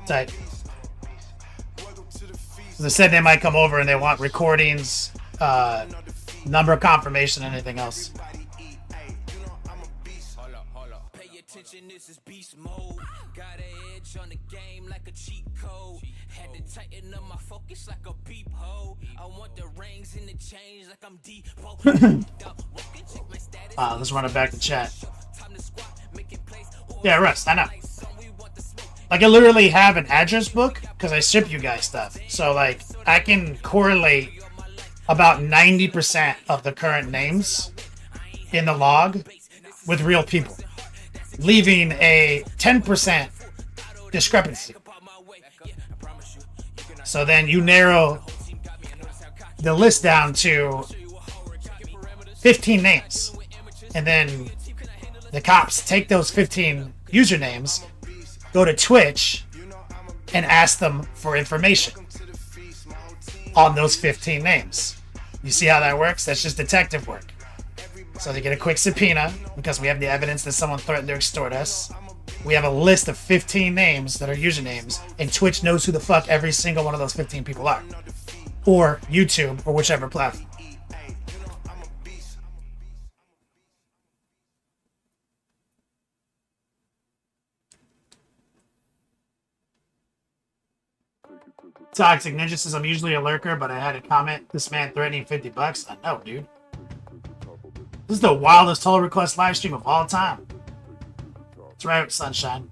Speaker 1: Tight. They said they might come over and they want recordings, number confirmation, anything else.
Speaker 4: Pay attention, this is beast mode. Got an edge on the game like a cheat code. Had to tighten up my focus like a peephole. I want the rings in the change like I'm deep.
Speaker 1: Let's run it back to chat. Yeah, Russ, I know. Like, I literally have an address book because I ship you guys stuff. So, like, I can correlate about 90% of the current names in the log with real people, leaving a 10% discrepancy. So then you narrow the list down to 15 names. And then the cops take those 15 usernames, go to Twitch, and ask them for information on those 15 names. You see how that works? That's just detective work. So they get a quick subpoena because we have the evidence that someone threatened to extort us. We have a list of 15 names that are usernames, and Twitch knows who the fuck every single one of those 15 people are. Or YouTube, or whichever platform. Toxic Ninja says, I'm usually a lurker, but I had a comment. This man threatening $50. I know, dude. This is the wildest total request live stream of all time. That's right, Sunshine.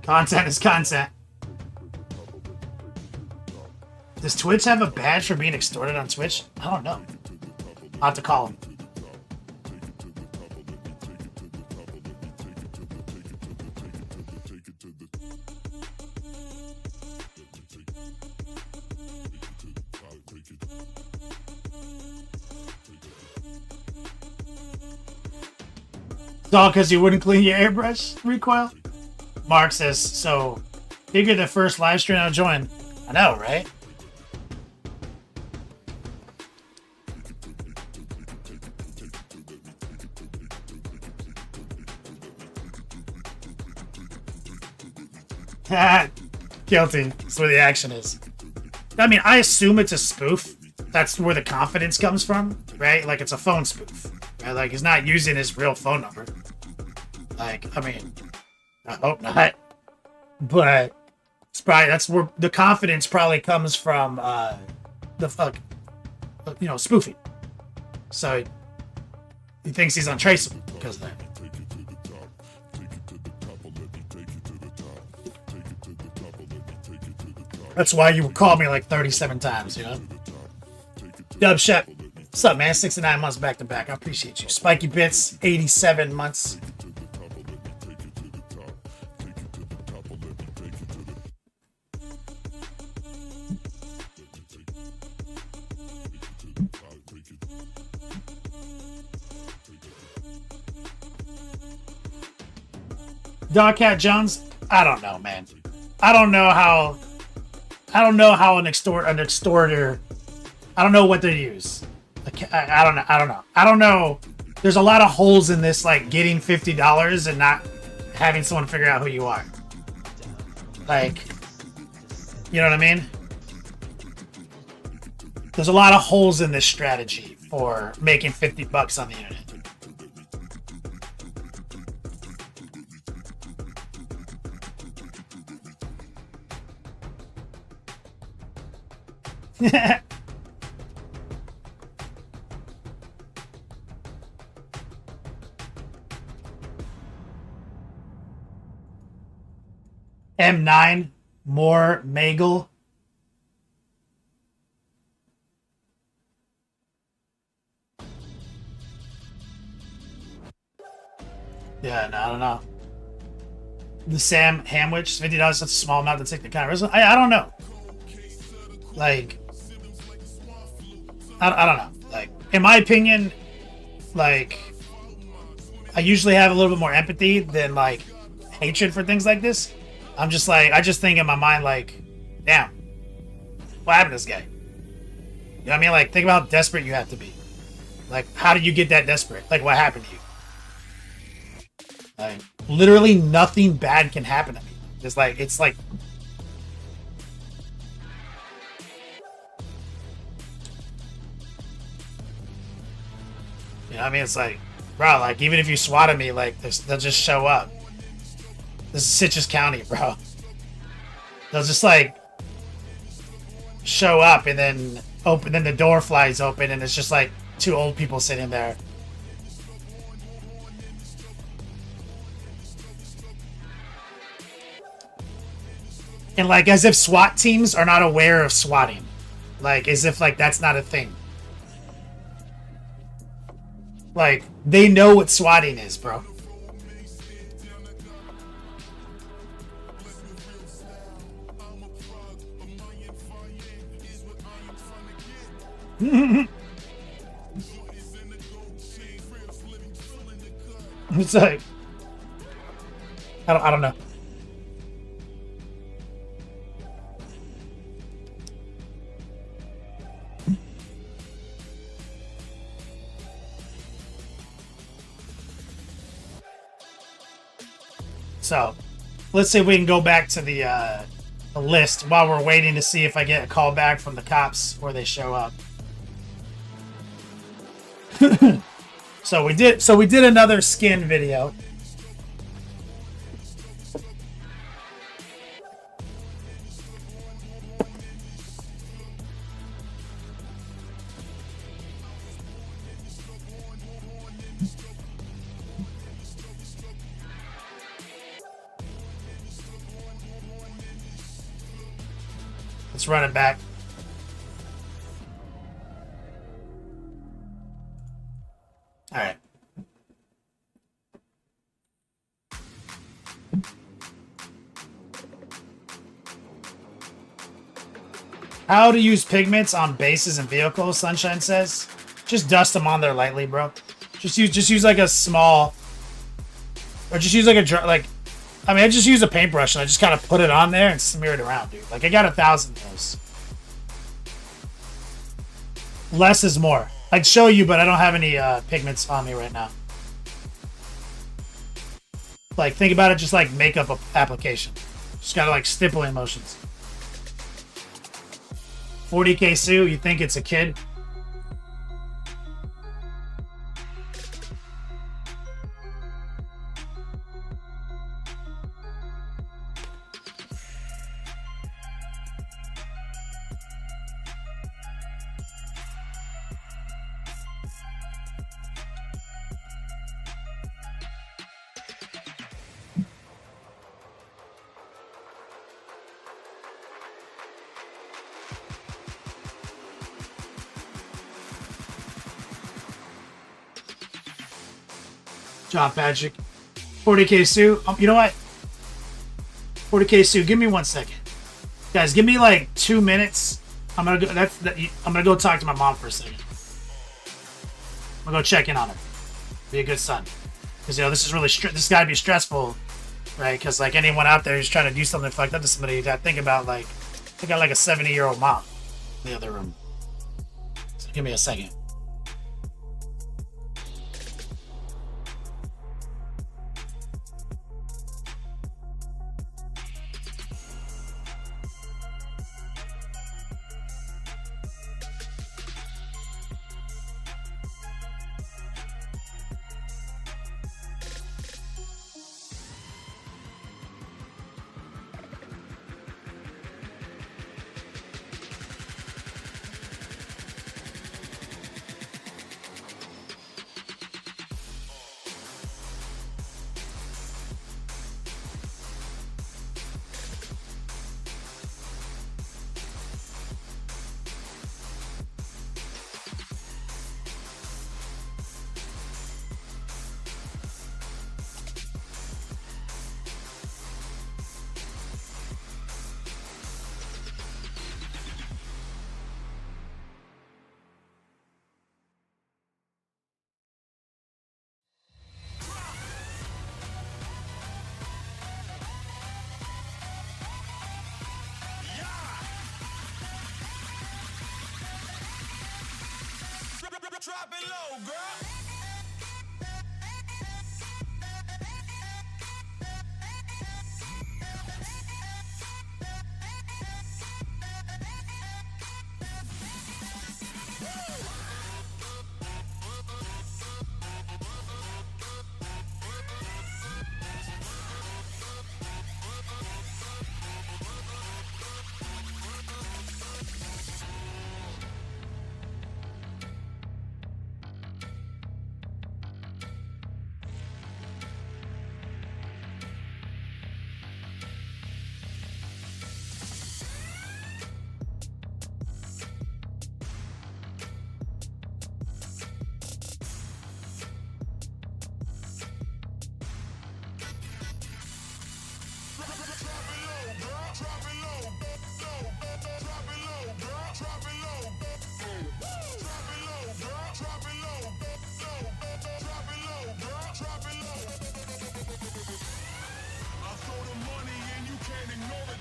Speaker 1: Content is content. Does Twitch have a badge for being extorted on Twitch? I don't know. I'll have to call him. It's all because you wouldn't clean your airbrush recoil? Mark says, so figure the first live stream I'll join. I know, right? Guilty. That's where the action is. I mean, I assume it's a spoof. That's where the confidence comes from, right? Like, it's a phone spoof. Right? Like, he's not using his real phone number. Like, I mean, I hope not. But it's probably, that's where the confidence probably comes from, spoofing. So he thinks he's untraceable because of that. That's why you would call me like 37 times, you know? Dub Shep, what's up, man? 69 months back to back. I appreciate you. Spiky Bits, 87 months. Dogcat Jones, I don't know, man. I don't know how an extorter. I don't know what they use. I don't know. There's a lot of holes in this, like getting $50 and not having someone figure out who you are. Like, you know what I mean? There's a lot of holes in this strategy for making $50 on the internet. M9, more Magel. Yeah, no, I don't know. The Sam Hamwich, $50, such a small amount to take the kind of risk. I don't know. Like, I don't know. Like, in my opinion, like, I usually have a little bit more empathy than, like, hatred for things like this. I'm just like, I just think in my mind, like, damn, what happened to this guy? You know what I mean? Like, think about how desperate you have to be. Like, how did you get that desperate? Like, what happened to you? Like, literally nothing bad can happen to me. It's like, you know what I mean? It's like, bro, like, even if you swatted me, like, they'll just show up. This is Citrus County, bro. They'll just, like, show up and then open, then the door flies open and it's just, like, two old people sitting there. And, like, as if SWAT teams are not aware of swatting. Like, as if, like, that's not a thing. Like, they know what swatting is, bro. It's like, I don't know. So, let's see if we can go back to the list while we're waiting to see if I get a call back from the cops or they show up. So we did another skin video. Let's run it back. All right. How to use pigments on bases and vehicles, Sunshine says. Just dust them on there lightly, bro. Just use like a small, or just use like I just use a paintbrush and I just kind of put it on there and smear it around, dude. Like, I got 1,000 of those. Less is more. I'd show you, but I don't have any pigments on me right now. Like, think about it just like makeup application. Just gotta like stippling motions. 40K Sue, you think it's a kid? John Patrick. 40K Sue. You know what? 40K Sue, give me 1 second. Guys, give me like 2 minutes. I'm gonna go I'm gonna go talk to my mom for a second. I'm gonna go check in on her. Be a good son. Because, you know, this is really this gotta be stressful, right? Because, like, anyone out there who's trying to do something fucked up to somebody, you gotta think about, like, I got like a 70-year-old mom in the other room. So give me a second.
Speaker 4: drop it low, girl.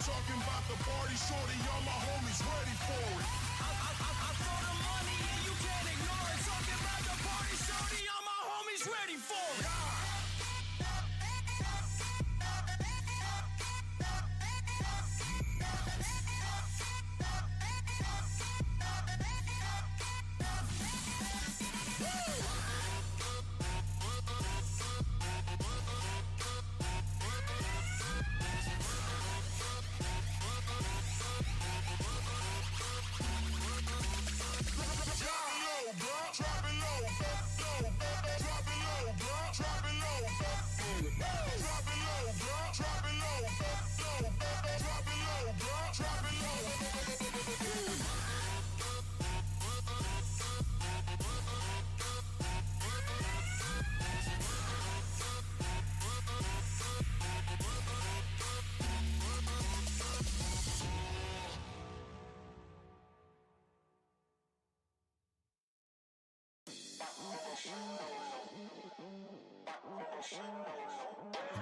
Speaker 4: Talking about the party, shorty, all my homies ready for it. I throw the money and you can't ignore it. Talking about the party, shorty, all my homies ready for it.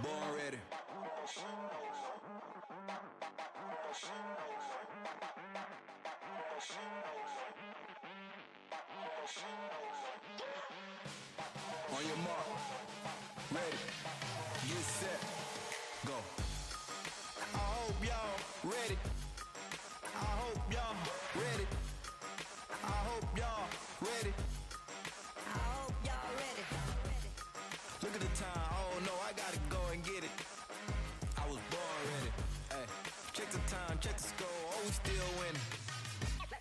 Speaker 4: Born ready. On your mark, ready, get set, go. I hope y'all ready. I hope y'all ready. I hope y'all ready.
Speaker 3: I hope y'all ready.
Speaker 4: Look at the time, oh no, I gotta go and get it. I was born ready. Hey, check the time, check the score, oh we still winning.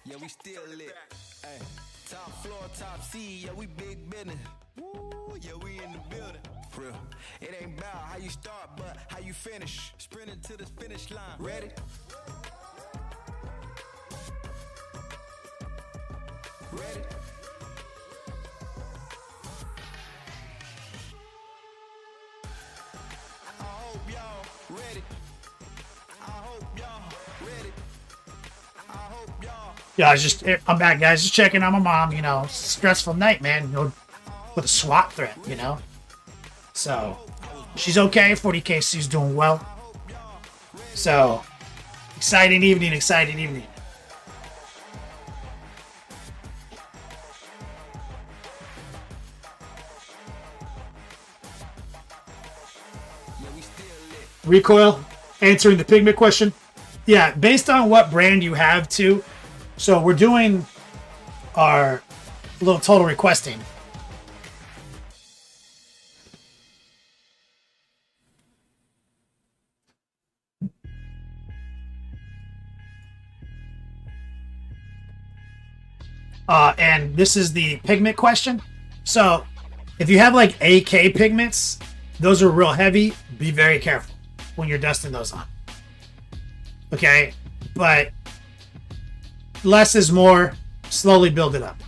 Speaker 4: Yeah, we still lit. Hey, top floor, top C, yeah, we big business. Woo, yeah, we in the building. For real. It ain't about how you start, but how you finish. Sprinting to the finish line. Ready? Ready? I hope y'all ready. I hope y'all ready. I hope y'all.
Speaker 1: I'm back, guys. Just checking on my mom. You know, stressful night, man. You know, with a SWAT threat. You know, so she's okay. 40KC's doing well. So exciting evening. Exciting evening. Recoil, answering the pigment question. Yeah, based on what brand you have too. So we're doing our little total requesting. And this is the pigment question. So if you have like AK pigments, those are real heavy. Be very careful when you're dusting those on. Okay? But less is more. Slowly build it up.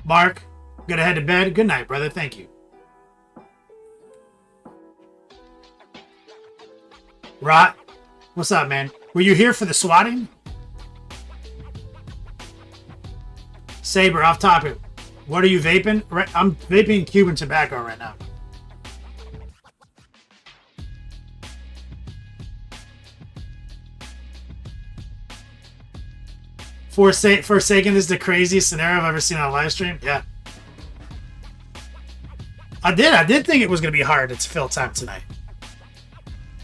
Speaker 1: Mark, gotta head to bed. Good night, brother. Thank you. Rot, what's up, man? Were you here for the swatting? Saber, off topic. What are you vaping? I'm vaping Cuban tobacco right now. Forsaken is the craziest scenario I've ever seen on a live stream. Yeah. I did think it was going to be hard to fill time tonight.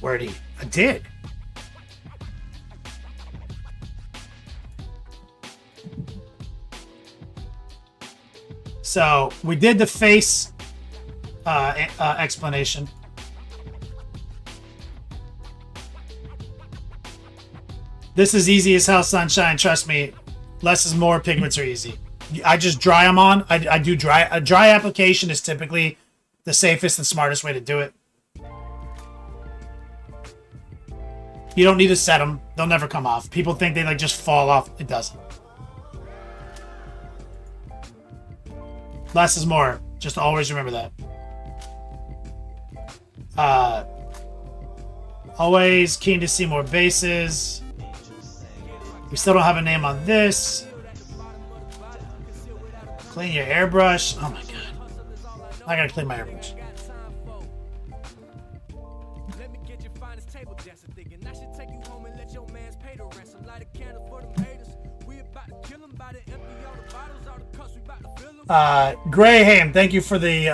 Speaker 1: Wordy. I did. So we did the face explanation. This is easy as hell, sunshine. Trust me. Less is more. Pigments are easy. I just dry them on. I do dry. A dry application is typically the safest and smartest way to do it. You don't need to set them. They'll never come off. People think they like just fall off. It doesn't. Less is more. Just always remember that. Always keen to see more bases. We still don't have a name on this. Clean your airbrush. Oh my god. I gotta clean my airbrush. Graham, thank you for the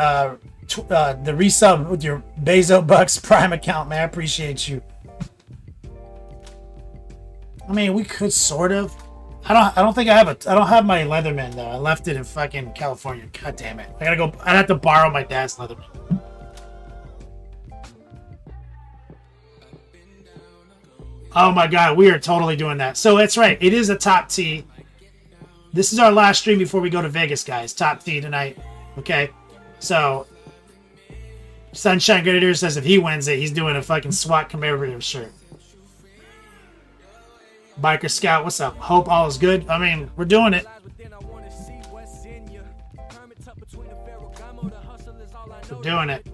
Speaker 1: resub with your Bezo Bucks Prime account, man. I appreciate you. I mean, we could sort of. I don't think I don't have my Leatherman though. I left it in fucking California. God damn it. I'd have to borrow my dad's Leatherman. Oh my god, we are totally doing that. So that's right. It is a top T. This is our last stream before we go to Vegas, guys. Top T tonight. Okay. So Sunshine Grader says if he wins it, he's doing a fucking SWAT commemorative shirt. Biker Scout, what's up? Hope all is good. I mean, we're doing it. We're doing it.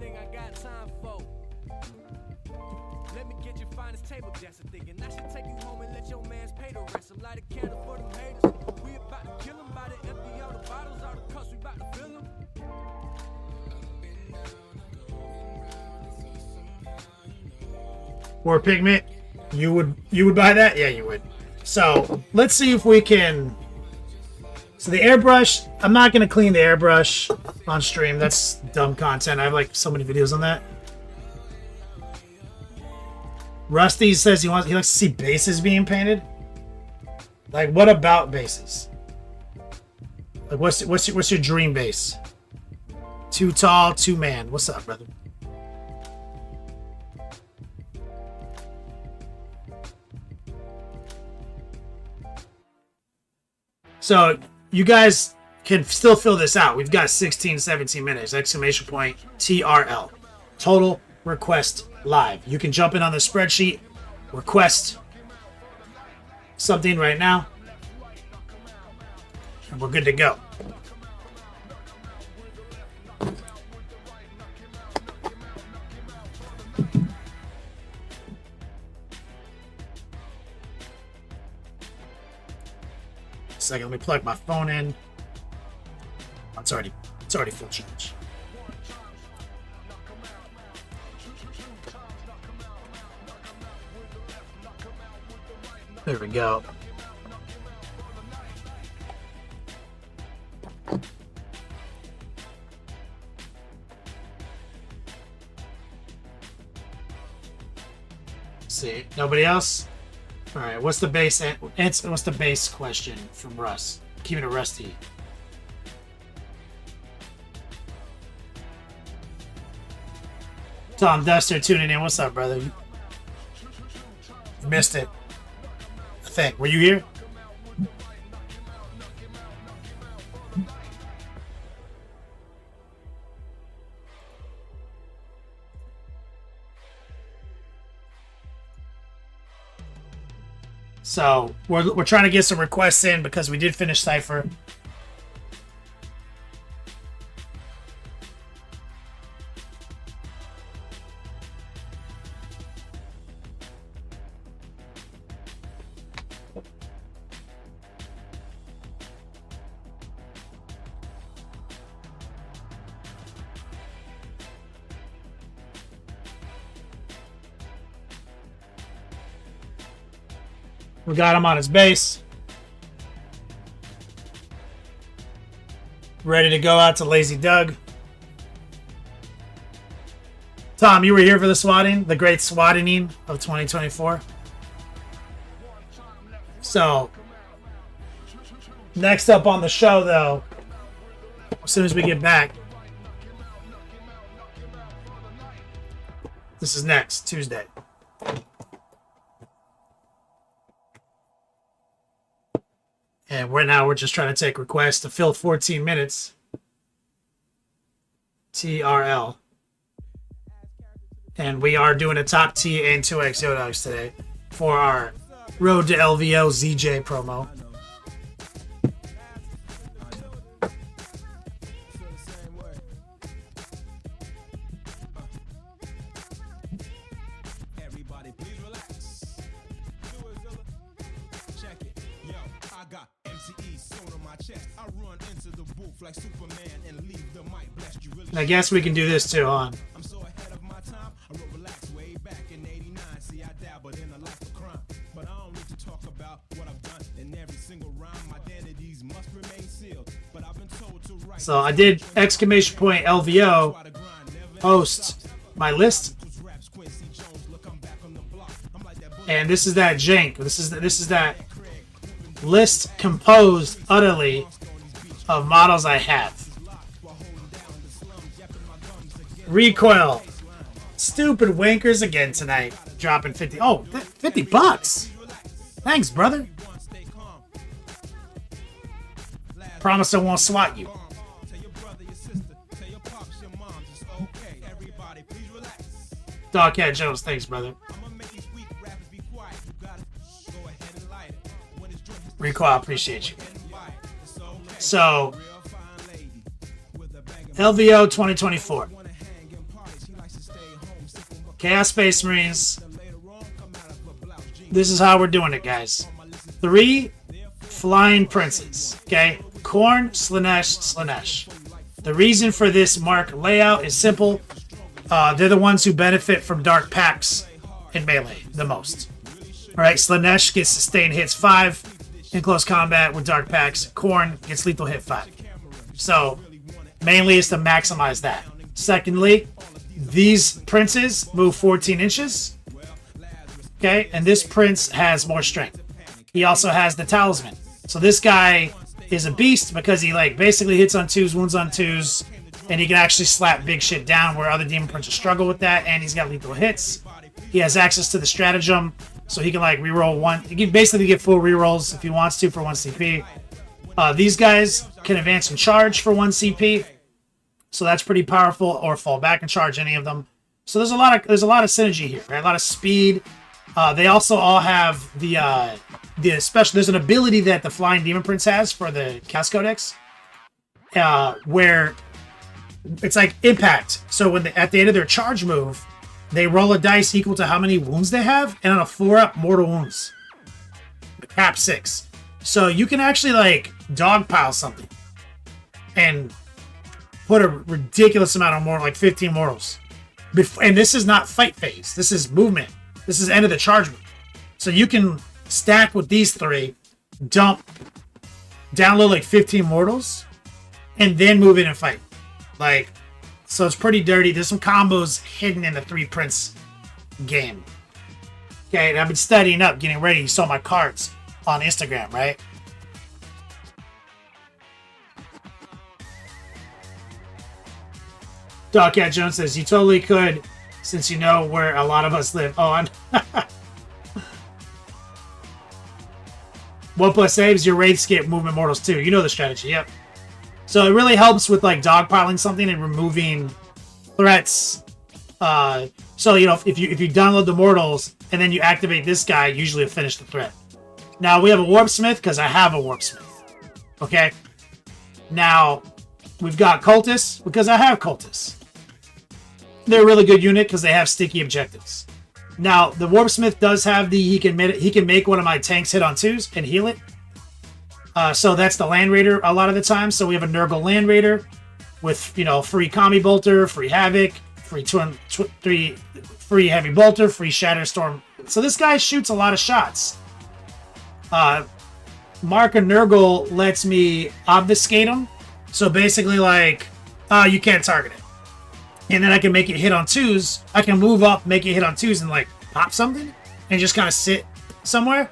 Speaker 1: Or pigment, you would buy that? Yeah, you would. So let's see if we can. So the airbrush, I'm not gonna clean the airbrush on stream. That's dumb content. I have like so many videos on that. Rusty says he likes to see bases being painted. Like, what about bases? Like, what's your dream base? Too tall, too man. What's up, brother? So you guys can still fill this out. We've got 16, 17 minutes. Exclamation point TRL. Total request live. You can jump in on the spreadsheet, request something right now, and we're good to go. Second, let me plug my phone in. It's already full charge. There we go. Let's see, nobody else? All right, what's the base? What's the base question from Russ? Keeping it rusty. Tom Duster tuning in. What's up, brother? You missed it. I think. Were you here? So we're trying to get some requests in because we did finish Cipher. We got him on his base. Ready to go out to Lazy Doug. Tom, you were here for the swatting, the great swatting of 2024. So, next up on the show, though, as soon as we get back, this is next, Tuesday. And right now we're just trying to take requests to fill 14 minutes. TRL. And we are doing a top T and 2X Yodogs today for our Road to LVO ZJ promo.
Speaker 7: Everybody, please relax. Check it. Yo, I got MCE sewn on my chest. I run into the booth like Superman and leave the mic blessed. You really
Speaker 1: I guess we can do this too, on.
Speaker 7: I'm so ahead of my time. I wrote relax way back in 89. See, I dabbled in a life of crime. But I don't need to talk about what I've done in every single rhyme. My identities must remain sealed. But I've been told to write.
Speaker 1: So I did exclamation point LVO post my list. And this is that jank. This is that list composed utterly of models I have. Recoil. Stupid wankers again tonight. Dropping 50. Oh, 50 bucks. Thanks, brother. Promise I won't swat you. Dogcat Jones, thanks, brother. Recoil, appreciate you. So, LVO 2024. Chaos Space Marines. This is how we're doing it, guys. 3 flying princes. Okay? Khorne, Slaanesh, Slaanesh. The reason for this mark layout is simple. They're the ones who benefit from dark packs in melee the most. Alright, Slaanesh gets sustained hits 5 in close combat with dark packs. Khorne gets lethal hit 5. So, mainly is to maximize that. Secondly, these princes move 14 inches. Okay, and this prince has more strength. He also has the talisman. So this guy is a beast because he like basically hits on 2s, wounds on 2s, and he can actually slap big shit down where other demon princes struggle with that, and he's got lethal hits. He has access to the stratagem, so he can like reroll one. He can basically get full rerolls if he wants to for 1 CP. These guys can advance and charge for 1 CP, so that's pretty powerful, or fall back and charge any of them. So there's a lot of synergy here, right? A lot of speed. They also all have the special. There's an ability that the Flying Demon Prince has for the Chaos Codex, where it's like impact. So when at the end of their charge move, they roll a dice equal to how many wounds they have, and on a 4-up, mortal wounds. Cap 6. So you can actually like dogpile something and put a ridiculous amount of more, like 15 mortals. And this is not fight phase. This is movement. This is end of the charge move. So you can stack with these 3, download like 15 mortals, and then move in and fight. Like, so it's pretty dirty. There's some combos hidden in the 3 Prince game. Okay, and I've been studying up, getting ready. You saw my cards on Instagram, right? Dogcat Jones says, you totally could, since you know where a lot of us live. Oh, I'm... 1+ saves, your raid skip movement mortals too. You know the strategy, yep. So it really helps with like dogpiling something and removing threats. So you know, if you download the mortals and then you activate this guy, usually it'll finish the threat. Now we have a Warpsmith because I have a Warpsmith. Okay. Now we've got Cultists because I have Cultists. They're a really good unit because they have sticky objectives. Now the Warpsmith does have the he can make one of my tanks hit on 2s and heal it. So that's the Land Raider a lot of the time. So we have a Nurgle Land Raider with, you know, free Kami Bolter, free Havoc, free free Heavy Bolter, free Shatter Storm. So this guy shoots a lot of shots. Mark of Nurgle lets me obfuscate him. So basically, like, you can't target it. And then I can make it hit on twos. I can move up, make it hit on twos, and like pop something, and just kind of sit somewhere.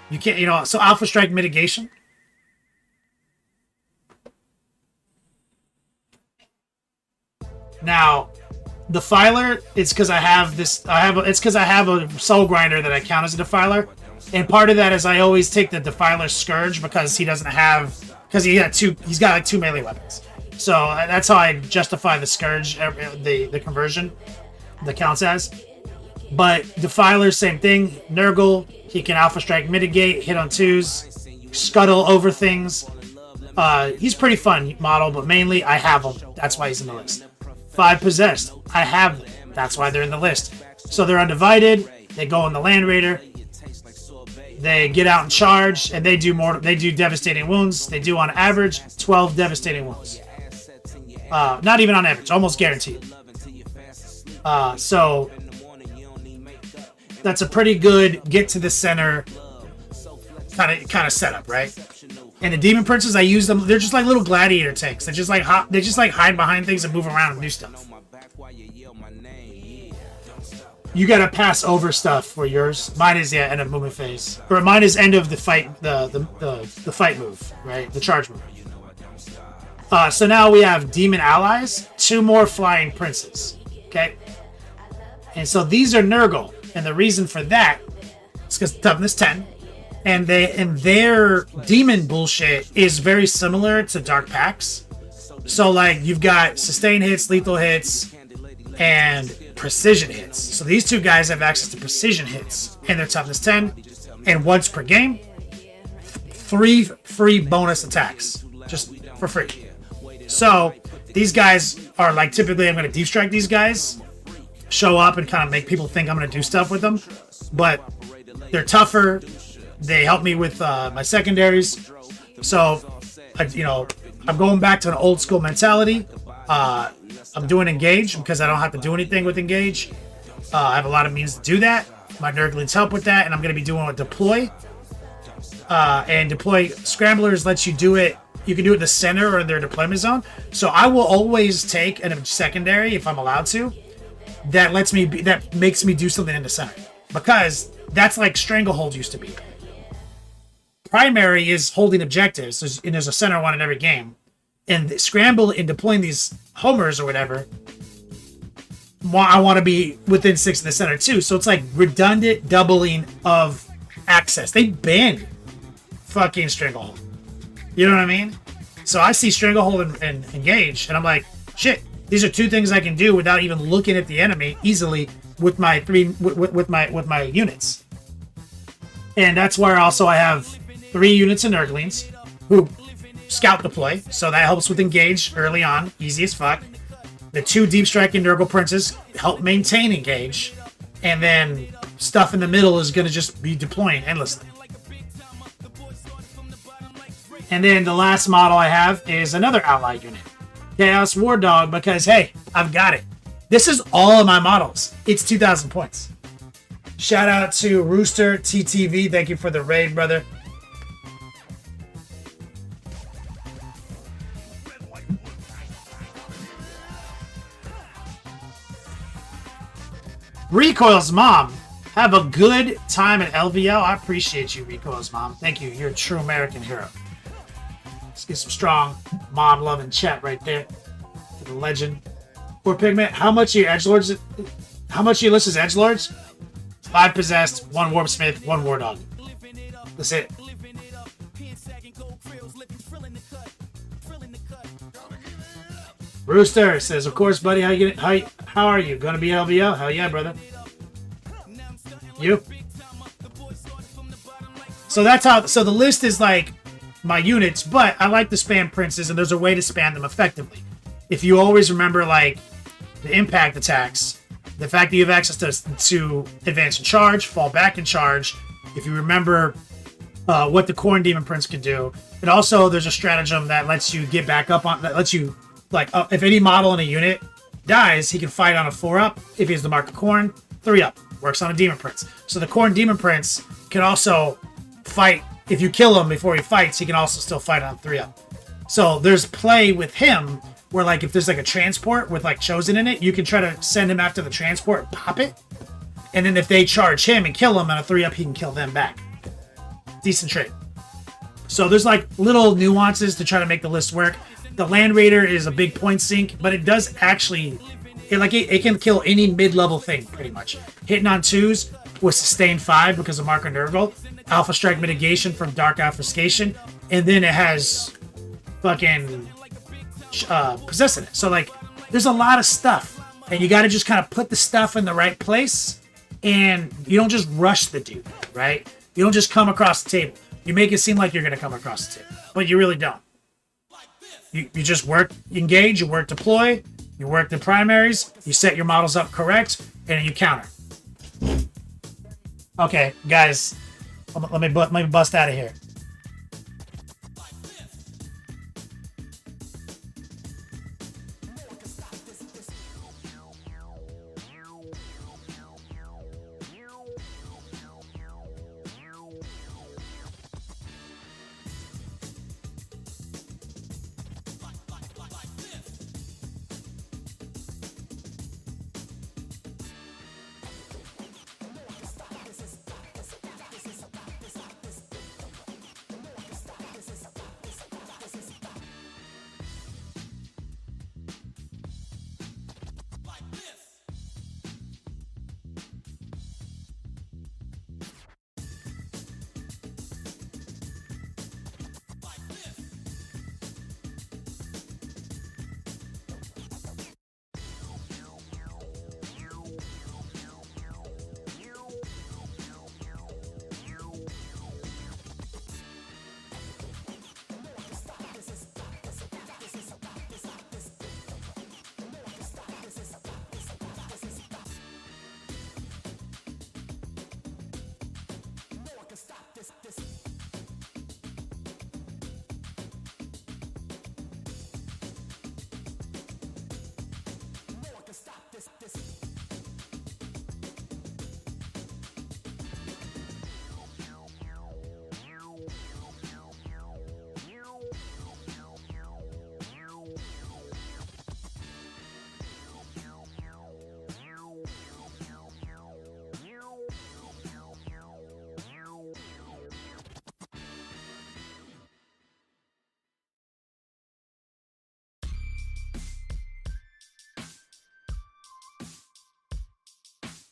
Speaker 1: You can't, you know. So alpha strike mitigation. Now, the defiler, it's because I have this. It's because I have a soul grinder that I count as a defiler, and part of that is I always take the defiler scourge because he doesn't have, because he's got like 2 melee weapons. So that's how I justify the scourge, the conversion, that counts as. But defiler, same thing. Nurgle, he can alpha strike, mitigate, hit on twos, scuttle over things. He's pretty fun model, but mainly I have him. That's why he's in the list. 5 possessed, I have them. That's why they're in the list. So they're undivided. They go in the Land Raider. They get out and charge, and they do more. They do devastating wounds. They do on average 12 devastating wounds. Not even on average, almost guaranteed. So that's a pretty good get to the center kind of setup, right? And the Demon Princes, I use them. They're just like little gladiator tanks. They just like hide behind things and move around and do stuff. You gotta pass over stuff for yours. Mine is end of movement phase, or mine is end of the fight, the fight move, right? The charge move. So now we have Demon Allies, 2 more Flying Princes. Okay, and so these are Nurgle, and the reason for that is because toughness 10. And their demon bullshit is very similar to Dark Packs. So like you've got sustain hits, lethal hits, and precision hits. So these 2 guys have access to precision hits, and their toughness 10. And once per game, 3 free bonus attacks, just for free. So these guys are like, typically I'm going to deep strike these guys, show up and kind of make people think I'm going to do stuff with them, but they're tougher. They help me with my secondaries. So, I'm going back to an old school mentality. I'm doing engage because I don't have to do anything with engage. I have a lot of means to do that. My Nurglings help with that, and I'm going to be doing a deploy. And deploy scramblers lets you do it. You can do it in the center or in their deployment zone. So I will always take a secondary if I'm allowed to. That makes me do something in the center, because that's like Stranglehold used to be. Primary is holding objectives, and there's a center one in every game. And the scramble in deploying these homers or whatever, I want to be within 6 in the center too. So it's like redundant doubling of access. They banned fucking Stranglehold. You know what I mean? So I see Stranglehold and Engage, and I'm like, shit, these are 2 things I can do without even looking at the enemy easily with my with my units. And that's where also I have 3 units of Nurglings who scout deploy, so that helps with engage early on, easy as fuck. The 2 deep striking Nurgle Princes help maintain engage, and then stuff in the middle is going to just be deploying endlessly. And then the last model I have is another ally unit, Chaos War Dog, because hey, I've got it. This is all of my models. It's 2,000 points. Shout out to Rooster TTV. Thank you for the raid, brother. Recoil's mom. Have a good time at LVO. I appreciate you, Recoil's mom. Thank you. You're a true American hero. Let's get some strong mom love in chat right there. For the legend. Poor Pigment. How much are your edgelords? How much are your list as edgelords? 5 possessed, 1 warpsmith, 1 war dog. That's it. Rooster says, "Of course, buddy. How are you? Gonna be LVO? Hell yeah, brother. You." So that's how. So the list is like my units, but I like to spam princes, and there's a way to spam them effectively. If you always remember like the impact attacks, the fact that you have access to advance and charge, fall back and charge. If you remember what the Corn Demon Prince can do, and also there's a stratagem that lets you get back up on. That lets you if any model in a unit dies, he can fight on a 4-up. If he has the mark of Corn, 3-up. Works on a Demon Prince. So the Corn Demon Prince can also fight. If you kill him before he fights, he can also still fight on 3-up. So there's play with him where like if there's like a transport with like Chosen in it, you can try to send him after the transport, pop it, and then if they charge him and kill him on a 3-up, he can kill them back. Decent trade. So there's like little nuances to try to make the list work. The Land Raider is a big point sink, but it does actually, it can kill any mid-level thing pretty much. Hitting on 2s with Sustain 5 because of Mark and Nurgle, Alpha Strike Mitigation from Dark Obfuscation, and then it has fucking Possessing it. So like there's a lot of stuff, and you got to just kind of put the stuff in the right place, and you don't just rush the dude, right? You don't just come across the table. You make it seem like you're going to come across the table, but you really don't. You just work engage, you work deploy, you work the primaries, you set your models up correct, and you counter. Okay, guys, let me bust out of here.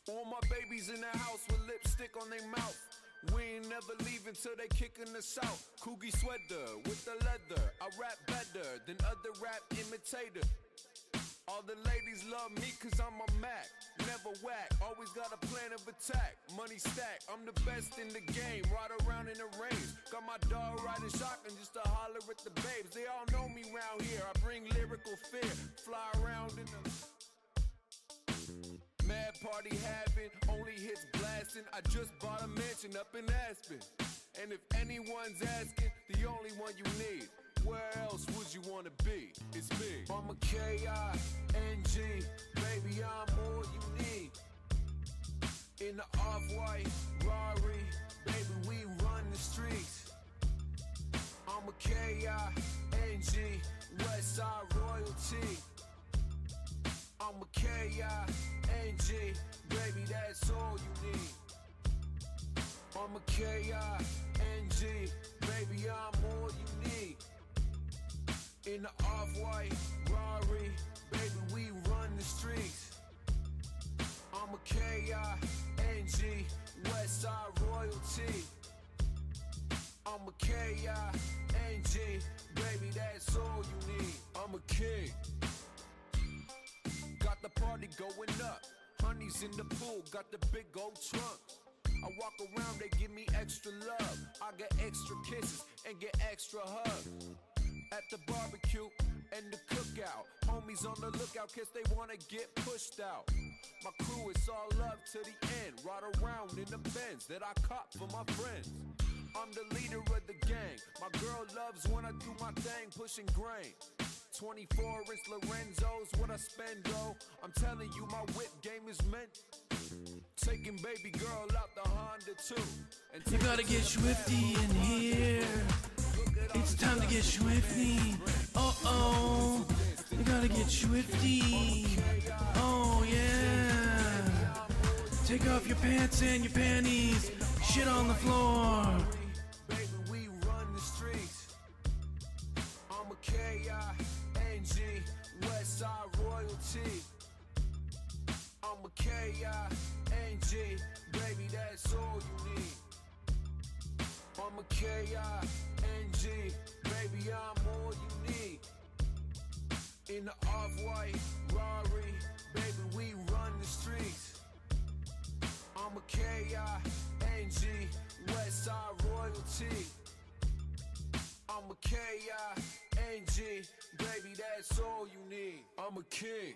Speaker 7: All my babies in the house with lipstick on their mouth. We ain't never leaving till they kicking us out. Coogie sweater with the leather. I rap better than other rap imitator. All the ladies love me cause I'm a Mac. Never whack, always got a plan of attack. Money stack, I'm the best in the game. Ride around in the range. Got my dog riding shotgun just to holler at the babes. They all know me round here. I bring lyrical fear. Fly around in the mad party having, only hits blasting. I just bought a mansion up in Aspen. And if anyone's asking, the only one you need, where else would you wanna be? It's me. I'm a K-I-N-G, baby, I'm all you need. In the off-white Rari, baby, we run the streets. I'm a K-I-N-G, Westside royalty. I'm a K-I-N-G, baby, that's all you need. I'm a K-I-N-G, baby, I'm all you need. In the off-white Rari, baby, we run the streets. I'm a K-I-N-G, Westside royalty. I'm a K-I-N-G, baby, that's all you need. I'm a king. Got the party going up. Honey's in the pool, got the big old trunk. I walk around, they give me extra love. I get extra kisses and get extra hugs. At the barbecue and the cookout, homies on the lookout cause they wanna get pushed out. My crew is all love to the end. Ride around in the Benz that I cop for my friends. I'm the leader of the gang. My girl loves when I do my thing, pushing grain. 24-inch Lorenzo's what I spend, though. I'm telling you, my whip game is meant. Taking baby girl out the Honda too. And
Speaker 8: You gotta get swifty in here. It's time to get swifty. Uh-oh. You gotta get swifty. Oh, yeah. Take off your pants and your panties. Shit on the floor.
Speaker 7: Baby, we run the streets. I'm a K-I-N-G, Westside royalty. I'm a K-I-N-G, baby, that's all you need. I'm a K-I-N-G, baby, I'm all you need. In the off-white Rari, baby, we run the streets. I'm a K-I-N-G, Westside royalty. I'm a K-I-N-G, baby, that's all you need. I'm a king.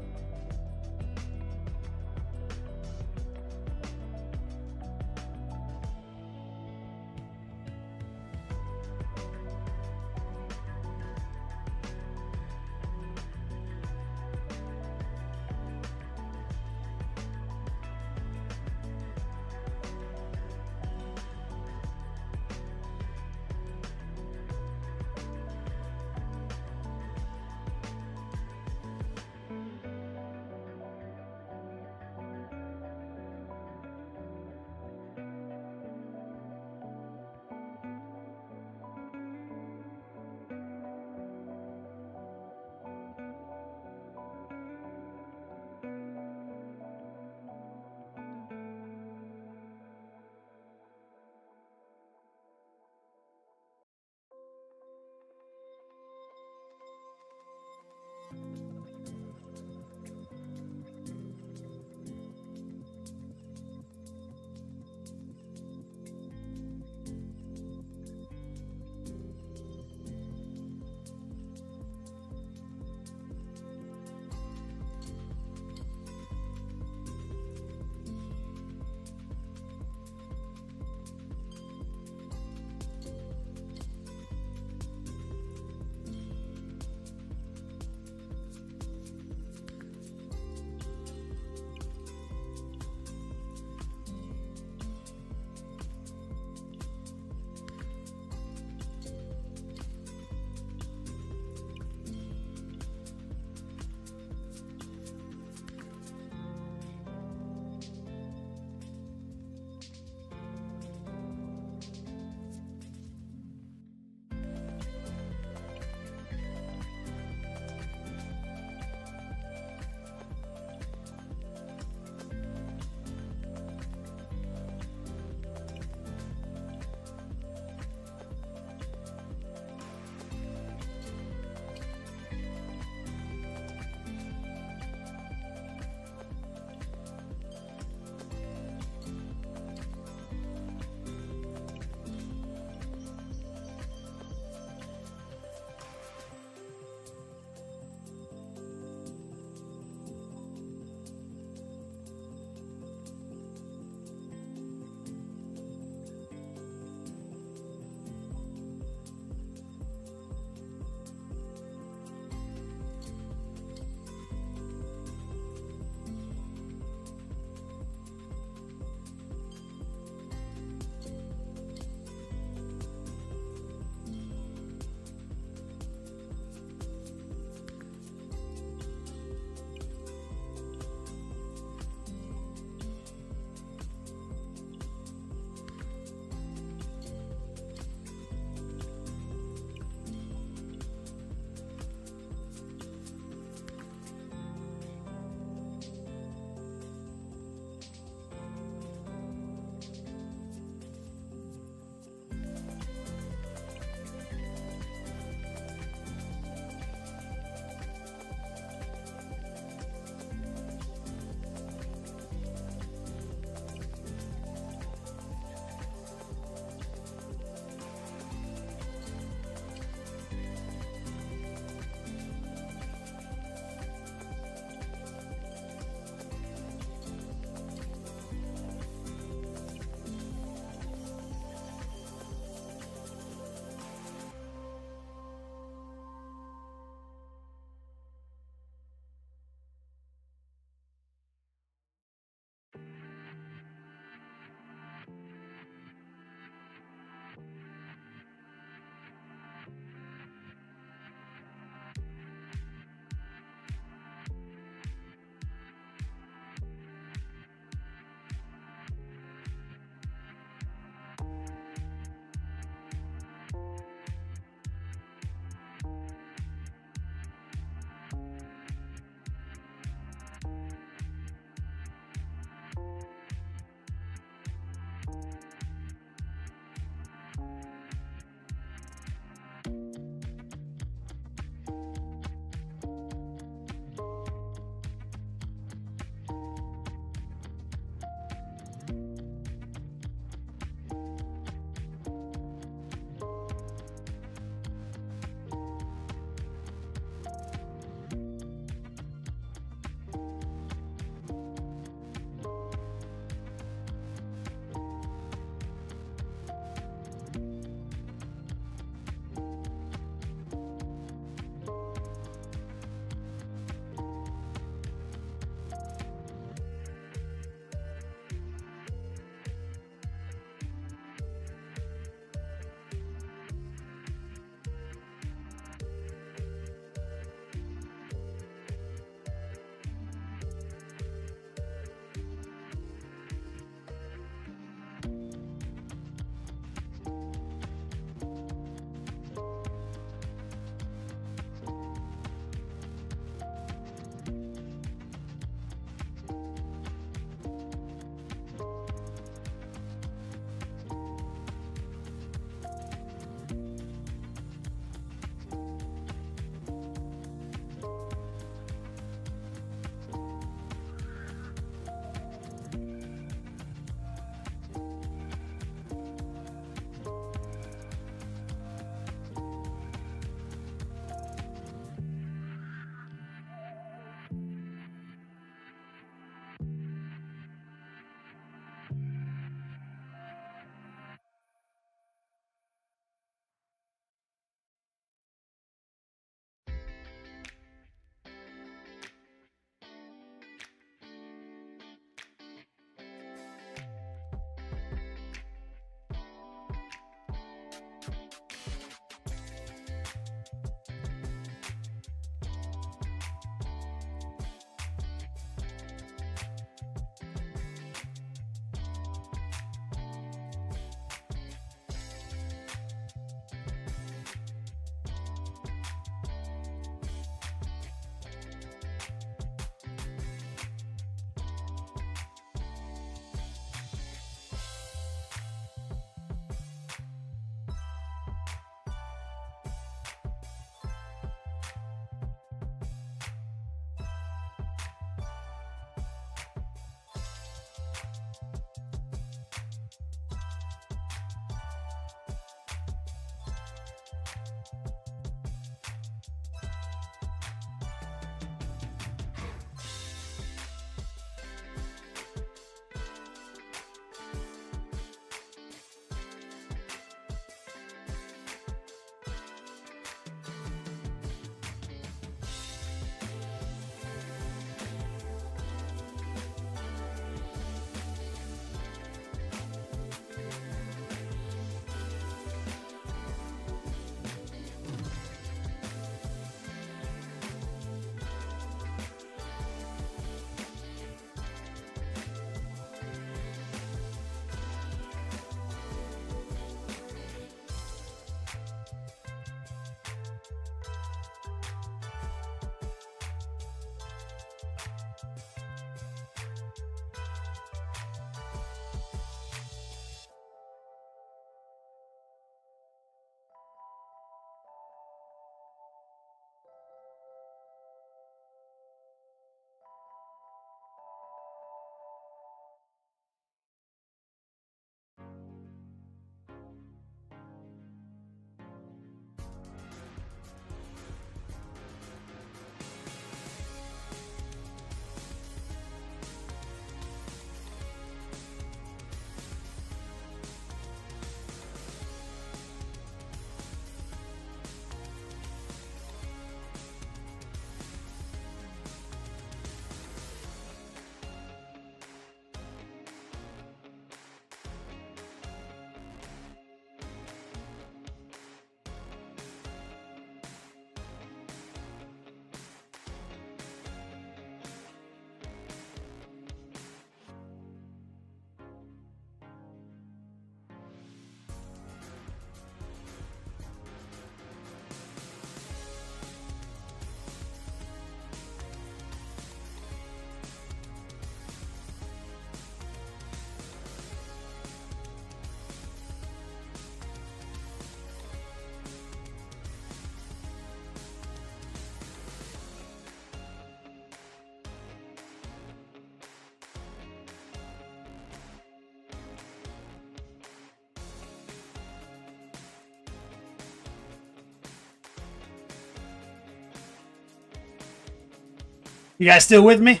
Speaker 1: You guys still with me?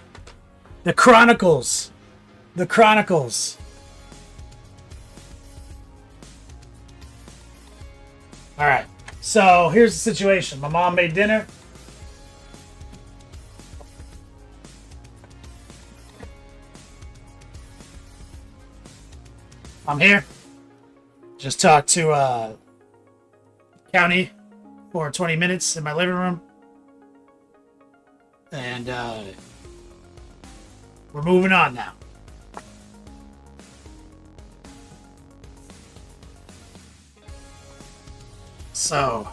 Speaker 1: The Chronicles. The Chronicles. All right. So here's the situation. My mom made dinner. I'm here. Just talked to county for 20 minutes in my living room. And we're moving on now. So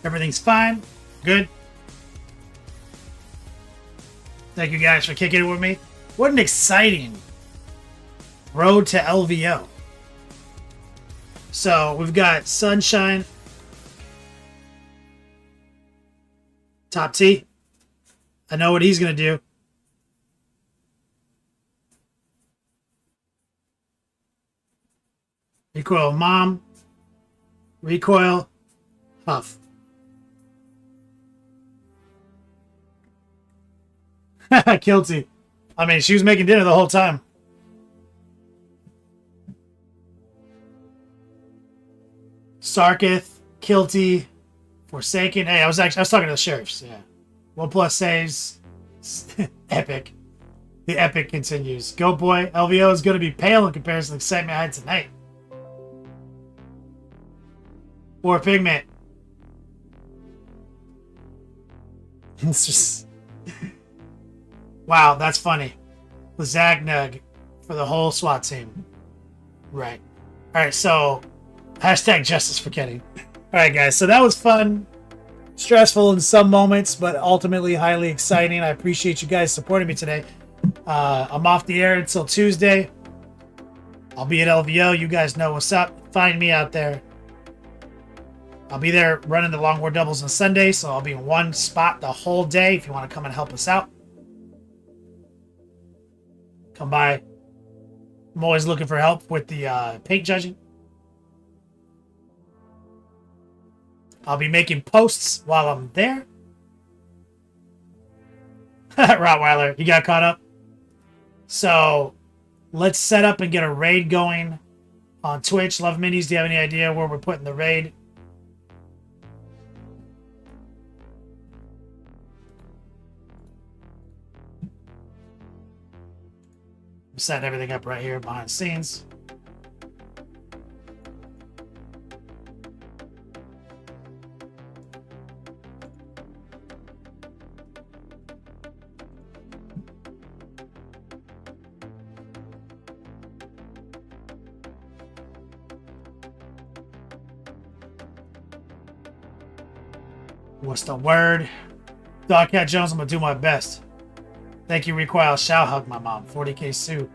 Speaker 1: everything's fine. Good. Thank you guys for kicking it with me. What an exciting road to LVO. So we've got Sunshine, Top T. I know what he's going to do. Recoil Mom. Recoil Huff. Guilty. I mean, she was making dinner the whole time. Sarkith, Kilty, Forsaken. Hey, I was talking to the sheriffs. Yeah. 1+ saves. Epic. The epic continues. Go boy. LVO is going to be pale in comparison to the excitement I had tonight. Or Pigment. It's just... Wow, that's funny. Lazagnug for the whole SWAT team. Right. Alright, so... Hashtag justice for Kenny. Alright, guys, so that was fun. Stressful in some moments, but ultimately highly exciting. I appreciate you guys supporting me today. I'm off the air until Tuesday. I'll be at LVO. You guys know what's up. Find me out there. I'll be there running the long war doubles on Sunday, so I'll be in one spot the whole day if you want to come and help us out. Come by. I'm always looking for help with the paint judging. I'll be making posts while I'm there. Rottweiler, you got caught up? So, let's set up and get a raid going on Twitch. Love Minis, do you have any idea where we're putting the raid? I'm setting everything up right here behind the scenes. What's the word? Dogcat Jones, I'm gonna do my best. Thank you, Recoil. Shall hug my mom. 40k Sue.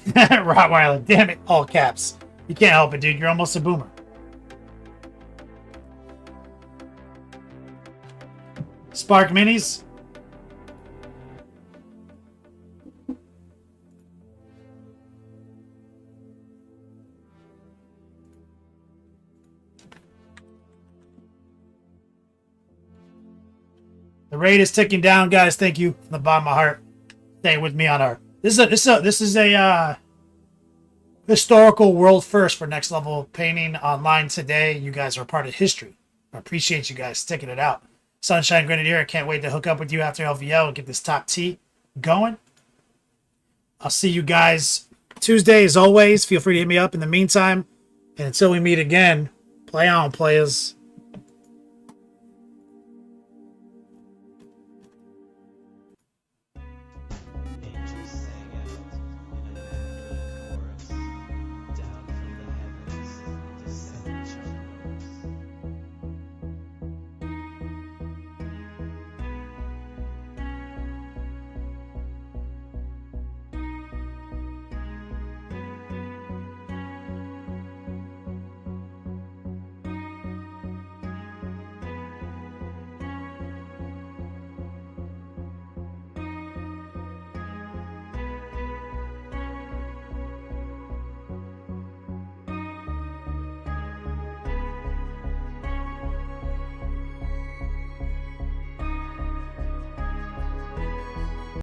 Speaker 1: Rottweiler, damn it. All caps. You can't help it, dude. You're almost a boomer. Spark Minis. The raid is ticking down, guys. Thank you from the bottom of my heart. Staying with me on our... This is a historical world first for Next Level Painting online today. You guys are a part of history. I appreciate you guys sticking it out. Sunshine Grenadier, I can't wait to hook up with you after LVO and get this top T going. I'll see you guys Tuesday as always. Feel free to hit me up in the meantime. And until we meet again, play on, players.